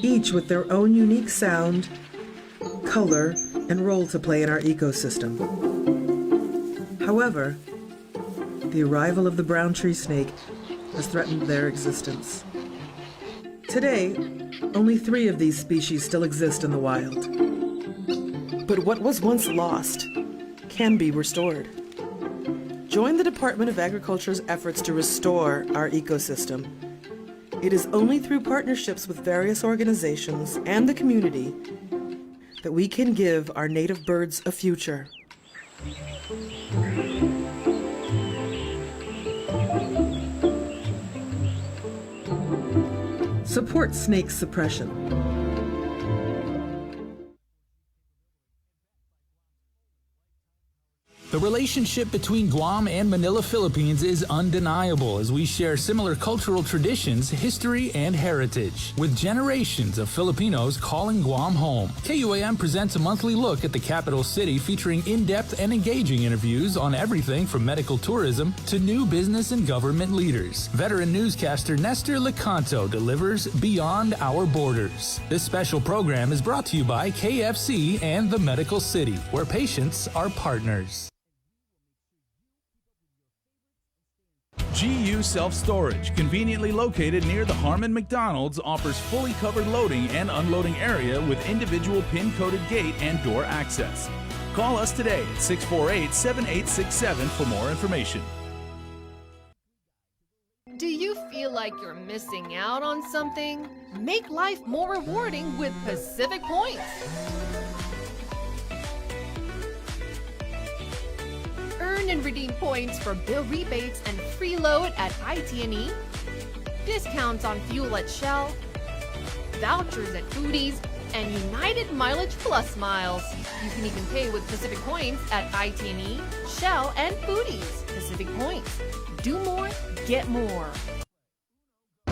each with their own unique sound, color, and role to play in our ecosystem. However, the arrival of the brown tree snake has threatened their existence. Today, only 3 of these species still exist in the wild. But what was once lost can be restored. Join the Department of Agriculture's efforts to restore our ecosystem. It is only through partnerships with various organizations and the community that we can give our native birds a future. Support snake suppression. The relationship between Guam and Manila, Philippines is undeniable as we share similar cultural traditions, history, and heritage. With generations of Filipinos calling Guam home, KUAM presents a monthly look at the capital city featuring in-depth and engaging interviews on everything from medical tourism to new business and government leaders. Veteran newscaster Nestor Lecanto delivers Beyond Our Borders. This special program is brought to you by KFC and the Medical City, where patients are partners. GU Self-Storage, conveniently located near the Harmon McDonald's, offers fully covered loading and unloading area with individual pin-coded gate and door access. Call us today at 648-7867 for more information. Do you feel like you're missing out on something? Make life more rewarding with Pacific Points. Earn and redeem points for bill rebates and free load at IT&E, discounts on fuel at Shell, vouchers at Foodies, and United Mileage Plus miles. You can even pay with Pacific Points at IT&E, Shell, and Foodies. Pacific Points. Do more, get more.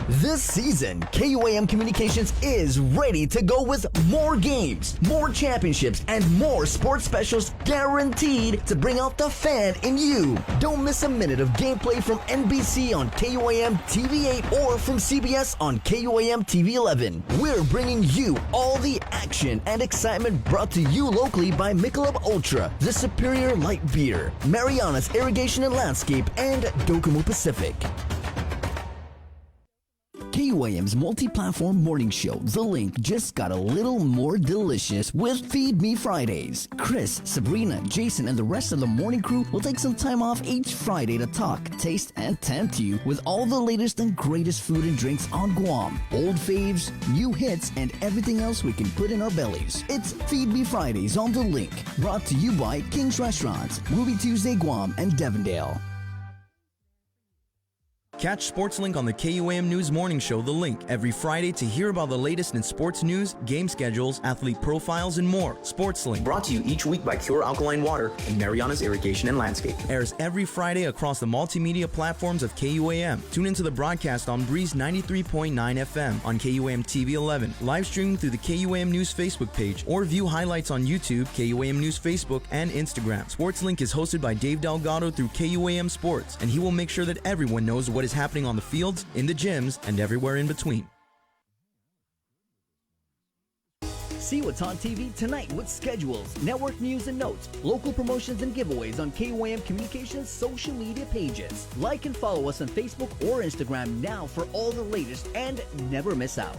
This season, KUAM Communications is ready to go with more games, more championships, and more sports specials guaranteed to bring out the fan in you. Don't miss a minute of gameplay from NBC on KUAM TV8 or from CBS on KUAM TV11. We're bringing you all the action and excitement brought to you locally by Michelob Ultra, the superior light beer, Mariana's Irrigation and Landscape, and Docomo Pacific. KUAM's multi-platform morning show, The Link, just got a little more delicious with Feed Me Fridays. Chris, Sabrina, Jason, and the rest of the morning crew will take some time off each Friday to talk, taste, and tempt you with all the latest and greatest food and drinks on Guam. Old faves, new hits, and everything else we can put in our bellies. It's Feed Me Fridays on The Link, brought to you by King's Restaurants, Ruby Tuesday Guam, and Devondale. Catch SportsLink on the KUAM News Morning Show, The Link, every Friday to hear about the latest in sports news, game schedules, athlete profiles, and more. SportsLink, brought to you each week by Cure Alkaline Water and Mariana's Irrigation and Landscape, airs every Friday across the multimedia platforms of KUAM. Tune into the broadcast on Breeze 93.9 FM on KUAM TV 11, live streaming through the KUAM News Facebook page, or view highlights on YouTube, KUAM News Facebook, and Instagram. SportsLink is hosted by Dave Delgado through KUAM Sports, and he will make sure that everyone knows what is happening on the fields, in the gyms, and everywhere in between. See what's on TV tonight with schedules, network news and notes, local promotions and giveaways on KUAM Communications social media pages. Like and follow us on Facebook or Instagram now for all the latest and never miss out.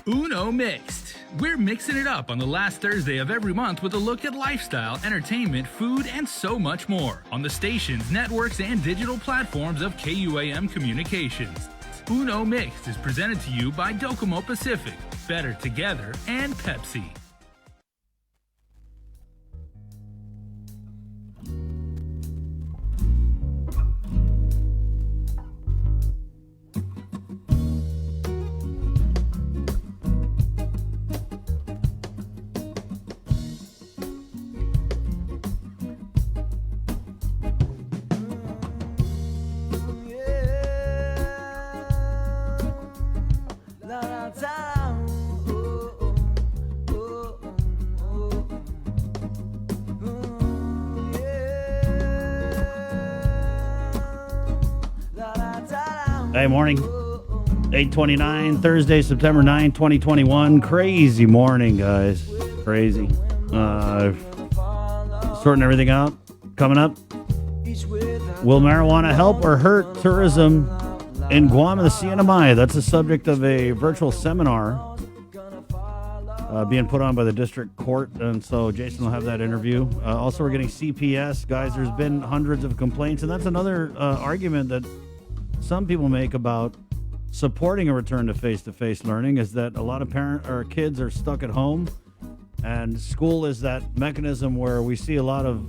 Uno Mixed. We're mixing it up on the last Thursday of every month with a look at lifestyle, entertainment, food, and so much more on the stations, networks, and digital platforms of KUAM Communications. Uno Mixed is presented to you by Docomo Pacific, Better Together, and Pepsi. Hey, morning. 8:29, Thursday, September 9, 2021. Crazy morning, guys. Crazy. Sorting everything out. Coming up. Will marijuana help or hurt tourism in Guam and the CNMI? That's the subject of a virtual seminar being put on by the district court, and so Jason will have that interview. Also, we're getting CPS. Guys, there's been hundreds of complaints, and that's another argument that some people make about supporting a return to face-to-face learning, is that a lot of kids are stuck at home, and school is that mechanism where we see a lot of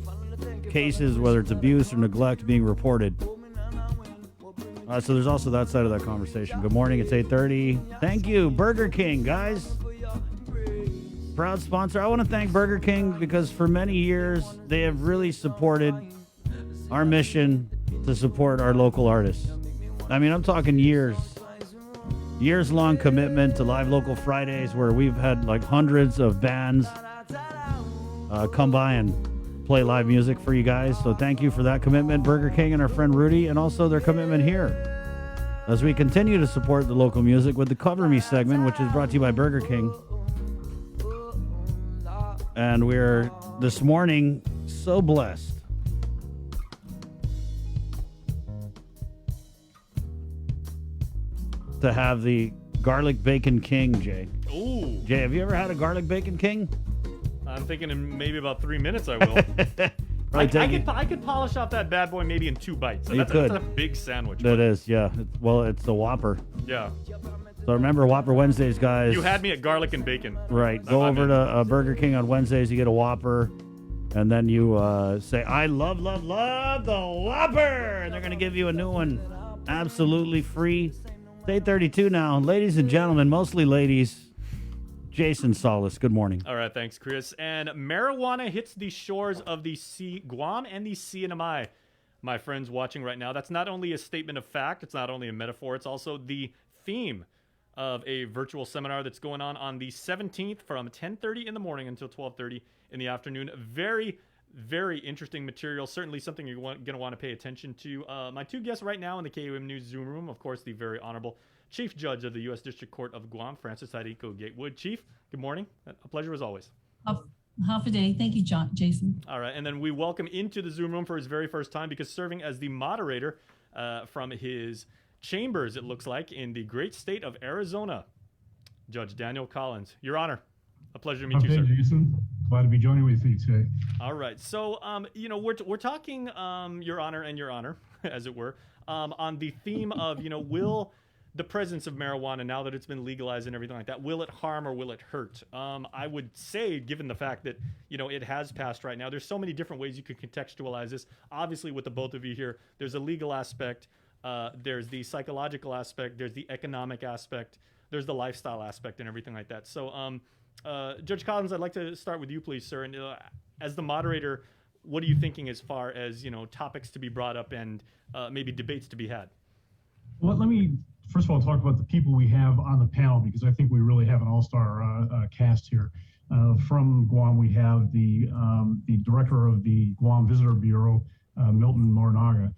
cases, whether it's abuse or neglect, being reported. So there's also that side of that conversation. Good morning, it's 8:30. Thank you, Burger King, guys. Proud sponsor. I want to thank Burger King because for many years they have really supported our mission to support our local artists. I mean, I'm talking years-long commitment to Live Local Fridays, where we've had like hundreds of bands come by and play live music for you guys. So thank you for that commitment, Burger King and our friend Rudy, and also their commitment here as we continue to support the local music with the Cover Me segment, which is brought to you by Burger King. And we're, this morning, so blessed to have the Garlic Bacon King, Jay. Ooh. Jay, have you ever had a Garlic Bacon King? I'm thinking in maybe about 3 minutes I will. I could polish off that bad boy maybe in 2 bites. So that's a big sandwich. That is, yeah. It's the Whopper. Yeah. So remember Whopper Wednesdays, guys. You had me at garlic and bacon. Right. Go over to Burger King on Wednesdays. You get a Whopper. And then you say, I love the Whopper. And they're going to give you a new one absolutely free. It's 8:32 now. Ladies and gentlemen, mostly ladies, Jason Solis. Good morning. All right. Thanks, Chris. And marijuana hits the shores of the Guam and the CNMI. My friends watching right now, that's not only a statement of fact. It's not only a metaphor. It's also the theme of a virtual seminar that's going on the 17th from 10:30 in the morning until 12:30 in the afternoon. Very, very interesting material. Certainly something you're going to want to pay attention to. My two guests right now in the KUM News Zoom room, of course, the very honorable Chief Judge of the U.S. District Court of Guam, Francis Hideko Gatewood. Chief, good morning. A pleasure as always. Half a day. Thank you, Jason. All right. And then we welcome into the Zoom room for his very first time, because serving as the moderator from his chambers, it looks like, in the great state of Arizona, Judge Daniel Collins. Your Honor, a pleasure to meet you, sir. Jason. Glad to be joining with you today. All right. So, we're talking, Your Honor and Your Honor, as it were, on the theme of, will the presence of marijuana, now that it's been legalized and everything like that, will it harm or will it hurt? I would say, given the fact that, it has passed right now, there's so many different ways you could contextualize this. Obviously, with the both of you here, there's a legal aspect. There's the psychological aspect, there's the economic aspect, there's the lifestyle aspect and everything like that. So, Judge Collins, I'd like to start with you, please, sir. And as the moderator, what are you thinking as far as, topics to be brought up and maybe debates to be had? Well, let me, first of all, talk about the people we have on the panel, because I think we really have an all-star cast here. From Guam, we have the director of the Guam Visitor Bureau, Milton Morinaga.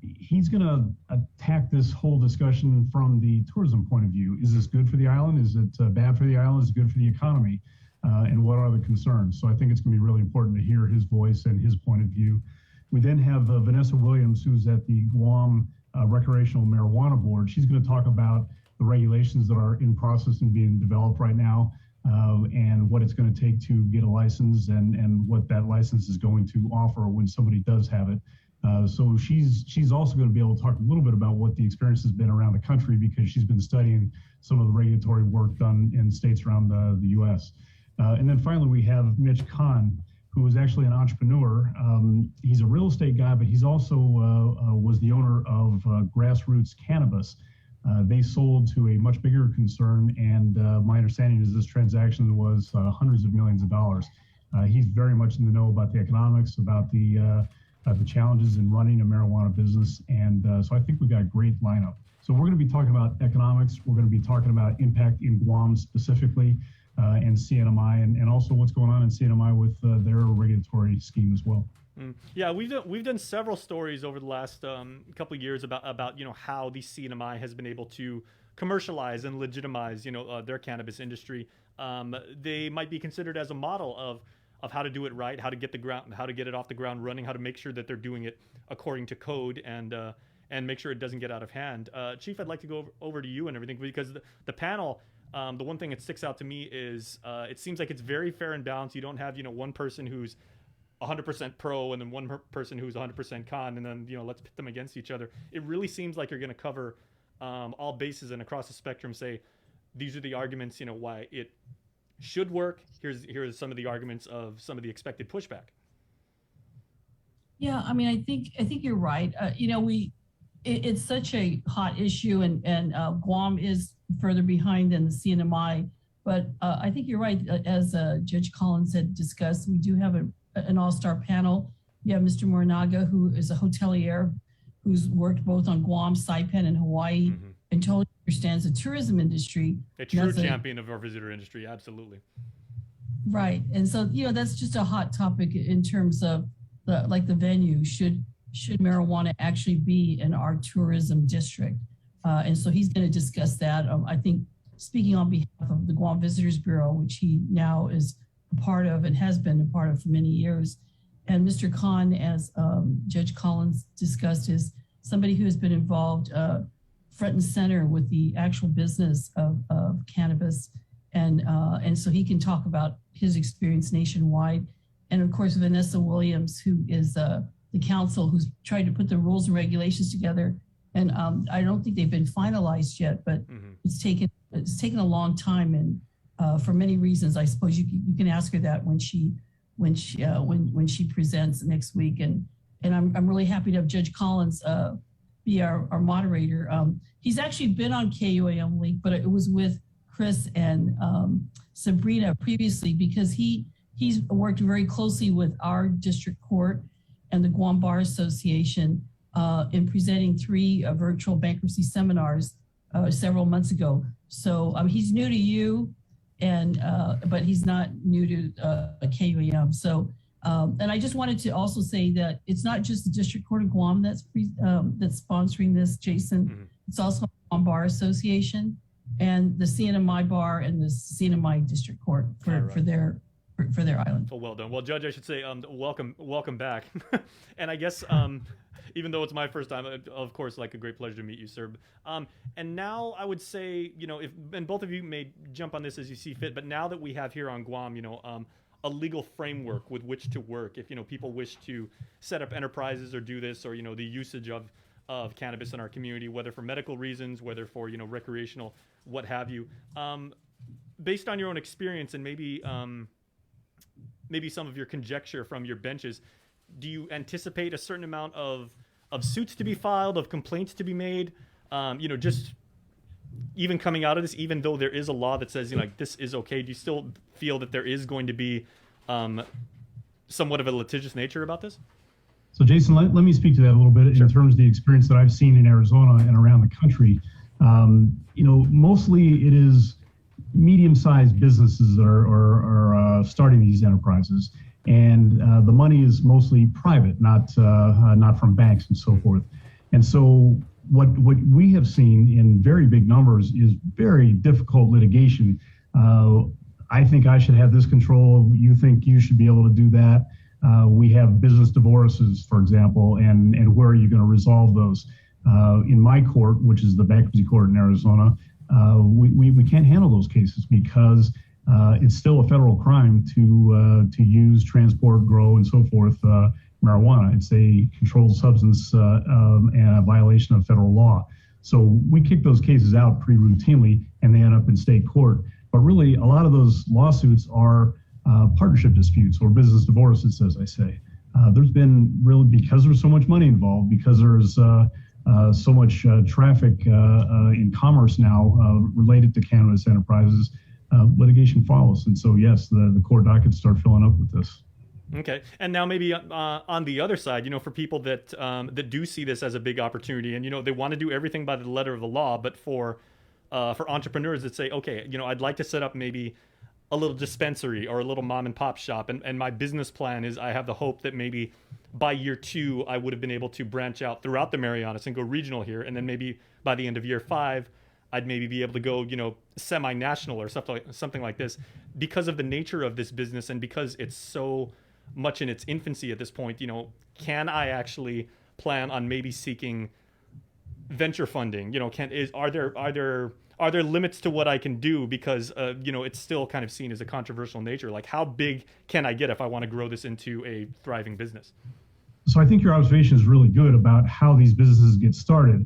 He's going to attack this whole discussion from the tourism point of view. Is this good for the island? Is it bad for the island? Is it good for the economy? And what are the concerns? So I think it's going to be really important to hear his voice and his point of view. We then have Vanessa Williams, who's at the Guam Recreational Marijuana Board. She's going to talk about the regulations that are in process and being developed right now, and what it's going to take to get a license, and what that license is going to offer when somebody does have it. So she's also going to be able to talk a little bit about what the experience has been around the country, because she's been studying some of the regulatory work done in states around the U.S. And then finally, we have Mitch Kahn, who is actually an entrepreneur. He's a real estate guy, but he's also was the owner of Grassroots Cannabis. They sold to a much bigger concern, and my understanding is this transaction was hundreds of millions of dollars. He's very much in the know about the economics, about the challenges in running a marijuana business. And so I think we've got a great lineup. So we're going to be talking about economics. We're going to be talking about impact in Guam specifically, and CNMI, and also what's going on in CNMI with their regulatory scheme as well. Yeah, we've done several stories over the last couple of years about how the CNMI has been able to commercialize and legitimize their cannabis industry. They might be considered as a model of how to do it right, how to get it off the ground running, how to make sure that they're doing it according to code and make sure it doesn't get out of hand. Chief, I'd like to go over to you and everything, because the panel, the one thing that sticks out to me is it seems like it's very fair and balanced. You don't have one person who's 100% pro and then one person who's 100% con, and then let's pit them against each other. It really seems like you're going to cover all bases and across the spectrum say these are the arguments why it should work. Here's some of the arguments of some of the expected pushback. Yeah, I mean, I think you're right. It's such a hot issue, and Guam is further behind than the CNMI. But I think you're right. As Judge Collins had discussed, we do have an all-star panel. You have Mr. Morinaga, who is a hotelier who's worked both on Guam, Saipan, and Hawaii, and totally understands the tourism industry. A true champion of our visitor industry, absolutely. Right, and so that's just a hot topic in terms of the venue. Should marijuana actually be in our tourism district? And so he's going to discuss that. I think speaking on behalf of the Guam Visitors Bureau, which he now is a part of and has been a part of for many years. And Mr. Khan, as Judge Collins discussed, is somebody who has been involved front and center with the actual business of cannabis. And so he can talk about his experience nationwide. And of course, Vanessa Williams, who is the counsel who's tried to put the rules and regulations together. And I don't think they've been finalized yet, but it's taken a long time, and for many reasons. I suppose you can ask her that when she presents next week. And I'm really happy to have Judge Collins be our moderator. He's actually been on KUAM Link, but it was with Chris and Sabrina previously, because he's worked very closely with our district court and the Guam Bar Association in presenting 3 virtual bankruptcy seminars several months ago. So he's new to you, but he's not new to KUAM. So, and I just wanted to also say that it's not just the District Court of Guam that's sponsoring this, Jason. It's also the Guam Bar Association and the CNMI Bar and the CNMI District Court for their island. Well done. Well, Judge, I should say welcome back. And I guess even though it's my first time, of course, like a great pleasure to meet you, sir. And now I would say, and both of you may jump on this as you see fit, but now that we have here on Guam, a legal framework with which to work, if people wish to set up enterprises or do this, or the usage of cannabis in our community, whether for medical reasons, whether for recreational, what have you, based on your own experience and maybe some of your conjecture from your benches, do you anticipate a certain amount of suits to be filed, of complaints to be made? Just even coming out of this, even though there is a law that says this is okay, do you still feel that there is going to be somewhat of a litigious nature about this? So Jason, let me speak to that a little bit in terms of the experience that I've seen in Arizona and around the country. Mostly it is medium-sized businesses that are starting these enterprises, and the money is mostly private, not from banks and so forth. And so what we have seen in very big numbers is very difficult litigation. I think I should have this control. You think you should be able to do that. We have business divorces, for example, and where are you going to resolve those? In my court, which is the bankruptcy court in Arizona, we can't handle those cases because it's still a federal crime to use, transport, grow, and so forth marijuana. It's a controlled substance and a violation of federal law. So we kick those cases out pretty routinely, and they end up in state court. But really, a lot of those lawsuits are partnership disputes or business divorces, as I say. There's been really, because there's so much money involved, because there's so much traffic in commerce now related to cannabis enterprises, litigation follows. And so, yes, the court dockets start filling up with this. Okay, and now maybe on the other side, for people that that do see this as a big opportunity, and they want to do everything by the letter of the law, but for entrepreneurs that say, okay, I'd like to set up maybe a little dispensary or a little mom and pop shop. And my business plan is I have the hope that maybe by year 2, I would have been able to branch out throughout the Marianas and go regional here. And then maybe by the end of year 5, I'd maybe be able to go, semi-national or something like this. Because of the nature of this business and because it's so much in its infancy at this point, can I actually plan on maybe seeking venture funding? Are there limits to what I can do because it's still kind of seen as a controversial nature? Like, how big can I get if I want to grow this into a thriving business? So I think your observation is really good about how these businesses get started.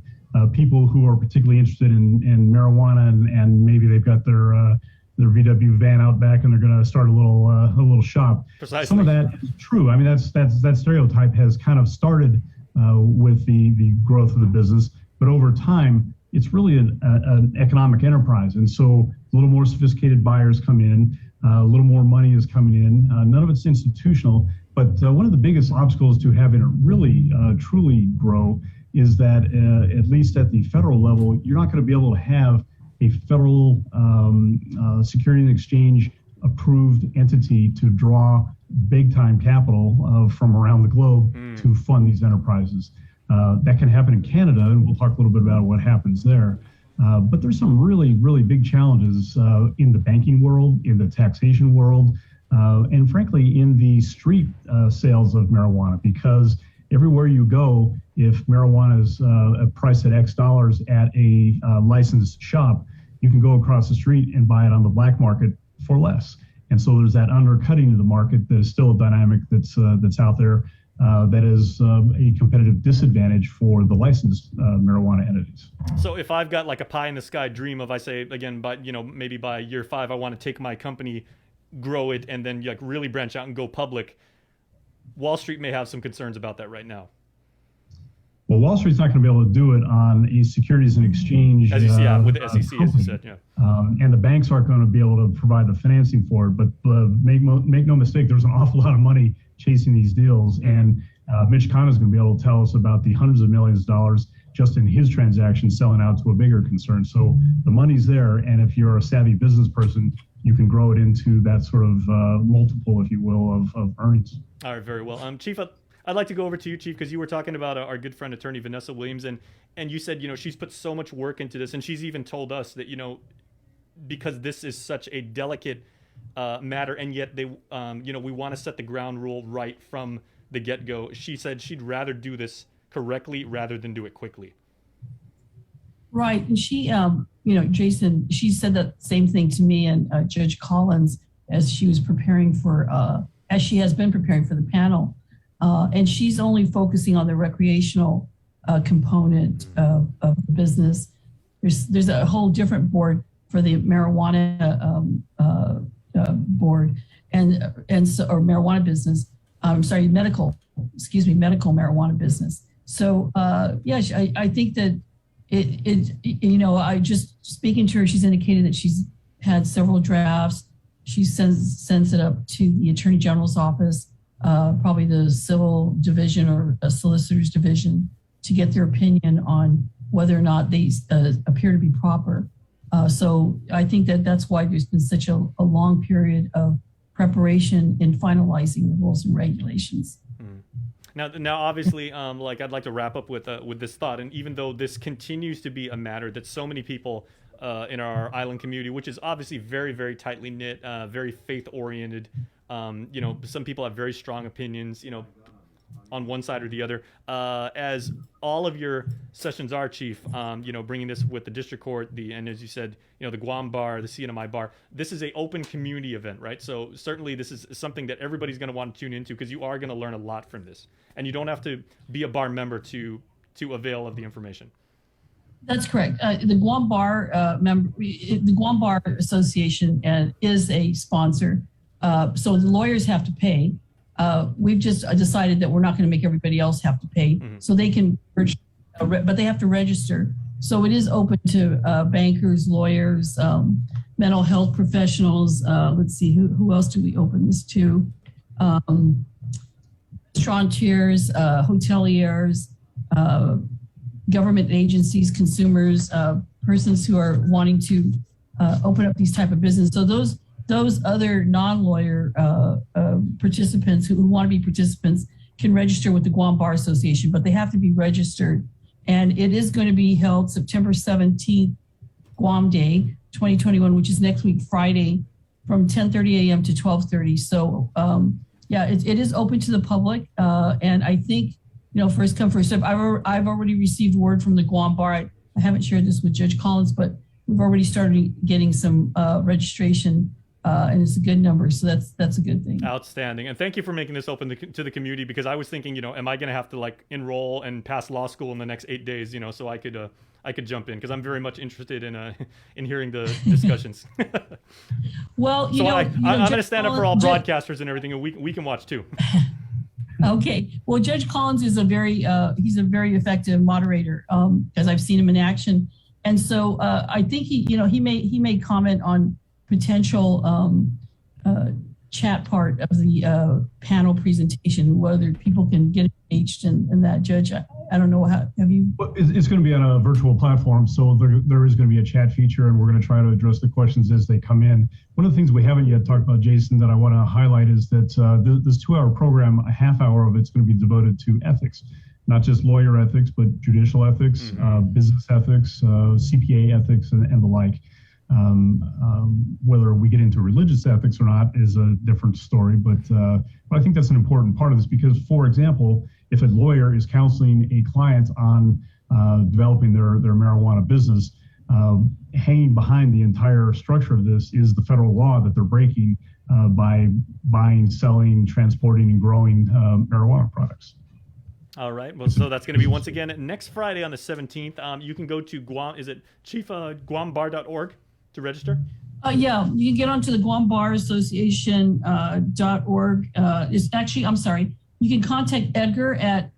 People who are particularly interested in marijuana and maybe they've got their VW van out back and they're going to start a little shop. Precisely. Some of that is true. I mean, that stereotype has kind of started with the growth of the business, but over time, it's really an economic enterprise. And so a little more sophisticated buyers come in, a little more money is coming in. None of it's institutional, but one of the biggest obstacles to having it really truly grow is that at least at the federal level, you're not going to be able to have a federal Security and Exchange approved entity to draw big time capital from around the globe to fund these enterprises. That can happen in Canada, and we'll talk a little bit about what happens there. But there's some really, really big challenges in the banking world, in the taxation world, and frankly, in the street sales of marijuana, because everywhere you go, if marijuana is priced at X dollars at a licensed shop, you can go across the street and buy it on the black market for less. And so there's that undercutting of the market that is still a dynamic that's out there that is a competitive disadvantage for the licensed marijuana entities. So if I've got like a pie in the sky dream of, I say again, but maybe by year 5, I want to take my company, grow it, and then like really branch out and go public, Wall Street may have some concerns about that right now. Well, Wall Street's not going to be able to do it on a Securities and Exchange. As you see, with the SEC, as you said, yeah. And the banks aren't going to be able to provide the financing for it. But make no mistake, there's an awful lot of money chasing these deals. And Mitch Kahn is going to be able to tell us about the hundreds of millions of dollars just in his transactions selling out to a bigger concern. So the money's there. And if you're a savvy business person, you can grow it into that sort of multiple, if you will, of earnings. All right, very well. Chief, I'd like to go over to you, Chief, because you were talking about our good friend, attorney Vanessa Williams, and you said, she's put so much work into this, and she's even told us that, because this is such a delicate matter, and yet they, we want to set the ground rule right from the get-go. She said she'd rather do this correctly rather than do it quickly. Right, and she, Jason, she said that same thing to me and Judge Collins as she was preparing for, as she has been preparing for the panel. And she's only focusing on the recreational component of the business. There's a whole different board for the marijuana board and so, or marijuana business. I'm sorry, medical marijuana business. So yeah, I think that I just speaking to her, she's indicated that she's had several drafts. She sends it up to the Attorney General's office. Probably the civil division or a solicitor's division to get their opinion on whether or not they appear to be proper. So I think that's why there's been such a long period of preparation in finalizing the rules and regulations. Now, obviously, I'd like to wrap up with this thought. And even though this continues to be a matter that so many people in our island community, which is obviously very, very tightly knit, very faith oriented. Some people have very strong opinions, on one side or the other. As all of your sessions are, Chief, bringing this with the district court, and as you said, the Guam bar, the CNMI bar, this is an open community event, right? So certainly this is something that everybody's going to want to tune into because you are going to learn a lot from this. And you don't have to be a bar member to avail of the information. That's correct. The Guam Bar the Guam Bar Association is a sponsor. So the lawyers have to pay. We've just decided that we're not going to make everybody else have to pay. So they can, but they have to register. So it is open to bankers, lawyers, mental health professionals. Let's see, who else do we open this to? Restaurateurs, hoteliers, government agencies, consumers, persons who are wanting to open up these type of business. So those those other non-lawyer participants who want to be participants can register with the Guam Bar Association, but they have to be registered. And it is going to be held September 17th, Guam Day 2021, which is next week, Friday, from 10:30 a.m. to 12:30. So it is open to the public. And I think, first come, first serve. I've already received word from the Guam Bar. I haven't shared this with Judge Collins, but we've already started getting some registration, and it's a good number. So that's a good thing. Outstanding. And thank you for making this open to the community, because I was thinking, am I going to have to enroll and pass law school in the next 8 days, so I could jump in, because I'm very much interested in hearing the discussions. Well, I'm going to stand up for all broadcasters and everything, and we can watch too. Okay. Well, Judge Collins is he's a very effective moderator, as I've seen him in action. And so I think he may comment on potential chat part of the panel presentation, whether people can get engaged in that. Judge, I don't know, have you? Well, it's going to be on a virtual platform, so there is going to be a chat feature, and we're going to try to address the questions as they come in. One of the things we haven't yet talked about, Jason, that I want to highlight is that this 2-hour program, a half hour of it's going to be devoted to ethics. Not just lawyer ethics, but judicial ethics, business ethics, CPA ethics, and the like. Whether we get into religious ethics or not is a different story, but I think that's an important part of this, because, for example, if a lawyer is counseling a client on developing their marijuana business, hanging behind the entire structure of this is the federal law that they're breaking by buying, selling, transporting, and growing marijuana products. All right. Well, so that's going to be once again next Friday on the 17th. You can go to Guam. Is it guambar.org to register? Yeah, you can get onto the Guam Bar Association .org. It's actually, I'm sorry, you can contact Edgar at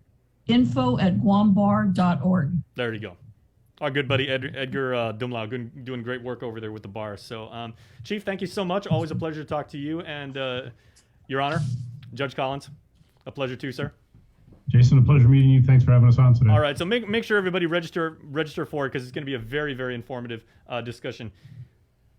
info@guambar.org. There you go. Our good buddy Edgar Dumlau doing great work over there with the bar. So, Chief, thank you so much. Always a pleasure to talk to you. And Your Honor, Judge Collins, a pleasure too, sir. Jason, a pleasure meeting you. Thanks for having us on today. All right, so make sure everybody register for it, because it's going to be a very, very informative discussion.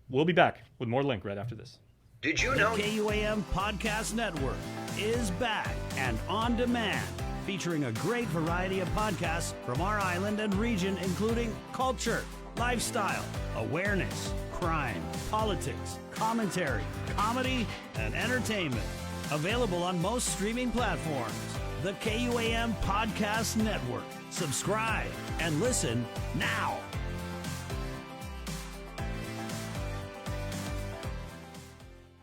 We'll be back with more Link right after this. Did you know? The KUAM Podcast Network is back and on demand, featuring a great variety of podcasts from our island and region, including culture, lifestyle, awareness, crime, politics, commentary, comedy, and entertainment. Available on most streaming platforms. The KUAM Podcast Network. Subscribe and listen now.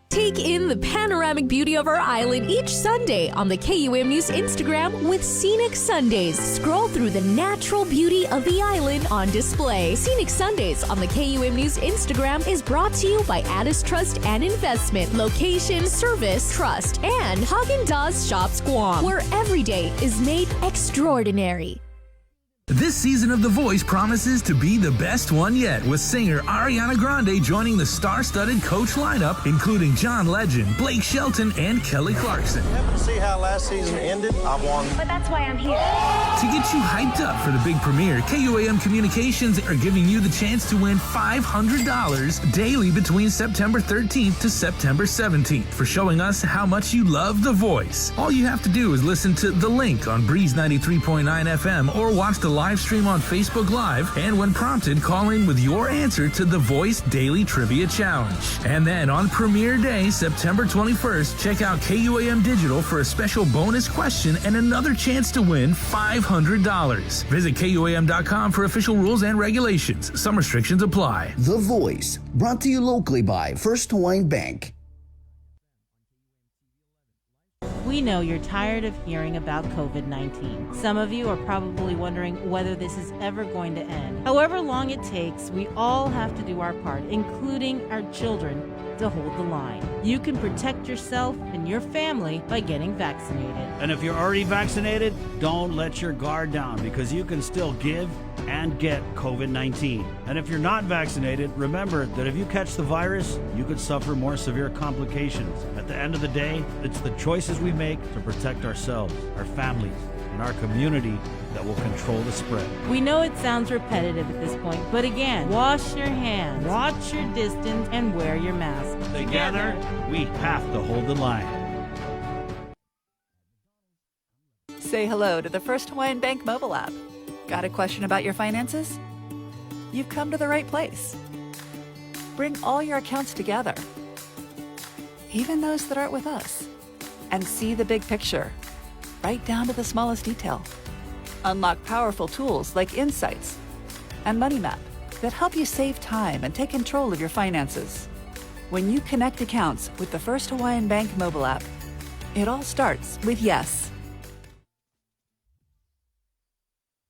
Take in the panoramic beauty of our island each Sunday on the KUAM News Instagram with Scenic Sundays. Scroll through the natural beauty of the island on display. Scenic Sundays on the KUAM News Instagram is brought to you by Addis Trust and Investment, Location, Service, Trust, and Haagen-Dazs Shops Guam, where every day is made extraordinary. This season of The Voice promises to be the best one yet, with singer Ariana Grande joining the star-studded coach lineup, including John Legend, Blake Shelton, and Kelly Clarkson. Happen to see how last season ended? I won. But that's why I'm here. To get you hyped up for the big premiere, KUAM Communications are giving you the chance to win $500 daily between September 13th to September 17th for showing us how much you love The Voice. All you have to do is listen to The Link on Breeze 93.9 FM or watch the live stream on Facebook Live, and when prompted, call in with your answer to The Voice Daily Trivia Challenge. And then on premiere day, September 21st, check out KUAM Digital for a special bonus question and another chance to win $500. Visit KUAM.com for official rules and regulations. Some restrictions apply. The Voice, brought to you locally by First Hawaiian Bank. We know you're tired of hearing about COVID-19. Some of you are probably wondering whether this is ever going to end. However long it takes, we all have to do our part, including our children, to hold the line. You can protect yourself and your family by getting vaccinated. And if you're already vaccinated, don't let your guard down, because you can still give and get COVID-19. And if you're not vaccinated, remember that if you catch the virus, you could suffer more severe complications. At the end of the day, it's the choices we make to protect ourselves, our families, in our community that will control the spread. We know it sounds repetitive at this point, but again, wash your hands, watch your distance, and wear your mask. Together, we have to hold the line. Say hello to the First Hawaiian Bank mobile app. Got a question about your finances? You've come to the right place. Bring all your accounts together, even those that aren't with us, and see the big picture, right down to the smallest detail. Unlock powerful tools like Insights and Money Map that help you save time and take control of your finances. When you connect accounts with the First Hawaiian Bank mobile app, it all starts with yes.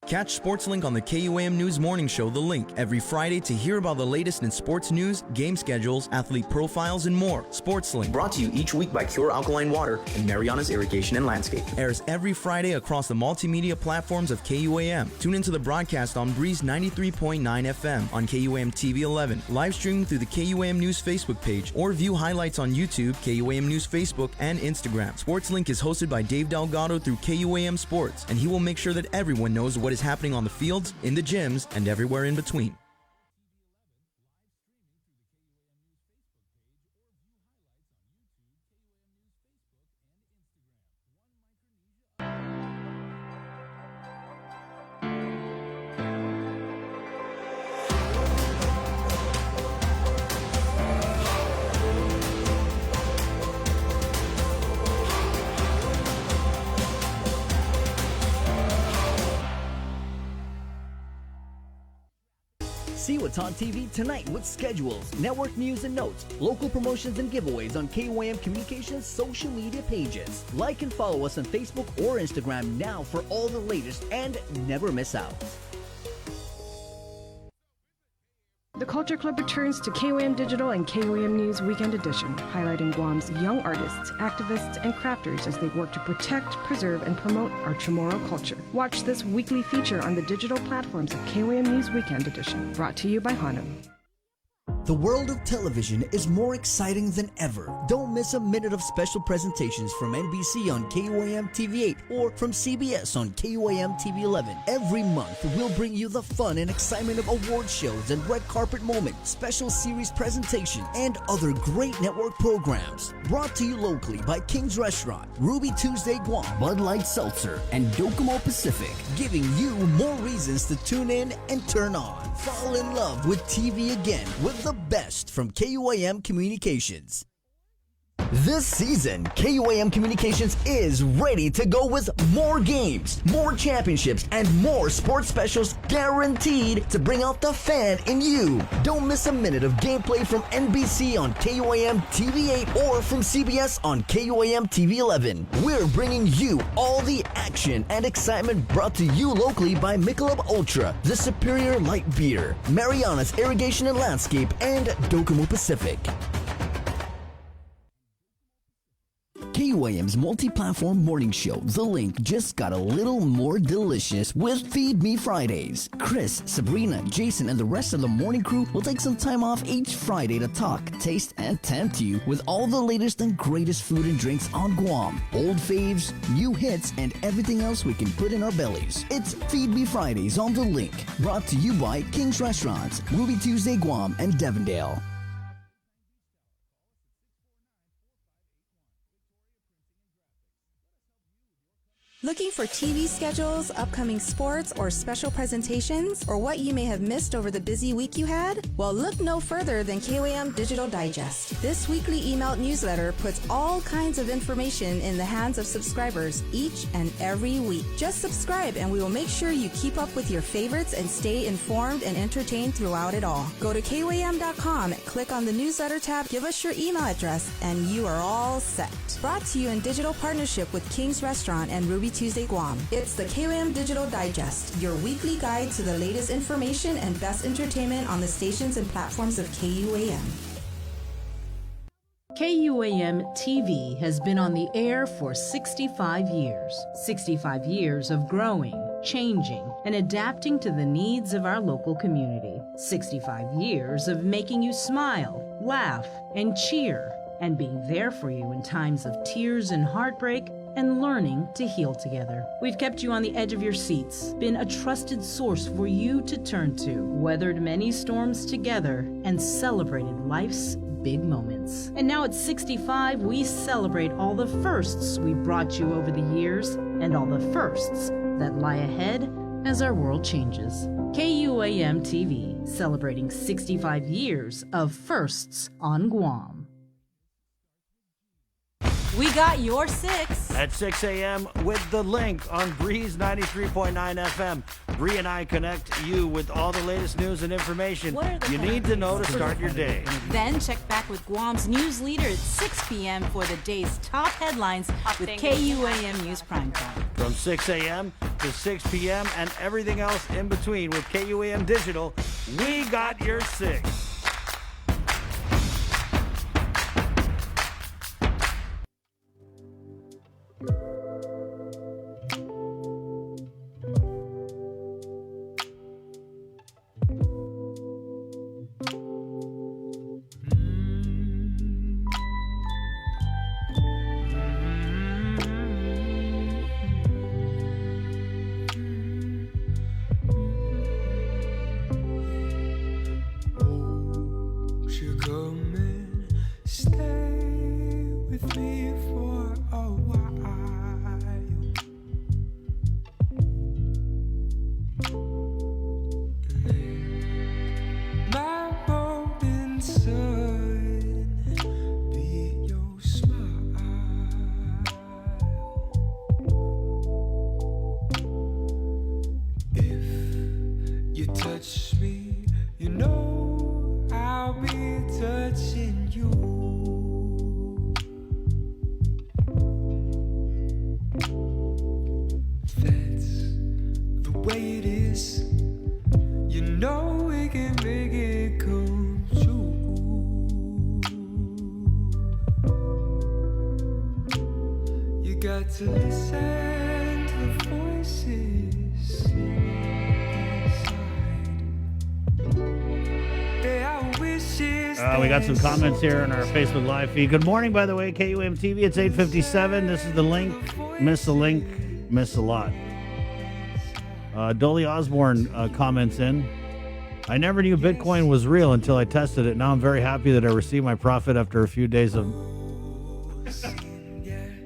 Catch SportsLink on the KUAM News Morning Show, The Link, every Friday to hear about the latest in sports news, game schedules, athlete profiles, and more. SportsLink. Brought to you each week by Cure Alkaline Water and Mariana's Irrigation and Landscape. Airs every Friday across the multimedia platforms of KUAM. Tune into the broadcast on Breeze 93.9 FM, on KUAM TV 11, live streaming through the KUAM News Facebook page, or view highlights on YouTube, KUAM News Facebook, and Instagram. SportsLink is hosted by Dave Delgado through KUAM Sports, and he will make sure that everyone knows what is happening on the fields, in the gyms, and everywhere in between. See what's on TV tonight with schedules, network news and notes, local promotions and giveaways on KUAM Communications social media pages. Like and follow us on Facebook or Instagram now for all the latest and never miss out. The Culture Club returns to KUAM Digital and KUAM News Weekend Edition, highlighting Guam's young artists, activists, and crafters as they work to protect, preserve, and promote our Chamorro culture. Watch this weekly feature on the digital platforms of KUAM News Weekend Edition, brought to you by Hanum. The world of television is more exciting than ever. Don't miss a minute of special presentations from NBC on KUAM TV 8 or from CBS on KUAM TV 11. Every month, we'll bring you the fun and excitement of award shows and red carpet moments, special series presentations, and other great network programs. Brought to you locally by King's Restaurant, Ruby Tuesday Guam, Bud Light Seltzer, and Docomo Pacific, giving you more reasons to tune in and turn on. Fall in love with TV again with the best from KUAM Communications. This season, KUAM Communications is ready to go with more games, more championships, and more sports specials guaranteed to bring out the fan in you. Don't miss a minute of gameplay from NBC on KUAM TV 8 or from CBS on KUAM TV 11. We're bringing you all the action and excitement brought to you locally by Michelob Ultra, the superior light beer, Mariana's Irrigation and Landscape, and Docomo Pacific. KUAM's multi-platform morning show, The Link, just got a little more delicious with Feed Me Fridays. Chris, Sabrina, Jason, and the rest of the morning crew will take some time off each Friday to talk, taste, and tempt you with all the latest and greatest food and drinks on Guam. Old faves, new hits, and everything else we can put in our bellies. It's Feed Me Fridays on The Link, brought to you by King's Restaurants, Ruby Tuesday Guam, and Devondale. Looking for TV schedules, upcoming sports, or special presentations, or what you may have missed over the busy week you had? Well, look no further than KUAM Digital Digest. This weekly emailed newsletter puts all kinds of information in the hands of subscribers each and every week. Just subscribe and we will make sure you keep up with your favorites and stay informed and entertained throughout it all. Go to KUAM.com, click on the newsletter tab, give us your email address, and you are all set. Brought to you in digital partnership with King's Restaurant and Ruby Tuesday Guam. It's the KUAM Digital Digest, your weekly guide to the latest information and best entertainment on the stations and platforms of KUAM. KUAM TV has been on the air for 65 years. 65 years of growing, changing, and adapting to the needs of our local community. 65 years of making you smile, laugh, and cheer, and being there for you in times of tears and heartbreak, and learning to heal together. We've kept you on the edge of your seats, been a trusted source for you to turn to, weathered many storms together, and celebrated life's big moments. And now at 65, we celebrate all the firsts we brought you over the years and all the firsts that lie ahead as our world changes. KUAM TV, celebrating 65 years of firsts on Guam. We got your 6. At 6 a.m. with The Link on Breeze 93.9 FM. Bree and I connect you with all the latest news and information you need to know to start your day. Then check back with Guam's news leader at 6 p.m. for the day's top headlines with KUAM News Primetime. From 6 a.m. to 6 p.m. and everything else in between with KUAM Digital, we got your 6. We got some comments here on our Facebook Live feed. Good morning, by the way, KUAM TV. It's 8:57. This is The Link. Miss a link, miss a lot. Dolly Osborne comments in. I never knew Bitcoin was real until I tested it. Now I'm very happy that I received my profit after a few days of...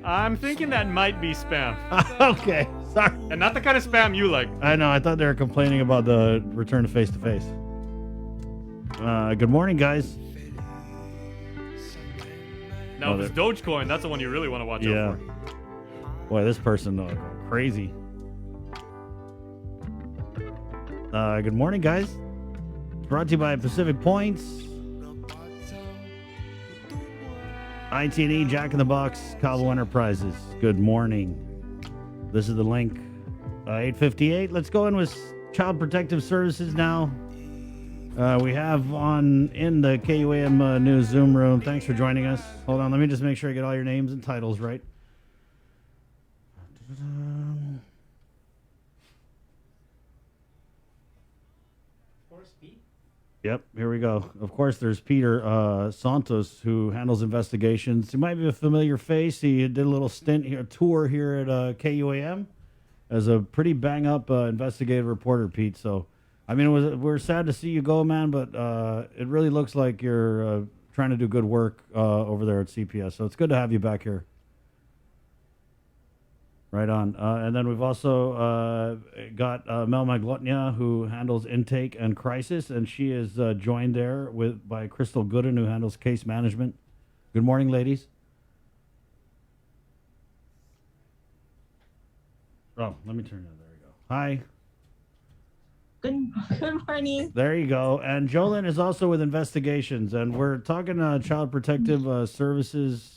I'm thinking that might be spam. Okay, sorry. And not the kind of spam you like. I know. I thought they were complaining about the return to face-to-face. Good morning, guys. Now, if it's Dogecoin, that's the one you really want to watch out for. Boy, this person crazy. Good morning, guys. Brought to you by Pacific Points, IT&E, Jack in the Box, Cabo Enterprises. Good morning. This is The Link. 8:58. Let's go in with Child Protective Services now. We have in the KUAM News Zoom room. Thanks for joining us. Hold on, let me just make sure I get all your names and titles right. Yep, here we go. Of course, there's Peter Santos, who handles investigations. He might be a familiar face. He did a little stint here, a tour here at KUAM as a pretty bang-up investigative reporter, Pete. So, I mean, we're sad to see you go, man, but it really looks like you're trying to do good work over there at CPS. So it's good to have you back here. Right on. And then we've also got Mel Maglotnia, who handles intake and crisis, and she is joined there by Crystal Gooden, who handles case management. Good morning, ladies. Oh, let me turn it. There we go. Hi. Good morning. There you go. And Jolyn is also with investigations, and we're talking Child Protective Services.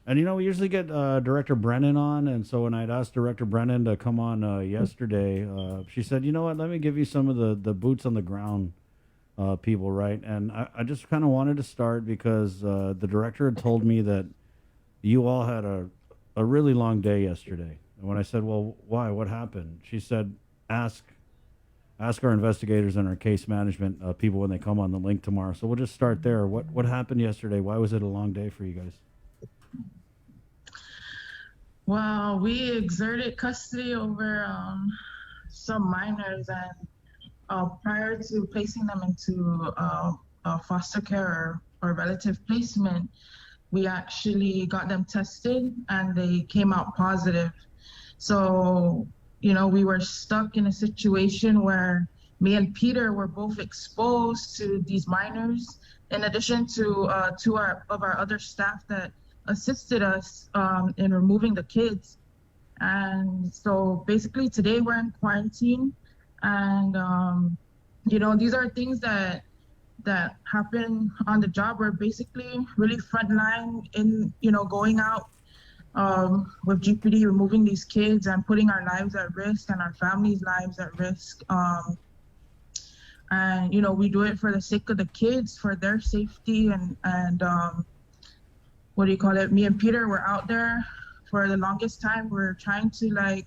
And, you know, we usually get Director Brennan on, and so when I'd asked Director Brennan to come on yesterday, she said, you know what, let me give you some of the boots on the ground people, right? And I just kind of wanted to start because the director had told me that you all had a really long day yesterday. And when I said, well, why? What happened? She said, ask our investigators and our case management people when they come on the link tomorrow. So we'll just start there. What happened yesterday? Why was it a long day for you guys? Well, we exerted custody over some minors, and prior to placing them into foster care or relative placement, we actually got them tested and they came out positive. So, we were stuck in a situation where me and Peter were both exposed to these minors, in addition to two of our other staff that assisted us in removing the kids. And so basically today we're in quarantine, and these are things that happen on the job. We're basically really frontline in going out with GPD, removing these kids and putting our lives at risk and our families' lives at risk. And we do it for the sake of the kids, for their safety, and me and Peter were out there for the longest time. We're trying to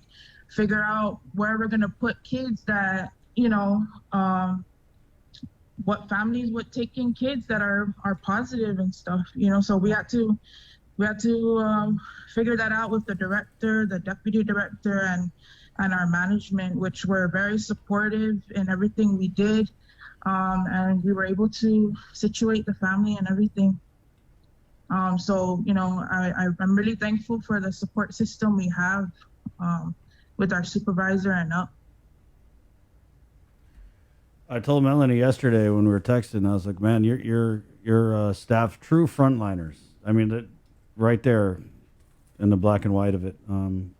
figure out where we're gonna put kids that what families would take in kids that are positive and stuff. So we had to figure that out with the director, the deputy director, and our management, which were very supportive in everything we did, and we were able to situate the family and everything. I'm really thankful for the support system we have with our supervisor and up. I told Melanie yesterday when we were texting, I was like, man, your staff, true frontliners. I mean, right there in the black and white of it.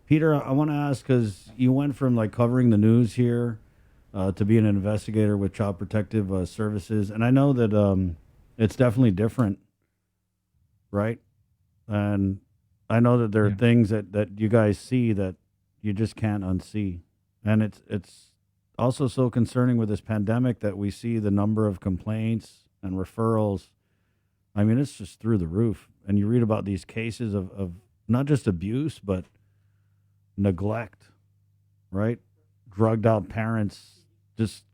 Peter, I want to ask, because you went from covering the news here to being an investigator with Child Protective Services. And I know that it's definitely different, right? And I know that there are things that you guys see that you just can't unsee. And it's also so concerning with this pandemic that we see the number of complaints and referrals. I mean, it's just through the roof. And you read about these cases of not just abuse, but neglect, right? Drugged out parents, just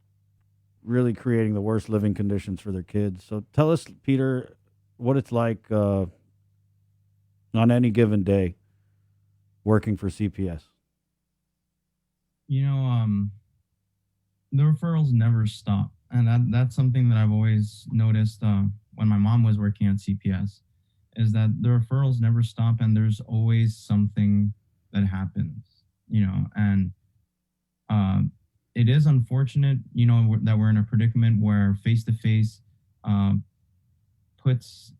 really creating the worst living conditions for their kids. So tell us, Peter, what it's like on any given day working for CPS. The referrals never stop. And that's something that I've always noticed when my mom was working at CPS, is that the referrals never stop, and there's always something that happens, and it is unfortunate, that we're in a predicament where face-to-face puts,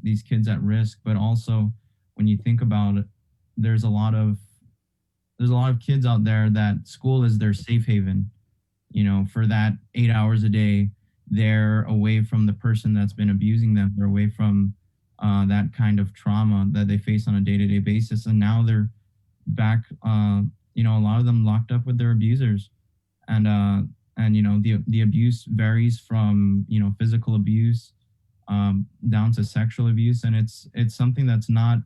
these kids at risk. But also when you think about it, there's a lot of kids out there that school is their safe haven. For that 8 hours a day, they're away from the person that's been abusing them. They're away from that kind of trauma that they face on a day-to-day basis. And now they're back, a lot of them locked up with their abusers. And the abuse varies from, physical abuse down to sexual abuse. And it's something that's not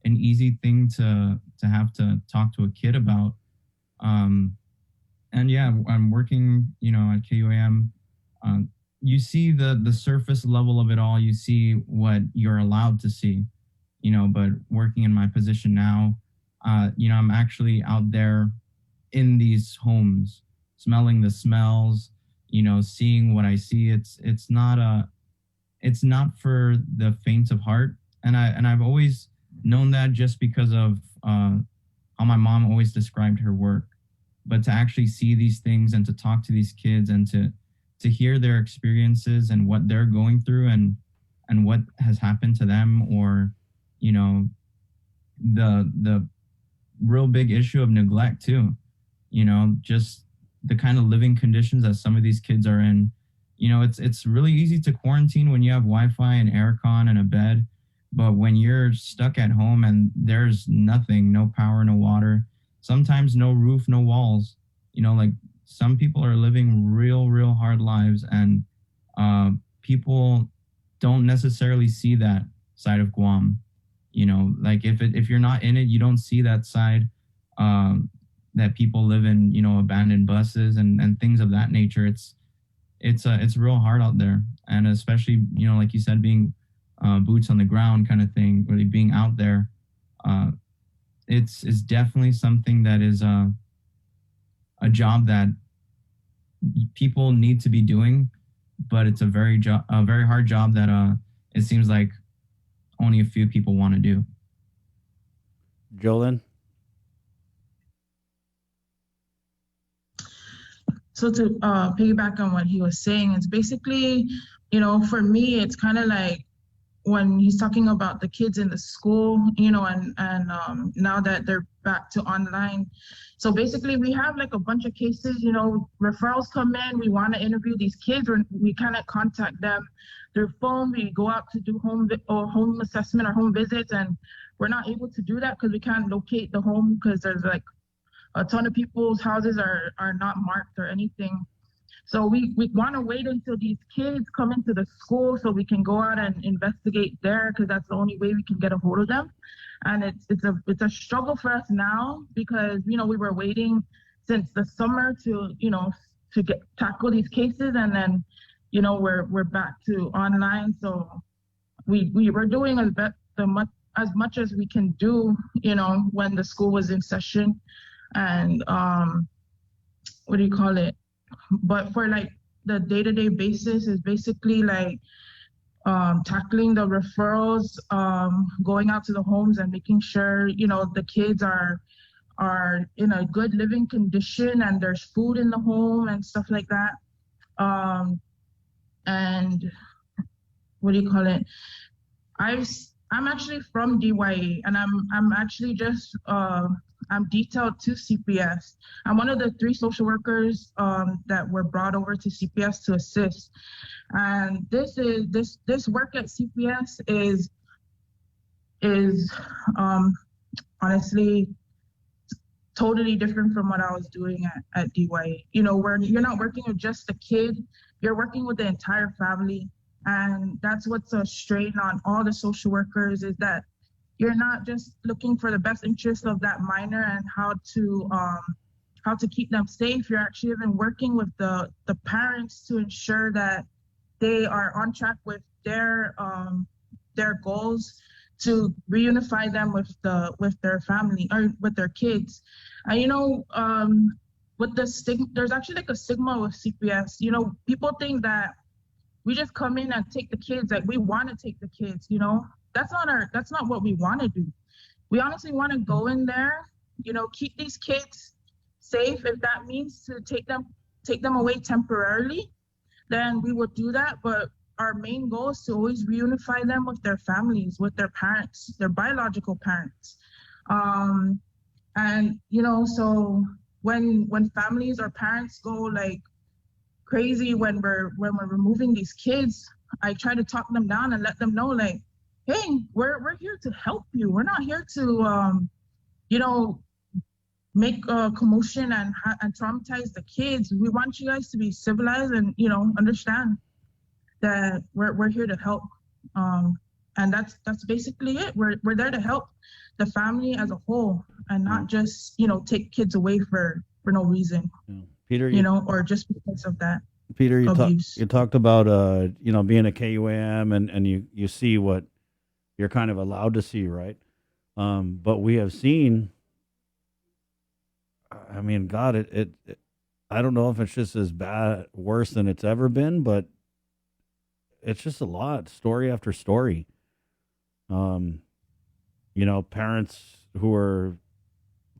an easy thing to have to talk to a kid about. And yeah, I'm working, at KUAM. You see the surface level of it all. You see what you're allowed to see, but working in my position now, I'm actually out there in these homes, smelling the smells, seeing what I see. It's not for the faint of heart. And I've always known that, just because of how my mom always described her work. But to actually see these things and to talk to these kids and to hear their experiences and what they're going through and what has happened to them, or, the real big issue of neglect too, just the kind of living conditions that some of these kids are in. It's really easy to quarantine when you have Wi-Fi and aircon and a bed, but when you're stuck at home and there's nothing, no power, no water, sometimes no roof, no walls, some people are living real hard lives, and people don't necessarily see that side of Guam. If you're not in it, you don't see that side, that people live in, abandoned buses and things of that nature. It's real hard out there. And especially, like you said, being boots on the ground kind of thing, really being out there, it's definitely something that is a job that people need to be doing, but it's a very hard job that it seems like only a few people want to do. Jolyn? So to piggyback on what he was saying, it's basically, for me, it's kind of like when he's talking about the kids in the school, and now that they're back to online. So basically we have like a bunch of cases, referrals come in, we want to interview these kids, or we cannot contact them through phone. We go out to do home assessment or home visits, and we're not able to do that because we can't locate the home because there's like a ton of people's houses are not marked or anything. So we want to wait until these kids come into the school so we can go out and investigate there, because that's the only way we can get a hold of them. And it's a struggle for us now because, we were waiting since the summer to tackle these cases, and then, we're back to online. So we're doing as much as we can do, when the school was in session. And what do you call it? But for like the day-to-day basis is basically like tackling the referrals, going out to the homes and making sure, the kids are in a good living condition and there's food in the home and stuff like that. And what do you call it? I'm actually from DYA, and I'm actually just I'm detailed to CPS. I'm one of the 3 social workers that were brought over to CPS to assist. And this work at CPS is honestly totally different from what I was doing at DYA. Where you're not working with just the kid, you're working with the entire family. And that's what's a strain on all the social workers, is that you're not just looking for the best interest of that minor and how to keep them safe. You're actually even working with the parents to ensure that they are on track with their goals, to reunify them with their family or with their kids. And with the stigma, there's actually like a stigma with CPS. People think that we just come in and take the kids, like we want to take the kids, That's not what we want to do. We honestly want to go in there, keep these kids safe. If that means to take them away temporarily, then we would do that. But our main goal is to always reunify them with their families, with their parents, their biological parents. And so when families or parents go like crazy when we're removing these kids, I try to talk them down and let them know, like, hey, we're here to help you. We're not here to, make a commotion and traumatize the kids. We want you guys to be civilized and, understand that we're here to help. And that's basically it. We're there to help the family as a whole and not just, take kids away for no reason. Yeah. Peter, or just because of that. Peter, you talked about, being a KUAM and you see what you're kind of allowed to see, right? But we have seen, I mean, God, it I don't know if it's just as bad, worse than it's ever been, but it's just a lot, story after story. Parents who are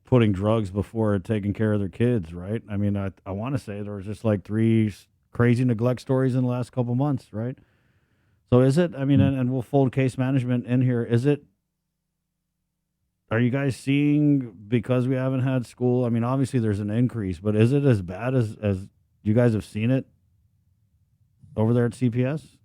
putting drugs before taking care of their kids, right? I mean, I want to say there was just like 3 crazy neglect stories in the last couple months, right? So is it, I mean, and we'll fold case management in here. Are you guys seeing, because we haven't had school, I mean, obviously there's an increase, but is it as bad as you guys have seen it over there at CPS?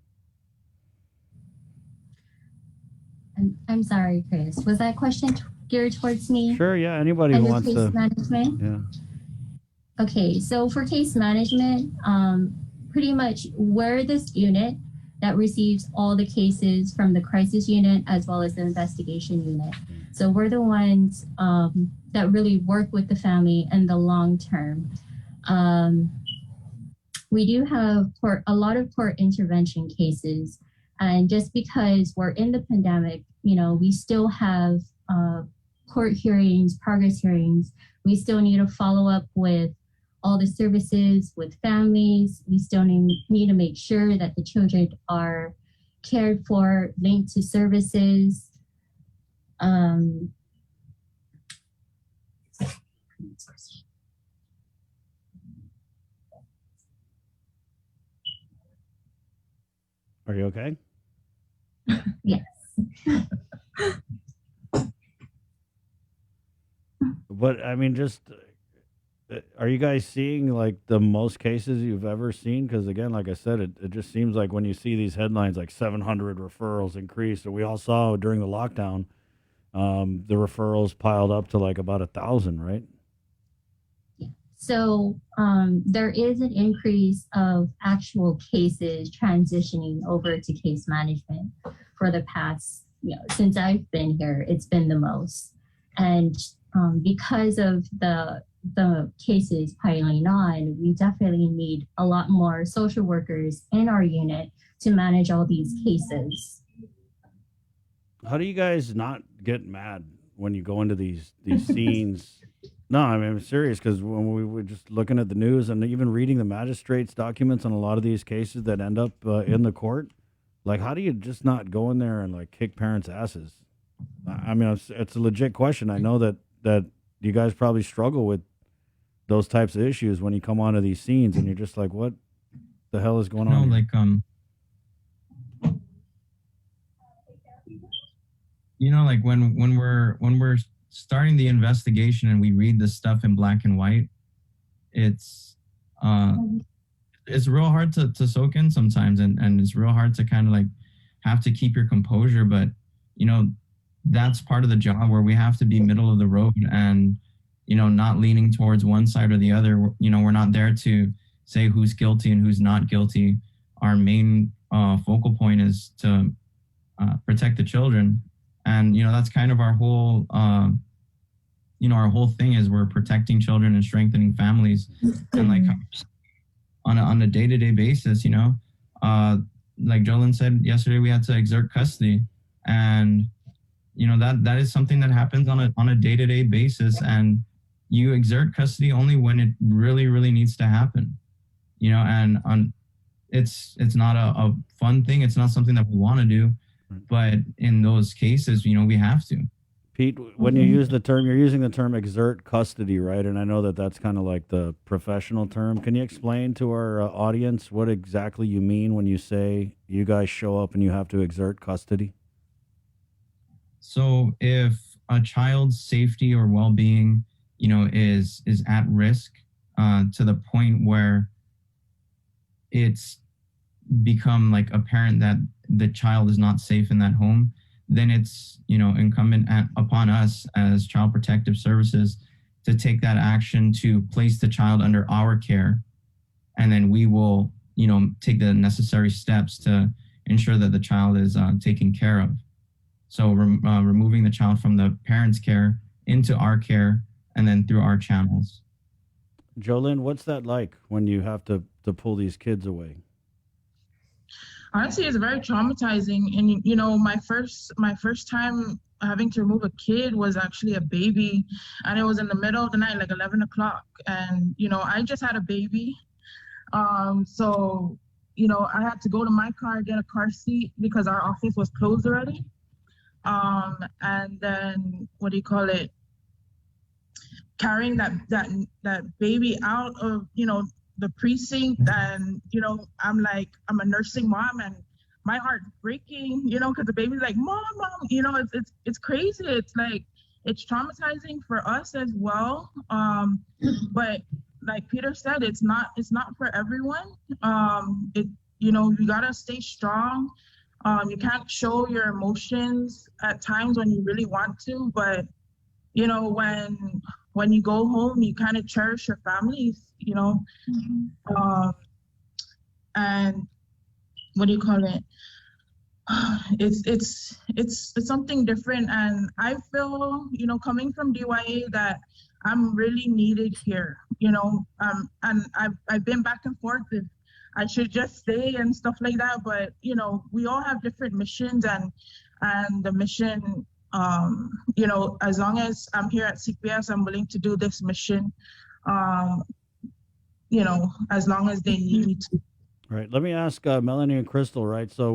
I'm sorry, Chris. Was that question geared towards me? Sure, yeah. Anybody who wants to. Management? Yeah. Okay, so for case management, pretty much we're this unit that receives all the cases from the crisis unit as well as the investigation unit. So we're the ones that really work with the family in the long term. We do have a lot of court intervention cases. And just because we're in the pandemic, we still have court hearings, progress hearings. We still need to follow up with all the services with families. We still need to make sure that the children are cared for, linked to services. Are you okay? Yes. But I mean, just are you guys seeing like the most cases you've ever seen? Because again, like I said, it just seems like when you see these headlines, like 700 referrals increased, and we all saw during the lockdown, the referrals piled up to like about 1,000, right? So there is an increase of actual cases transitioning over to case management for the past, since I've been here, it's been the most. And because of the cases piling on, we definitely need a lot more social workers in our unit to manage all these cases. How do you guys not get mad when you go into these scenes? No, I mean, I'm serious, because when we were just looking at the news and even reading the magistrate's documents on a lot of these cases that end up in the court, like, how do you just not go in there and like kick parents' asses? I mean, it's a legit question. I know that you guys probably struggle with those types of issues when you come onto these scenes and you're just like, what the hell is going on? Like, like when we're starting the investigation and we read the stuff in black and white, it's real hard to soak in sometimes, and it's real hard to kind of like have to keep your composure. But that's part of the job, where we have to be middle of the road and not leaning towards one side or the other. We're not there to say who's guilty and who's not guilty. Our main focal point is to protect the children, and that's kind of our whole our whole thing is we're protecting children and strengthening families. And like on a day-to-day basis, like Jolyn said yesterday, we had to exert custody, and that is something that happens on a day-to-day basis, and you exert custody only when it really, really needs to happen. And it's not a fun thing. It's not something that we want to do, but in those cases, we have to. Pete, when you use the term, you're using the term exert custody, right? And I know that that's kind of like the professional term. Can you explain to our audience what exactly you mean when you say you guys show up and you have to exert custody? So if a child's safety or well-being, is at risk to the point where it's become like apparent that the child is not safe in that home, then it's, incumbent upon us as Child Protective Services to take that action to place the child under our care. And then we will, take the necessary steps to ensure that the child is taken care of. So removing the child from the parent's care into our care and then through our channels. Jolyn, what's that like when you have to pull these kids away? Honestly, it's very traumatizing. And my first time having to remove a kid was actually a baby, and it was in the middle of the night, like 11 o'clock. And I just had a baby, so I had to go to my car, get a car seat because our office was closed already. And then carrying that baby out of the precinct, and I'm a nursing mom, and my heart breaking, because the baby's like, mom, it's crazy. It's like, it's traumatizing for us as well. But like Peter said, it's not for everyone. You gotta stay strong. You can't show your emotions at times when you really want to, but when you go home, you kind of cherish your families, and it's something different. And I feel, coming from DYA, that I'm really needed here, and I've been back and forth if I should just stay and stuff like that. But, we all have different missions, and the mission you know, as long as I'm here at CPS, I'm willing to do this mission, you know, as long as they need me to. Right. Let me ask Melanie and Crystal, right? So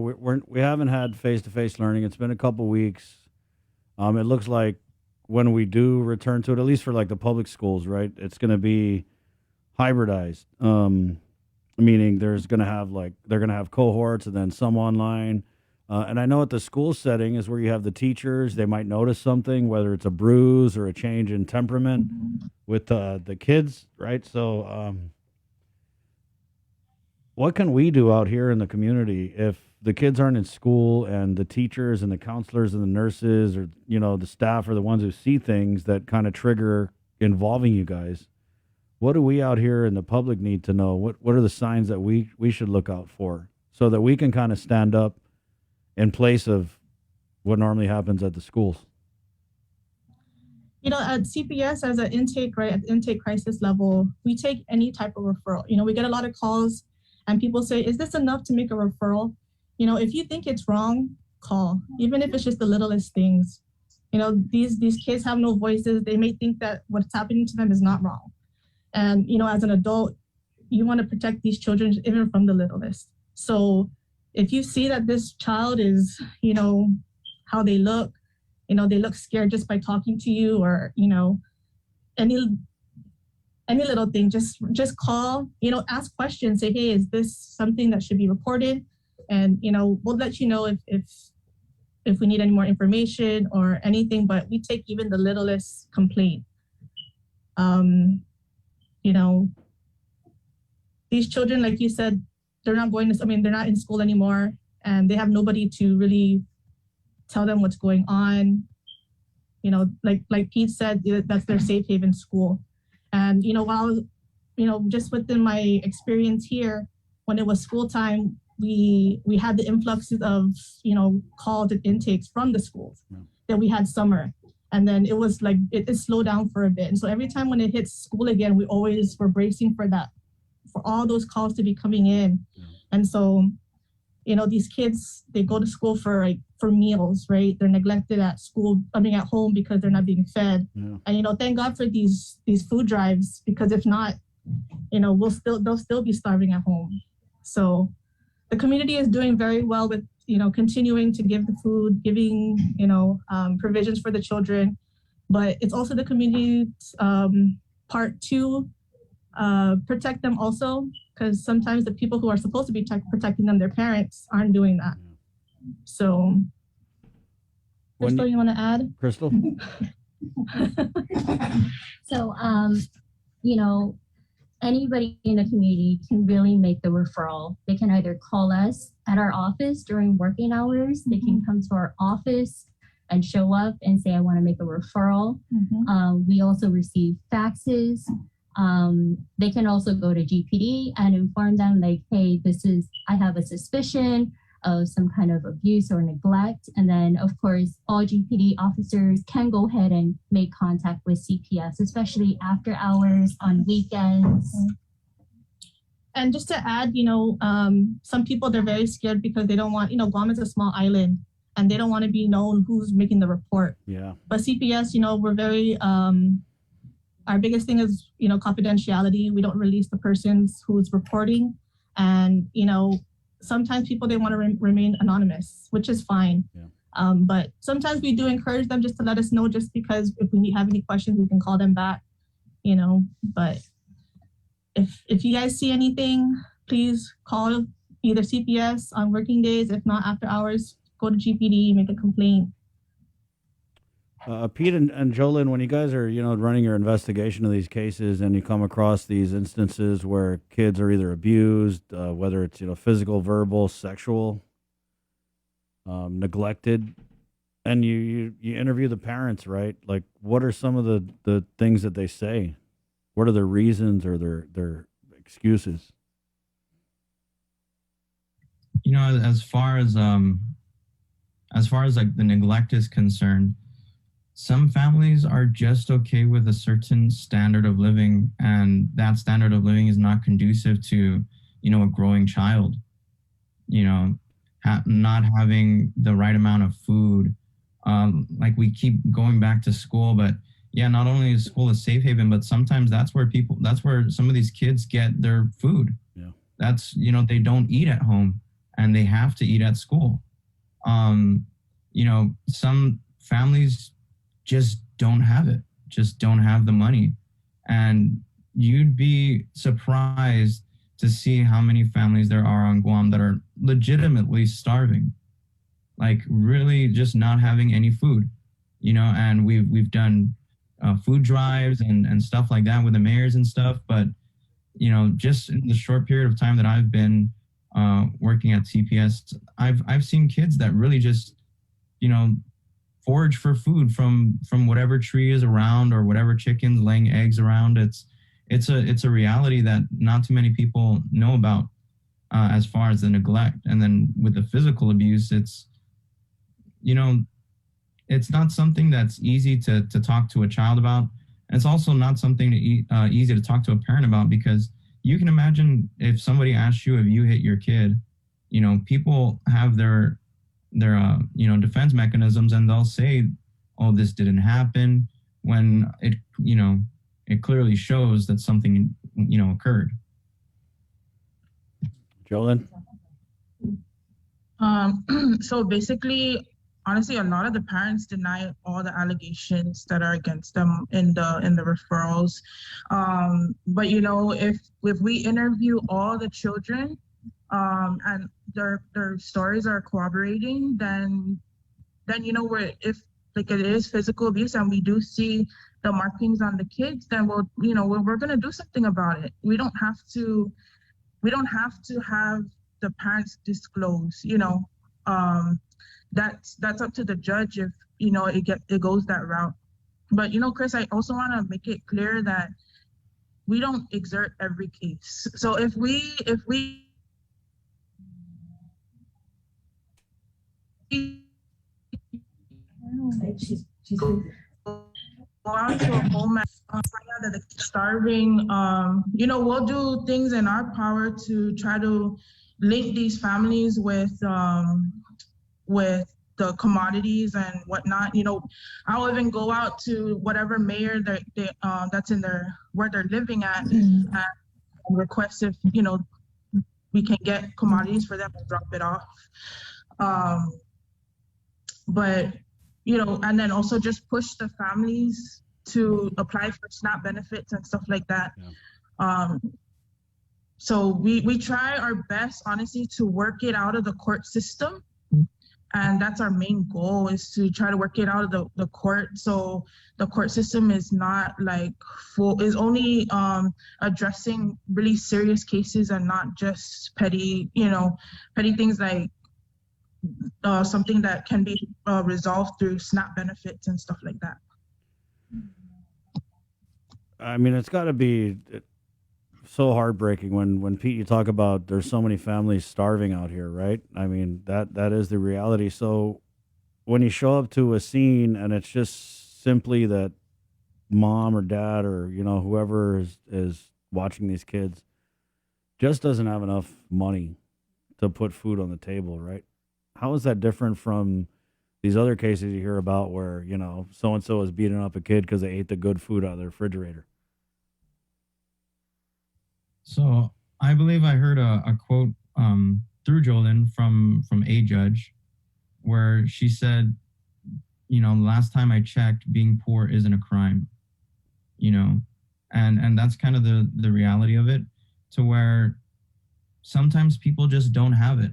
we haven't had face-to-face learning. It's been a couple weeks. It looks like when we do return to it, at least for like the public schools, right, it's going to be hybridized, meaning they're going to have cohorts and then some online. And I know at the school setting is where you have the teachers. They might notice something, whether it's a bruise or a change in temperament with the kids, right? So what can we do out here in the community if the kids aren't in school and the teachers and the counselors and the nurses or, you know, the staff are the ones who see things that kind of trigger involving you guys? What do we out here in the public need to know? What are the signs that we should look out for so that we can kind of stand up in place of what normally happens at the schools? You know, at CPS, as an intake, right, at the intake crisis level, we take any type of referral. You know, we get a lot of calls and people say, is this enough to make a referral? You know, if you think it's wrong, call, even if it's just the littlest things. You know, these kids have no voices. They may think that what's happening to them is not wrong. And, you know, as an adult, you want to protect these children even from the littlest. So if you see that this child is, you know, how they look, you know, they look scared just by talking to you, or, you know, any little thing, just call, you know, ask questions, say, hey, is this something that should be reported? And, you know, we'll let you know if we need any more information or anything, but we take even the littlest complaint. You know, these children, like you said, they're not in school anymore, and they have nobody to really tell them what's going on. You know, like Pete said, that's their safe haven school. And, you know, while, you know, just within my experience here, when it was school time, we had the influxes of, you know, calls and intakes from the schools. Then we had summer. And then it was like, it slowed down for a bit. And so every time when it hits school again, we're bracing for that, for all those calls to be coming in. And so, you know, these kids, they go to school for meals, right? They're neglected at school, at home because they're not being fed. Yeah. And, you know, thank God for these food drives, because if not, you know, they'll still be starving at home. So the community is doing very well with, you know, continuing to give the food, giving, you know, provisions for the children. But it's also the community's part to protect them also, because sometimes the people who are supposed to be protecting them, their parents, aren't doing that. So, Crystal, you want to add? Crystal? So, you know, anybody in the community can really make the referral. They can either call us at our office during working hours. They can come to our office and show up and say, I want to make a referral. We also receive faxes. They can also go to GPD and inform them like, hey, I have a suspicion of some kind of abuse or neglect. And then, of course, all GPD officers can go ahead and make contact with CPS, especially after hours, on weekends. And just to add, you know, some people, they're very scared because they don't want, you know, Guam is a small island and they don't want to be known who's making the report. Yeah. But CPS, you know, we're very, our biggest thing is, you know, confidentiality. We don't release the persons who's reporting. And, you know, sometimes people, they want to remain anonymous, which is fine. Yeah. But sometimes we do encourage them just to let us know, just because if we have any questions, we can call them back, you know. But if you guys see anything, please call either CPS on working days. If not, after hours, go to GPD, make a complaint. Pete and Jolyn, when you guys are, you know, running your investigation of these cases and you come across these instances where kids are either abused, whether it's, you know, physical, verbal, sexual, neglected, and you interview the parents, right? Like, what are some of the things that they say? What are their reasons or their excuses? You know, as far as like the neglect is concerned, some families are just okay with a certain standard of living, and that standard of living is not conducive to, you know, a growing child. You know, not having the right amount of food, Like we keep going back to school, but yeah, not only is school a safe haven, but sometimes that's where some of these kids get their food. Yeah. That's, you know, they don't eat at home and they have to eat at school. You know, some families just don't have it, just don't have the money. And you'd be surprised to see how many families there are on Guam that are legitimately starving, like really just not having any food, you know. And we've done food drives and stuff like that with the mayors and stuff. But, you know, just in the short period of time that I've been working at CPS, I've seen kids that really just, you know, forage for food from whatever tree is around or whatever chickens laying eggs around. It's a reality that not too many people know about as far as the neglect. And then with the physical abuse, it's, you know, it's not something that's easy to talk to a child about. And it's also not something easy to talk to a parent about, because you can imagine if somebody asks you if you hit your kid, you know, people have their you know, defense mechanisms, and they'll say, oh, this didn't happen, when it, you know, it clearly shows that something, you know, occurred. Jolyn? So basically, honestly, a lot of the parents deny all the allegations that are against them in the referrals. But you know, if we interview all the children, and their stories are corroborating, then you know, if like it is physical abuse and we do see the markings on the kids, then we're gonna do something about it. We don't have to have the parents disclose, you know. That's up to the judge if, you know, it goes that route. But, you know, Chris, I also want to make it clear that we don't exert every case. So if we go out to a home and find out that they're starving, you know, we'll do things in our power to try to link these families with the commodities and whatnot. You know, I'll even go out to whatever mayor that's in where they're living at and request if, you know, we can get commodities for them and drop it off. But, you know, and then also just push the families to apply for SNAP benefits and stuff like that. Yeah. So we try our best, honestly, to work it out of the court system. And that's our main goal, is to try to work it out of the court. So the court system is not like is only addressing really serious cases and not just petty things like something that can be resolved through SNAP benefits and stuff like that. I mean, it's got to be so heartbreaking when Pete, you talk about there's so many families starving out here, right? I mean, that is the reality. So when you show up to a scene and it's just simply that mom or dad or, you know, whoever is watching these kids just doesn't have enough money to put food on the table, right? How is that different from these other cases you hear about where, you know, so-and-so is beating up a kid because they ate the good food out of the refrigerator? So I believe I heard a quote through Jolyn from a judge where she said, you know, last time I checked, being poor isn't a crime, you know, and that's kind of the reality of it, to where sometimes people just don't have it,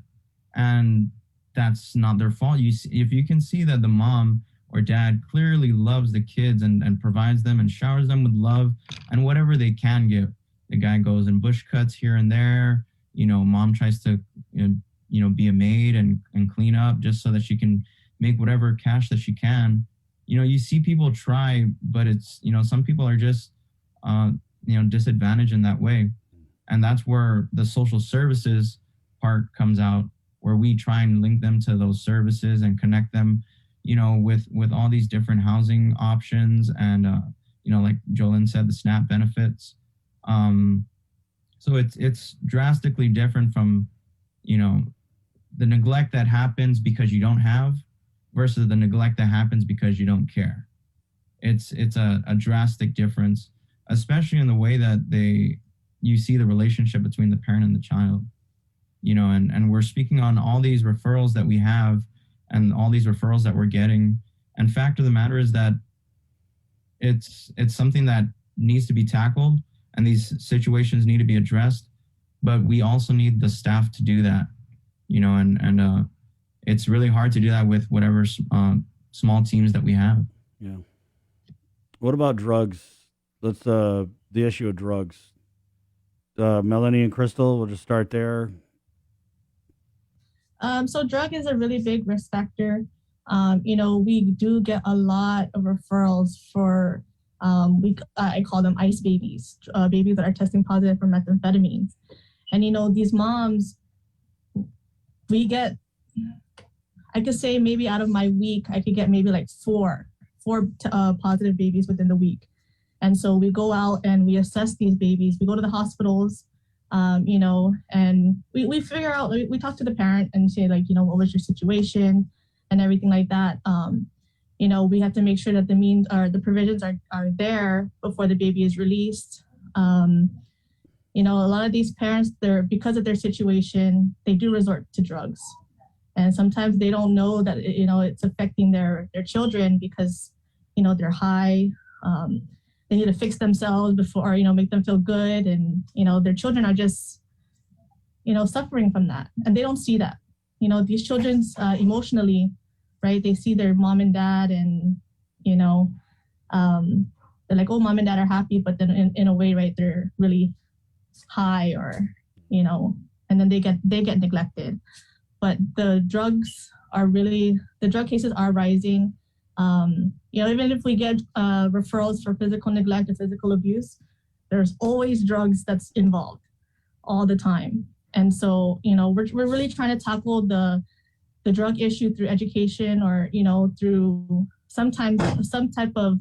and that's not their fault. If you can see that the mom or dad clearly loves the kids and provides them and showers them with love and whatever they can give. The guy goes and bush cuts here and there. You know, mom tries to, you know, be a maid and clean up just so that she can make whatever cash that she can. You know, you see people try, but it's, you know, some people are just, you know, disadvantaged in that way. And that's where the social services part comes out, where we try and link them to those services and connect them, you know, with all these different housing options and, you know, like Jolyn said, the SNAP benefits. So it's drastically different from, you know, the neglect that happens because you don't have, versus the neglect that happens because you don't care. It's a drastic difference, especially in the way that you see the relationship between the parent and the child. You know, and we're speaking on all these referrals that we have and all these referrals that we're getting. And fact of the matter is that it's something that needs to be tackled, and these situations need to be addressed, but we also need the staff to do that, you know, and it's really hard to do that with whatever small teams that we have. Yeah. What about drugs? Let's the issue of drugs. Melanie and Crystal, we'll just start there. So drug is a really big risk factor. You know, we do get a lot of referrals for, I call them ICE babies, babies that are testing positive for methamphetamines. And, you know, these moms, we get, I could say maybe out of my week, I could get maybe like four positive babies within the week. And so we go out and we assess these babies. We go to the hospitals, you know, and we figure out, we talk to the parent and say, like, you know, what was your situation and everything like that. You know, we have to make sure that the provisions are there before the baby is released. You know, a lot of these parents, because of their situation, they do resort to drugs. And sometimes they don't know that, you know, it's affecting their children because, you know, they're high. They need to fix themselves before, you know, make them feel good. And, you know, their children are just, you know, suffering from that. And they don't see that. You know, these children's emotionally, right? They see their mom and dad and, you know, they're like, oh, mom and dad are happy. But then in a way, right, they're really high or, you know, and then they get neglected. But the drug cases are rising. You know, even if we get referrals for physical neglect or physical abuse, there's always drugs that's involved all the time. And so, you know, we're really trying to tackle the drug issue through education or, you know, through sometimes some type of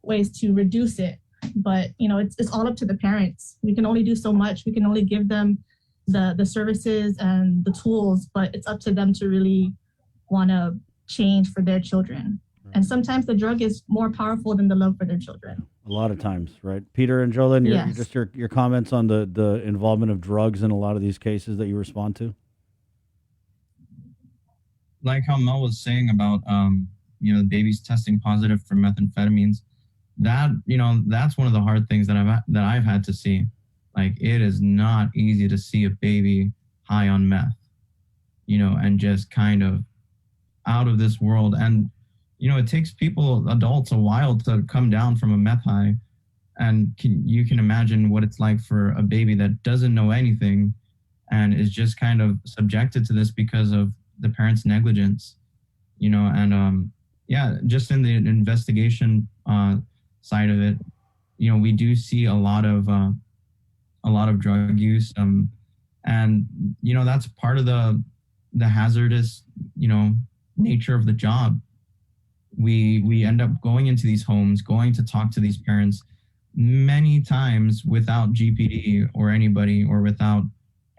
ways to reduce it. But, you know, it's all up to the parents. We can only do so much. We can only give them the services and the tools, but it's up to them to really want to change for their children. And sometimes the drug is more powerful than the love for their children. A lot of times, right? Peter and Jolyn, Yes. your comments on the involvement of drugs in a lot of these cases that you respond to? Like how Mel was saying about, you know, the babies testing positive for methamphetamines, that, you know, that's one of the hard things that I've had to see. Like, it is not easy to see a baby high on meth, you know, and just kind of out of this world. And, you know, it takes adults a while to come down from a meth high. And you can imagine what it's like for a baby that doesn't know anything and is just kind of subjected to this because of the parents' negligence, you know. And yeah, just in the investigation side of it, you know, we do see a lot of drug use, and you know, that's part of the hazardous, you know, nature of the job. We end up going into these homes, going to talk to these parents many times without GPD or anybody, or without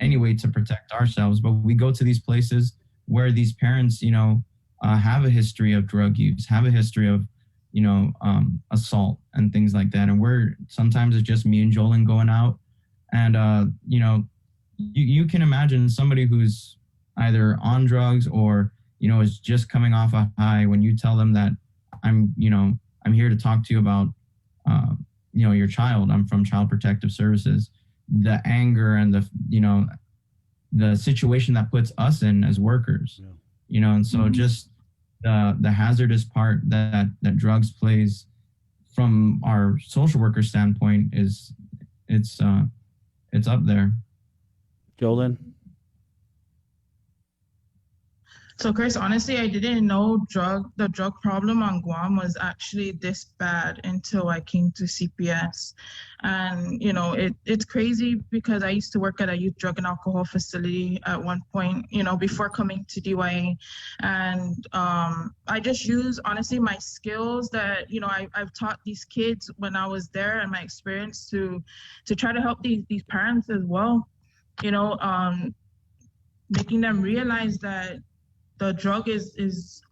any way to protect ourselves. But we go to these places where these parents, you know, have a history of drug use, have a history of, you know, assault and things like that. And sometimes it's just me and Jolyn going out. And, you know, you can imagine somebody who's either on drugs or, you know, is just coming off a high, when you tell them that I'm here to talk to you about, you know, your child, I'm from Child Protective Services, the anger and the situation that puts us in as workers, you know. And so just the hazardous part that drugs plays from our social worker standpoint it's up there. Jolyn? So, Chris, honestly, I didn't know the drug problem on Guam was actually this bad until I came to CPS. And, you know, it's crazy because I used to work at a youth drug and alcohol facility at one point, you know, before coming to DYA. And I just use, honestly, my skills that, you know, I've taught these kids when I was there and my experience to try to help these parents as well, you know, making them realize that the drug is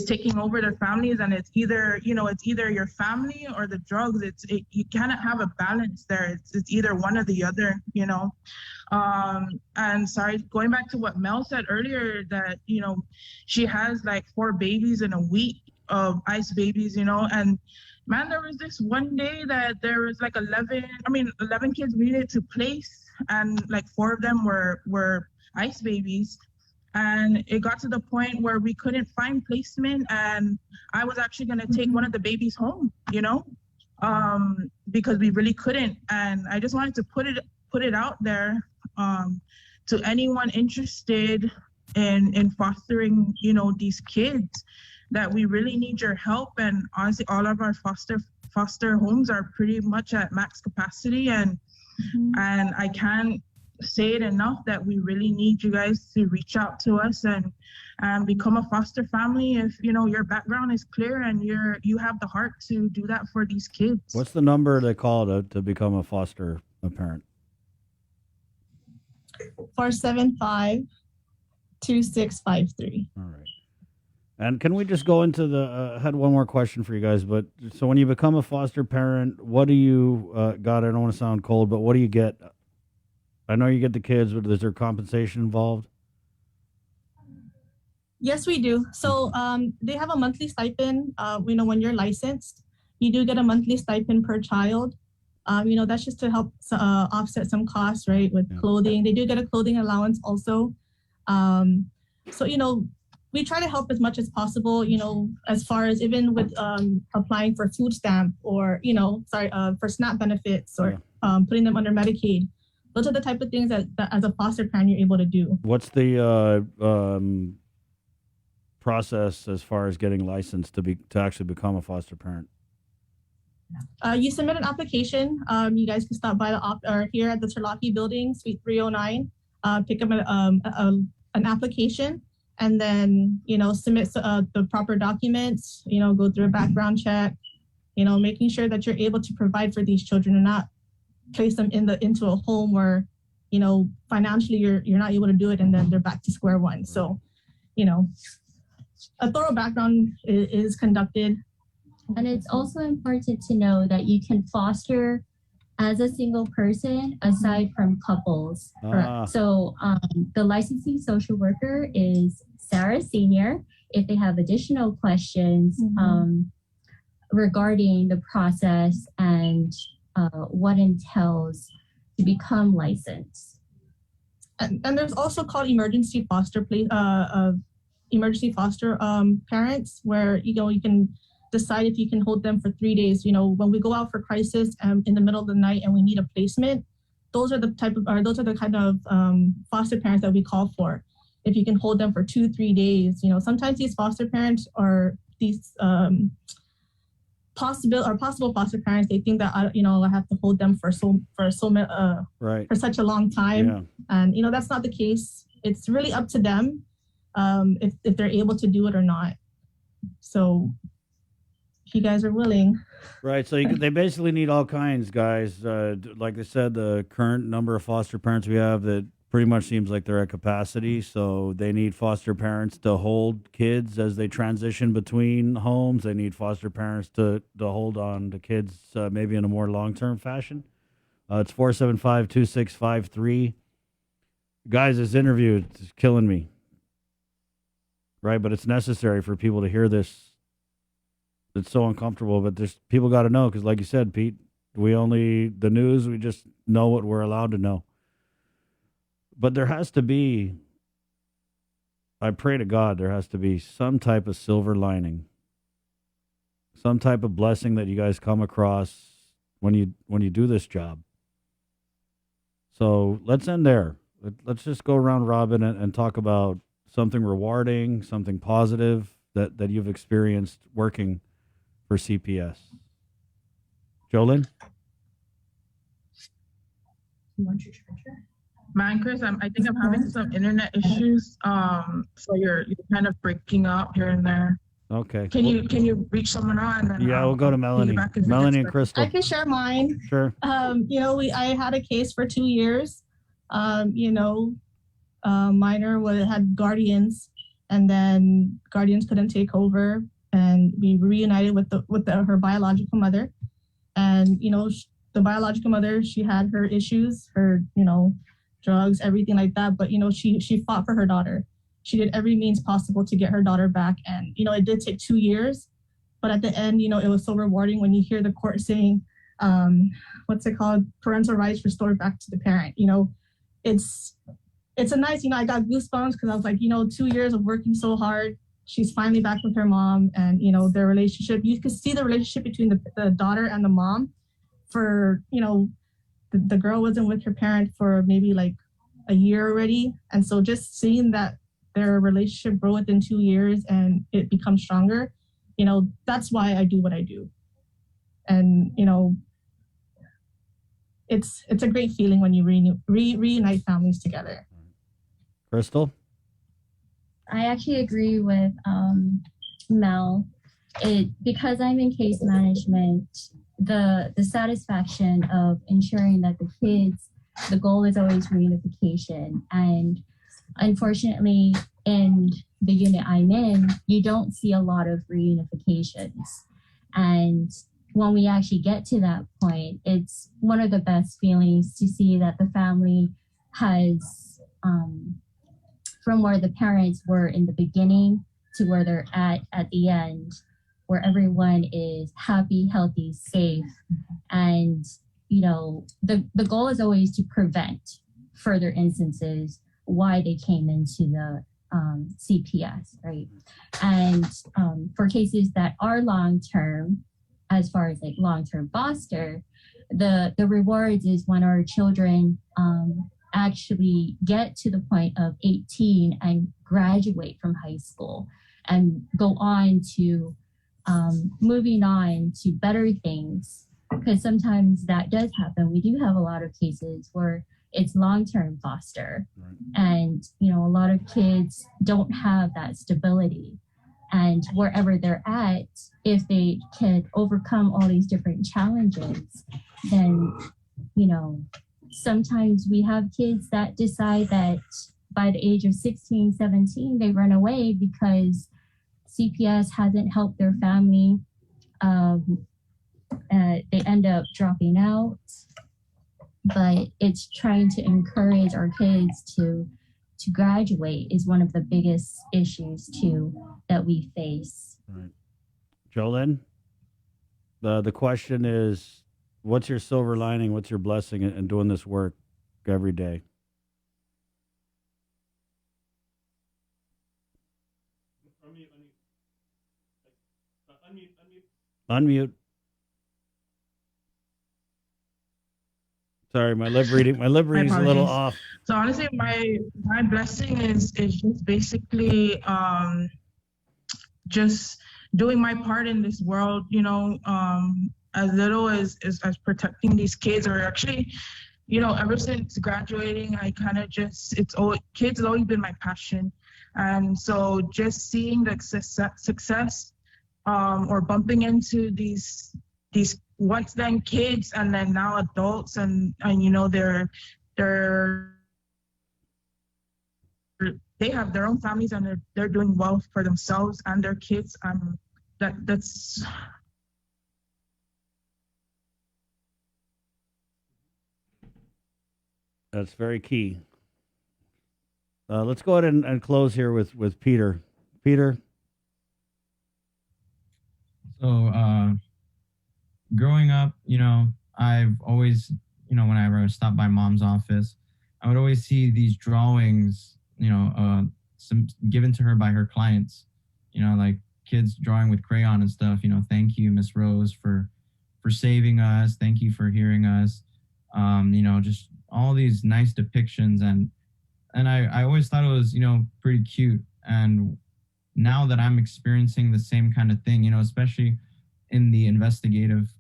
taking over their families, and it's either your family or the drugs. You cannot have a balance there. It's either one or the other, and sorry, going back to what Mel said earlier, that she has like 4 babies in a week of ICE babies, and man, there was this one day that there was like 11 kids we needed to place, and like 4 of them were ICE babies. And it got to the point where we couldn't find placement, and I was actually going to take one of the babies home, because we really couldn't. And I just wanted to put it out there to anyone interested in fostering, these kids, that we really need your help. And honestly, all of our foster homes are pretty much at max capacity, and I can't say it enough that we really need you guys to reach out to us and become a foster family if your background is clear and you have the heart to do that for these kids. What's the number they call to become a foster parent? 475-2653. All right. And can we just go into I had one more question for you guys, but so when you become a foster parent, what do you, God, I don't want to sound cold, but what do you get? I know you get the kids, but is there compensation involved? Yes, we do. So they have a monthly stipend. When you're licensed, you do get a monthly stipend per child. That's just to help offset some costs, right, with clothing. They do get a clothing allowance also. We try to help as much as possible, as far as even with applying for food stamp or, for SNAP benefits or putting them under Medicaid. Those are the type of things that as a foster parent you're able to do. What's the process as far as getting licensed to actually become a foster parent? You submit an application. You guys can stop by or here at the Terlaki building, Suite 309, pick up an application, and then submit the proper documents. Go through a background check. Making sure that you're able to provide for these children and not place them into a home where financially you're not able to do it, and then they're back to square one. So a thorough background is conducted. And it's also important to know that you can foster as a single person aside from couples. Correct. So the licensing social worker is Sarah Senior. If they have additional questions regarding the process and what entails to become licensed. And there's also called emergency foster parents, where you can decide if you can hold them for 3 days. When we go out for crisis in the middle of the night and we need a placement, those are the kind of foster parents that we call for. If you can hold them for 2-3 days, sometimes these foster parents or these possible foster parents, they think that I have to hold them for such a long time, and that's not the case. It's really up to them if they're able to do it or not. So if you guys are willing. Right. So they basically need all kinds, guys. Like I said, the current number of foster parents we have, that pretty much seems like they're at capacity. So they need foster parents to hold kids as they transition between homes. They need foster parents to hold on to kids maybe in a more long-term fashion. It's 475-2653. Guys, this interview is killing me. Right, but it's necessary for people to hear this. It's so uncomfortable, but there's people got to know, because like you said, Pete, we just know what we're allowed to know. But there has to be, I pray to God, there has to be some type of silver lining, some type of blessing that you guys come across when you do this job. So let's end there. Let's just go around robin and talk about something rewarding, something positive that you've experienced working for CPS. Jolyn? You want your charger? Man, Chris, I think I'm having some internet issues. So you're kind of breaking up here and there. Okay. Can you reach someone on? And then, we'll go to Melanie. Melanie and Crystal. I can share mine. Sure. I had a case for 2 years. minor had guardians, and then guardians couldn't take over, and we reunited with her biological mother. And the biological mother, she had her issues, her drugs, everything like that. But she fought for her daughter. She did every means possible to get her daughter back. And it did take 2 years, but at the end, it was so rewarding when you hear the court saying, what's it called? Parental rights restored back to the parent. It's a nice, I got goosebumps because I was like, 2 years of working so hard. She's finally back with her mom, and their relationship. You could see the relationship between the daughter and the mom. For the girl wasn't with her parent for maybe like a year already, and so just seeing that their relationship grow within 2 years and it becomes stronger, that's why I do what I do. And it's a great feeling when you reunite families together. Crystal? I actually agree with Mel. Because I'm in case management, the satisfaction of ensuring that the goal is always reunification. And unfortunately, in the unit I'm in, you don't see a lot of reunifications. And when we actually get to that point, it's one of the best feelings to see that the family has, from where the parents were in the beginning to where they're at the end, where everyone is happy, healthy, safe. And, the goal is always to prevent further instances why they came into the CPS, right? And for cases that are long-term, as far as like long-term foster, the rewards is when our children actually get to the point of 18 and graduate from high school and go on to moving on to better things, because sometimes that does happen. We do have a lot of cases where it's long-term foster, and a lot of kids don't have that stability. And wherever they're at, if they can overcome all these different challenges, then sometimes we have kids that decide that by the age of 16, 17, they run away because CPS hasn't helped their family. They end up dropping out. But it's trying to encourage our kids to graduate is one of the biggest issues too that we face. Right. Jolyn, the question is, what's your silver lining? What's your blessing in doing this work every day? Unmute. Sorry, my lip reading's a little off. So honestly, my blessing is just basically just doing my part in this world, as little as protecting these kids, or actually, ever since graduating, I kind of just, kids has always been my passion. And so just seeing the success or bumping into these once then kids and then now adults, and they have their own families and they're doing well for themselves and their kids. That's very key. Let's go ahead and close here with Peter. Peter. So, growing up, I've always, whenever I stopped by mom's office, I would always see these drawings, some given to her by her clients, like kids drawing with crayon and stuff. Thank you, Miss Rose, for saving us. Thank you for hearing us. Just all these nice depictions, and I always thought it was, pretty cute. And now that I'm experiencing the same kind of thing, especially in the investigative,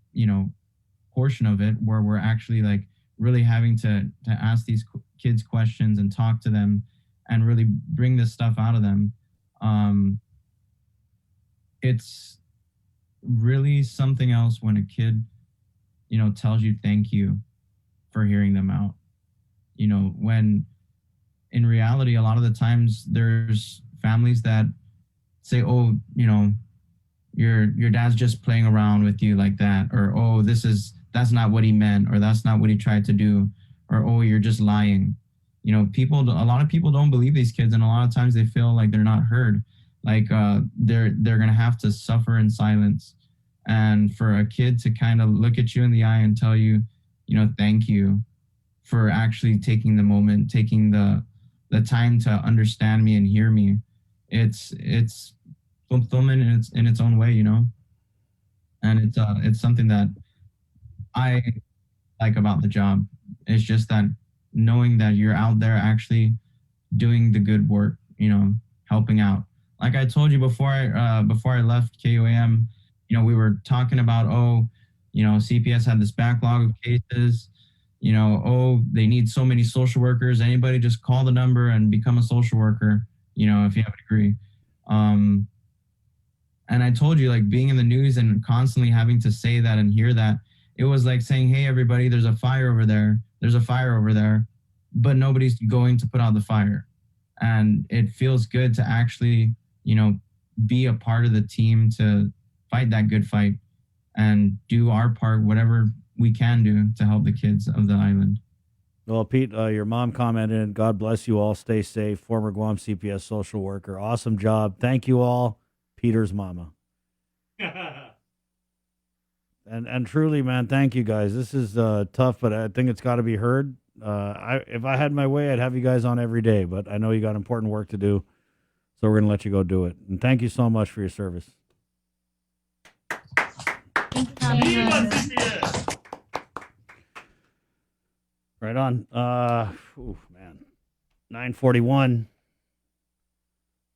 portion of it, where we're actually like really having to ask these kids questions and talk to them and really bring this stuff out of them. It's really something else when a kid, tells you thank you for hearing them out. When in reality, a lot of the times there's families that say, oh, your dad's just playing around with you like that, or oh, that's not what he meant, or that's not what he tried to do, or oh, you're just lying. A lot of people don't believe these kids, and a lot of times they feel like they're not heard, like they're gonna have to suffer in silence. And for a kid to kind of look at you in the eye and tell you, thank you for actually taking the moment, taking the time to understand me and hear me, it's fulfillment in its own way, and it's something that I like about the job. It's just that knowing that you're out there actually doing the good work, helping out. Like I told you before I left KUAM, we were talking about, CPS had this backlog of cases, they need so many social workers. Anybody just call the number and become a social worker, if you have a degree. And I told you, like, being in the news and constantly having to say that and hear that, it was like saying, hey, everybody, there's a fire over there. There's a fire over there, but nobody's going to put out the fire. And it feels good to actually, be a part of the team to fight that good fight and do our part, whatever we can do to help the kids of the island. Well, Pete, your mom commented, God bless you all. Stay safe. Former Guam CPS social worker. Awesome job. Thank you all. Peter's mama. And truly, man, thank you guys. This is tough, but I think it's got to be heard. If I had my way, I'd have you guys on every day, but I know you got important work to do, so we're going to let you go do it. And thank you so much for your service. Right on. Man, 9:41.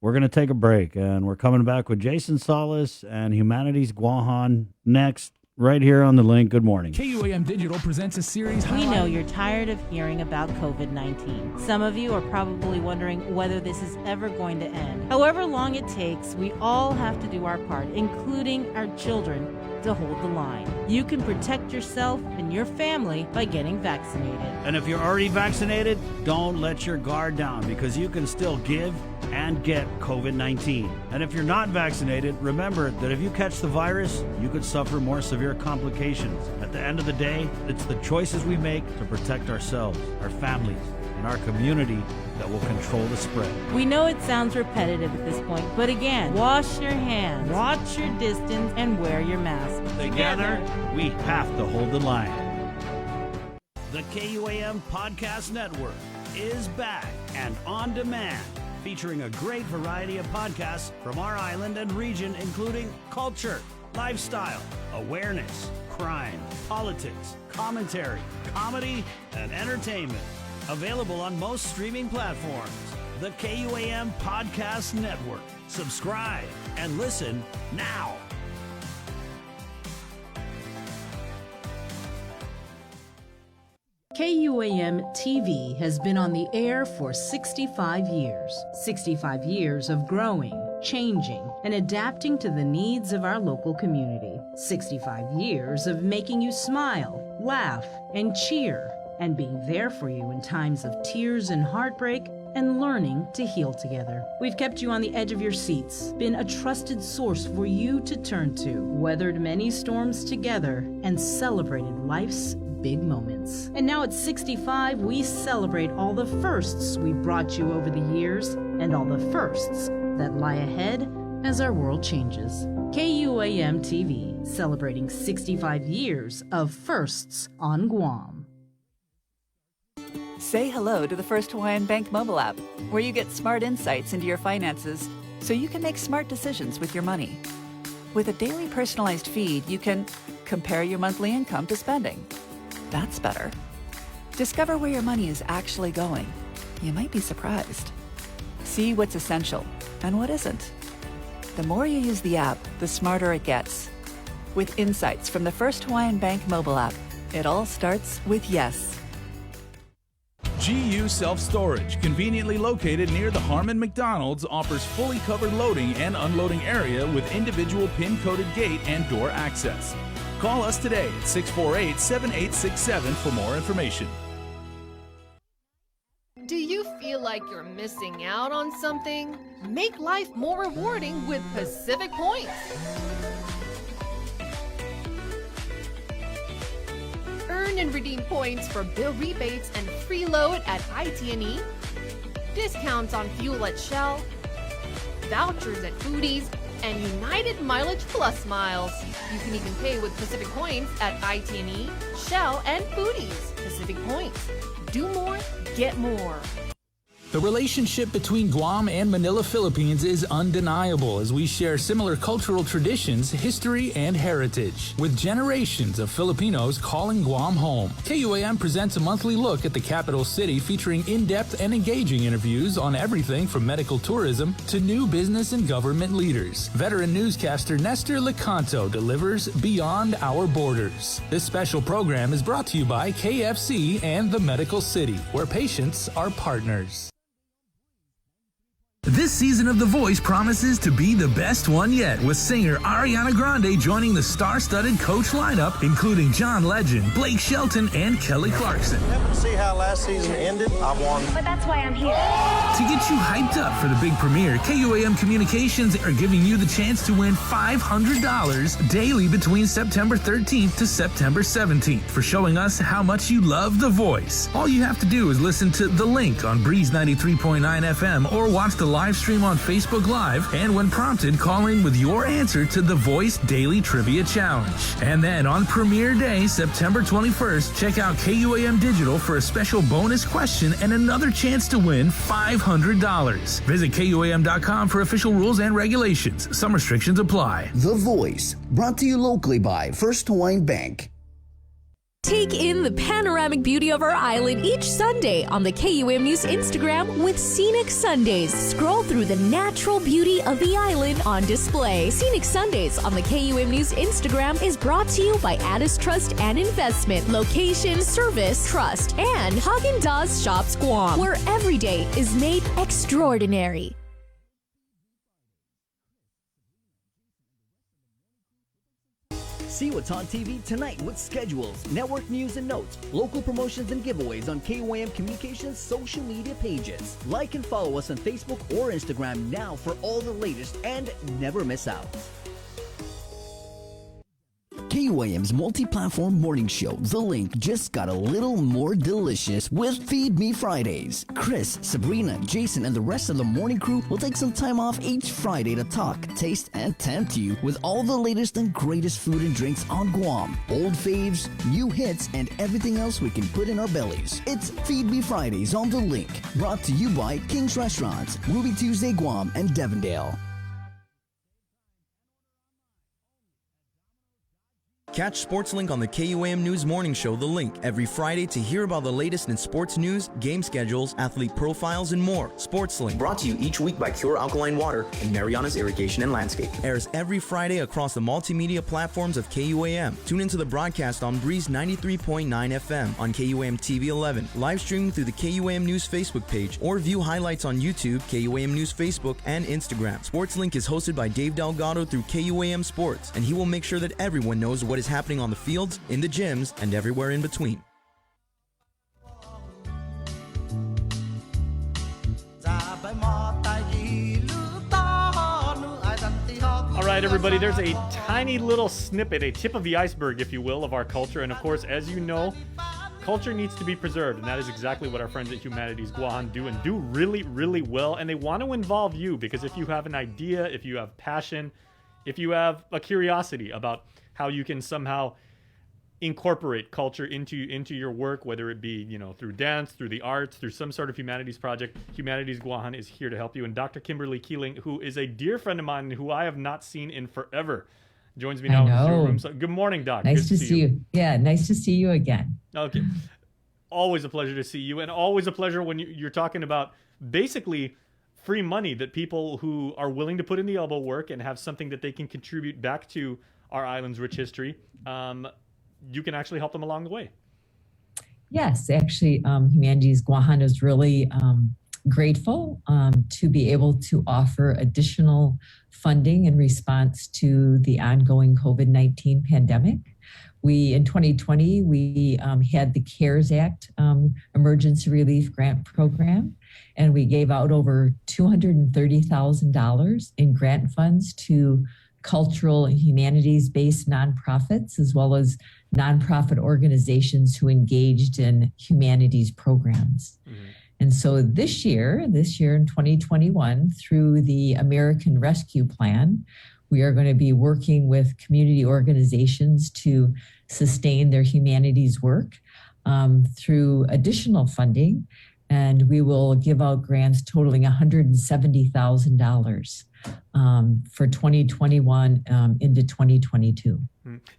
We're going to take a break, and we're coming back with Jason Solis and Humanities Guahan next, right here on the link. Good morning. KUAM Digital presents a series. We know you're tired of hearing about COVID-19. Some of you are probably wondering whether this is ever going to end. However long it takes, we all have to do our part, including our children, to hold the line. You can protect yourself and your family by getting vaccinated. And if you're already vaccinated, don't let your guard down, because you can still give and get COVID-19. And if you're not vaccinated, remember that if you catch the virus, you could suffer more severe complications. At the end of the day, it's the choices we make to protect ourselves, our families, and our community that will control the spread. We know it sounds repetitive at this point, but again, wash your hands, watch your distance, and wear your mask. Together, we have to hold the line. The KUAM Podcast Network is back and on demand, featuring a great variety of podcasts from our island and region, including culture, lifestyle, awareness, crime, politics, commentary, comedy, and entertainment. Available on most streaming platforms. The KUAM Podcast Network. Subscribe and listen now. KUAM TV has been on the air for 65 years. 65 years of growing, changing, and adapting to the needs of our local community. 65 years of making you smile, laugh, and cheer, and being there for you in times of tears and heartbreak, and learning to heal together. We've kept you on the edge of your seats, been a trusted source for you to turn to, weathered many storms together, and celebrated life's big moments. And now at 65, we celebrate all the firsts we brought you over the years, and all the firsts that lie ahead as our world changes. KUAM TV, celebrating 65 years of firsts on Guam. Say hello to the First Hawaiian Bank mobile app, where you get smart insights into your finances so you can make smart decisions with your money. With a daily personalized feed, you can compare your monthly income to spending. That's better. Discover where your money is actually going. You might be surprised. See what's essential and what isn't. The more you use the app, the smarter it gets. With insights from the First Hawaiian Bank mobile app, it all starts with yes. GU Self-Storage, conveniently located near the Harmon McDonald's, offers fully covered loading and unloading area with individual pin-coded gate and door access. Call us today at 648-7867 for more information. Do you feel like like you're missing out on something? Make life more rewarding with Pacific Points. Earn and redeem points for bill rebates and free load at IT&E, discounts on fuel at Shell, vouchers at Foodies, and United Mileage Plus miles. You can even pay with Pacific Points at IT&E, Shell, and Foodies. Pacific Points. Do more, get more. The relationship between Guam and Manila, Philippines is undeniable as we share similar cultural traditions, history, and heritage. With generations of Filipinos calling Guam home, KUAM presents a monthly look at the capital city featuring in-depth and engaging interviews on everything from medical tourism to new business and government leaders. Veteran newscaster Nestor Lecanto delivers Beyond Our Borders. This special program is brought to you by KFC and the Medical City, where patients are partners. This season of The Voice promises to be the best one yet, with singer Ariana Grande joining the star-studded Coach lineup, including John Legend, Blake Shelton, and Kelly Clarkson. Happen to see how last season ended? I won. But that's why I'm here. To get you hyped up for the big premiere, KUAM Communications are giving you the chance to win $500 daily between September 13th to September 17th for showing us how much you love The Voice. All you have to do is listen to The Link on Breeze 93.9 FM or watch the live stream on Facebook Live, and when prompted, call in with your answer to The Voice Daily Trivia Challenge. And then on premiere day, September 21st, check out KUAM Digital for a special bonus question and another chance to win $500. Visit KUAM.com for official rules and regulations. Some restrictions apply. The Voice, brought to you locally by First Hawaiian Bank. Take in the panoramic beauty of our island each Sunday on the KUAM News Instagram with Scenic Sundays. Scroll through the natural beauty of the island on display. Scenic Sundays on the KUAM News Instagram is brought to you by Addis Trust and Investment, Location, Service, Trust, and Haagen-Dazs Shops Guam, where every day is made extraordinary. See what's on TV tonight with schedules, network news and notes, local promotions and giveaways on KUAM Communications social media pages. Like and follow us on Facebook or Instagram now for all the latest and never miss out. KUAM's multi-platform morning show, The Link, just got a little more delicious with Feed Me Fridays. Chris, Sabrina, Jason, and the rest of the morning crew will take some time off each Friday to talk, taste, and tempt you with all the latest and greatest food and drinks on Guam. Old faves, new hits, and everything else we can put in our bellies. It's Feed Me Fridays on The Link, brought to you by King's Restaurants, Ruby Tuesday Guam, and Devondale. Catch SportsLink on the KUAM News Morning Show, The Link, every Friday to hear about the latest in sports news, game schedules, athlete profiles, and more. SportsLink, brought to you each week by Cure Alkaline Water and Mariana's Irrigation and Landscape, airs every Friday across the multimedia platforms of KUAM. Tune into the broadcast on Breeze 93.9 FM, on KUAM TV 11, live streaming through the KUAM News Facebook page, or view highlights on YouTube, KUAM News Facebook, and Instagram. SportsLink is hosted by Dave Delgado through KUAM Sports, and he will make sure that everyone knows what is happening on the fields, in the gyms, and everywhere in between. All right, everybody, there's a tiny little snippet, a tip of the iceberg, if you will, of our culture. And of course, as you know, culture needs to be preserved. And that is exactly what our friends at Humanities Guam do, and do really, really well. And they want to involve you, because if you have an idea, if you have passion, if you have a curiosity about how you can somehow incorporate culture into your work, whether it be, through dance, through the arts, through some sort of humanities project, Humanities Guam is here to help you. And Dr. Kimberly Keeling, who is a dear friend of mine who I have not seen in forever, joins me now in the Zoom room. So, good morning, Doc. Nice to see you. Yeah, nice to see you again. Okay. Always a pleasure to see you, and always a pleasure when you're talking about basically free money that people who are willing to put in the elbow work and have something that they can contribute back to our island's rich history, you can actually help them along the way. Yes, actually, Humanities Guam is really grateful to be able to offer additional funding in response to the ongoing COVID-19 pandemic. In 2020, we had the CARES Act Emergency Relief Grant Program, And we gave out over $230,000 in grant funds to cultural and humanities-based nonprofits, as well as nonprofit organizations who engaged in humanities programs. And so this year in 2021, through the American Rescue Plan, we are going to be working with community organizations to sustain their humanities work through additional funding. And we will give out grants totaling $170,000 for 2021 into 2022.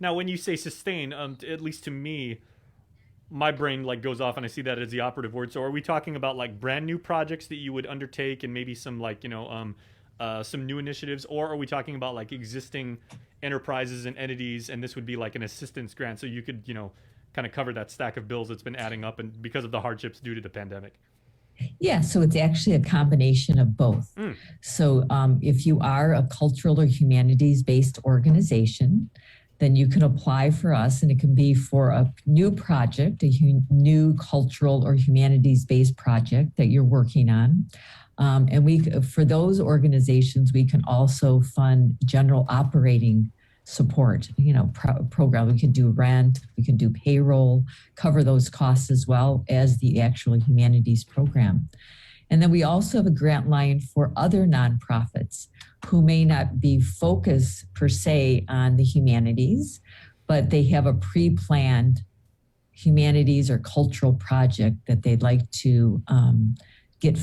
Now, when you say sustain, at least to me, my brain like goes off and I see that as the operative word. So are we talking about like brand new projects that you would undertake and maybe some like, some new initiatives, or are we talking about like existing enterprises and entities and this would be like an assistance grant so you could, kind of cover that stack of bills that's been adding up and because of the hardships due to the pandemic? Yeah, so it's actually a combination of both. So if you are a cultural or humanities-based organization, then you can apply for us, and it can be for a new project, new cultural or humanities-based project that you're working on. And for those organizations, we can also fund general operating support, program. We can do rent, we can do payroll, cover those costs as well as the actual humanities program. And then we also have a grant line for other nonprofits who may not be focused per se on the humanities, but they have a pre-planned humanities or cultural project that they'd like to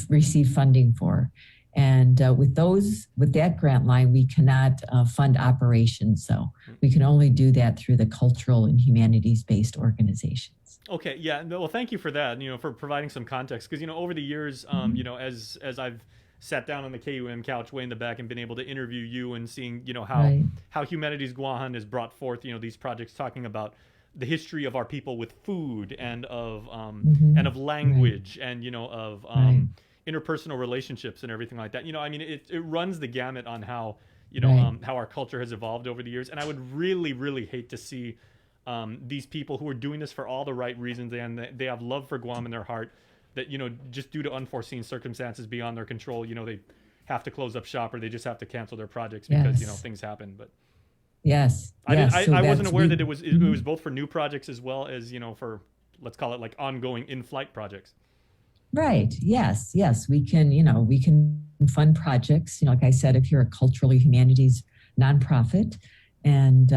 receive funding for. And with that grant line, we cannot fund operations. So we can only do that through the cultural and humanities-based organizations. Okay, yeah. Well, thank you for that, for providing some context. Because, over the years, as I've sat down on the KUM couch way in the back and been able to interview you and seeing, how Humanities Guahan has brought forth, these projects talking about the history of our people with food and of language and, of interpersonal relationships and everything like that. It runs the gamut on how, how our culture has evolved over the years. And I would really, really hate to see these people who are doing this for all the right reasons and they have love for Guam in their heart that, just due to unforeseen circumstances beyond their control, they have to close up shop or they just have to cancel their projects because, things happen. But yes, I wasn't aware that it was both for new projects as well as, for, let's call it like ongoing in-flight projects. Right. Yes. We can fund projects. Like I said, if you're a cultural or humanities nonprofit, and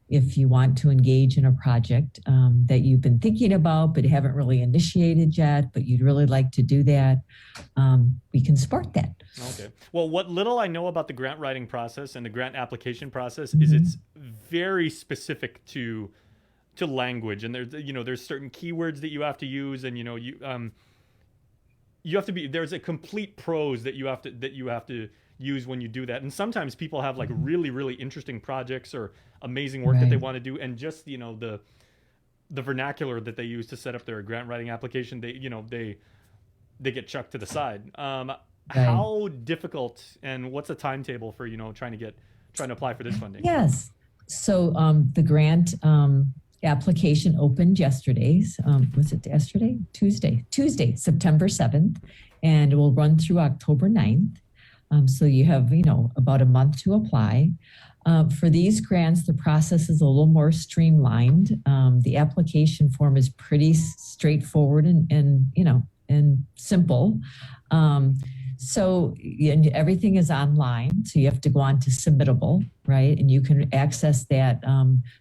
if you want to engage in a project that you've been thinking about but haven't really initiated yet, but you'd really like to do that, we can support that. Okay. Well, what little I know about the grant writing process and the grant application process is it's very specific to language, and there's certain keywords that you have to use, and you have to be, there's a complete prose that you have to use when you do that. And sometimes people have like really, really interesting projects or amazing work that they want to do. And just, the vernacular that they use to set up their grant writing application, they get chucked to the side. How difficult and what's the timetable for, trying to apply for this funding? Yes. So the grant application opened yesterday. Was it yesterday? Tuesday, September 7th, and it will run through October 9th. So you have, about a month to apply. For these grants, the process is a little more streamlined. The application form is pretty straightforward and simple. So everything is online, so you have to go on to Submittable, right? And you can access that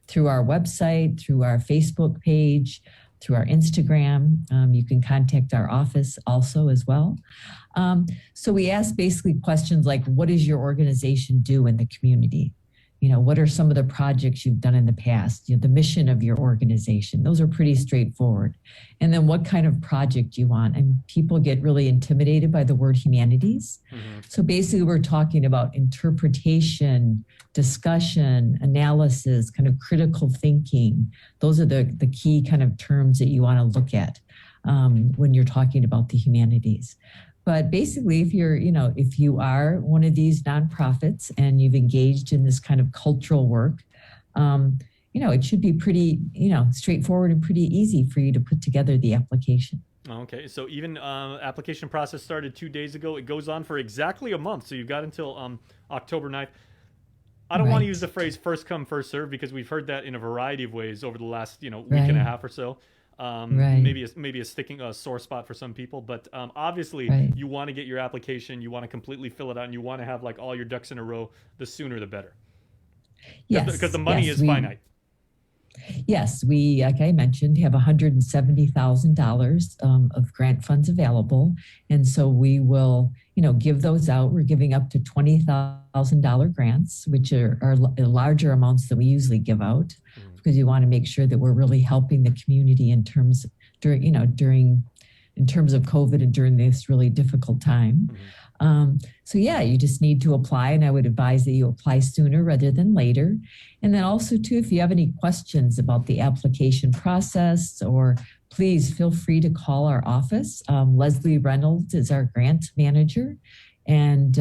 through our website, through our Facebook page, through our Instagram. You can contact our office also as well. So we ask basically questions like, what does your organization do in the community? What are some of the projects you've done in the past? The mission of your organization. Those are pretty straightforward. And then what kind of project you want? And people get really intimidated by the word humanities. So basically we're talking about interpretation, discussion, analysis, kind of critical thinking. Those are the key kind of terms that you want to look at when you're talking about the humanities. But basically, if you are one of these nonprofits and you've engaged in this kind of cultural work, it should be pretty, straightforward and pretty easy for you to put together the application. Okay, so even application process started 2 days ago. It goes on for exactly a month, so you've got until October 9th. I don't want to use the phrase first come, first serve because we've heard that in a variety of ways over the last week and a half or so. Maybe a sore spot for some people, but obviously you want to get your application, you want to completely fill it out, and you want to have like all your ducks in a row. The sooner the better. Yes, because the money is finite. Yes, we, like I mentioned, have $170,000 of grant funds available. And so we will, give those out. We're giving up to $20,000 grants, which are larger amounts than we usually give out, because you want to make sure that we're really helping the community in terms of COVID and during this really difficult time. So you just need to apply, and I would advise that you apply sooner rather than later. And then also too, if you have any questions about the application process, or please feel free to call our office. Leslie Reynolds is our grant manager, and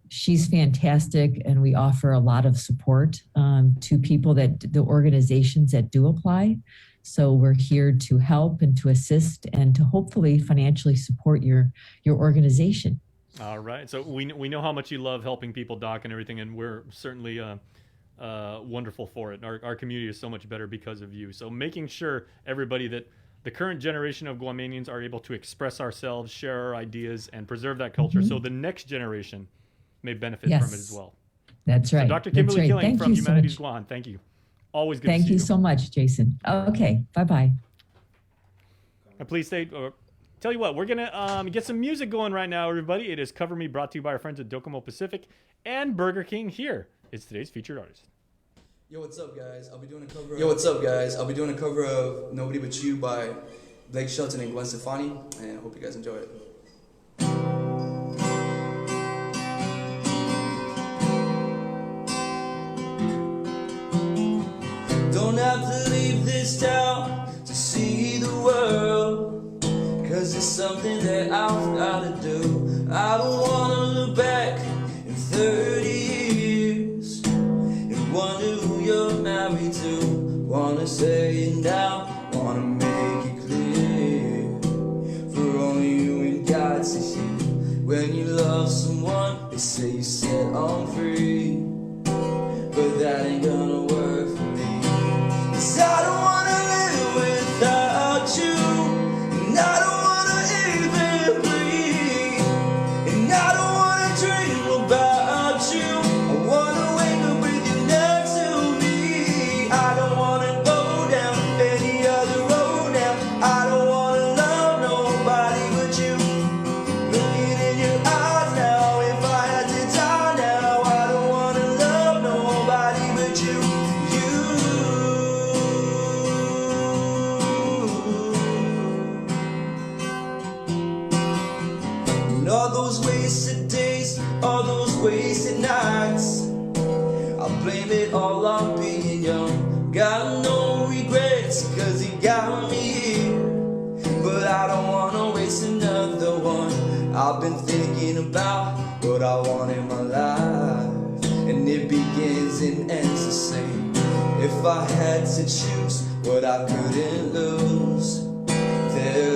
she's fantastic, and we offer a lot of support to people the organizations that do apply. So we're here to help and to assist and to hopefully financially support your organization. All right. So we know how much you love helping people, Doc, and everything, and we're certainly wonderful for it. Our community is so much better because of you. So making sure everybody that the current generation of Guamanians are able to express ourselves, share our ideas, and preserve that culture so the next generation may benefit from it as well. That's right. So Dr. Kimberly Killing from Humanities so Guam, thank you. Always good to see you. Thank you so much, Jason. Okay, bye-bye. And please stay... Tell you what, we're going to get some music going right now, everybody. It is Cover Me, brought to you by our friends at Docomo Pacific and Burger King. Here is today's featured artist. Yo, what's up, guys? I'll be doing a cover of Nobody But You by Blake Shelton and Gwen Stefani, and I hope you guys enjoy it. Don't have to leave this town to see the world, 'cause it's something that I've gotta do. I don't wanna look back in 30 years and wonder who you're married to. Wanna say it now, wanna make it clear, for only you and God to hear. When you love someone, they say you set on free, but that ain't gonna work for me. 'Cause I don't wanna live without you, and I don't wasted nights, I'll blame it all on being young. Got no regrets, 'cause he got me here, but I don't wanna waste another one. I've been thinking about what I want in my life, and it begins and ends the same. If I had to choose what I couldn't lose, there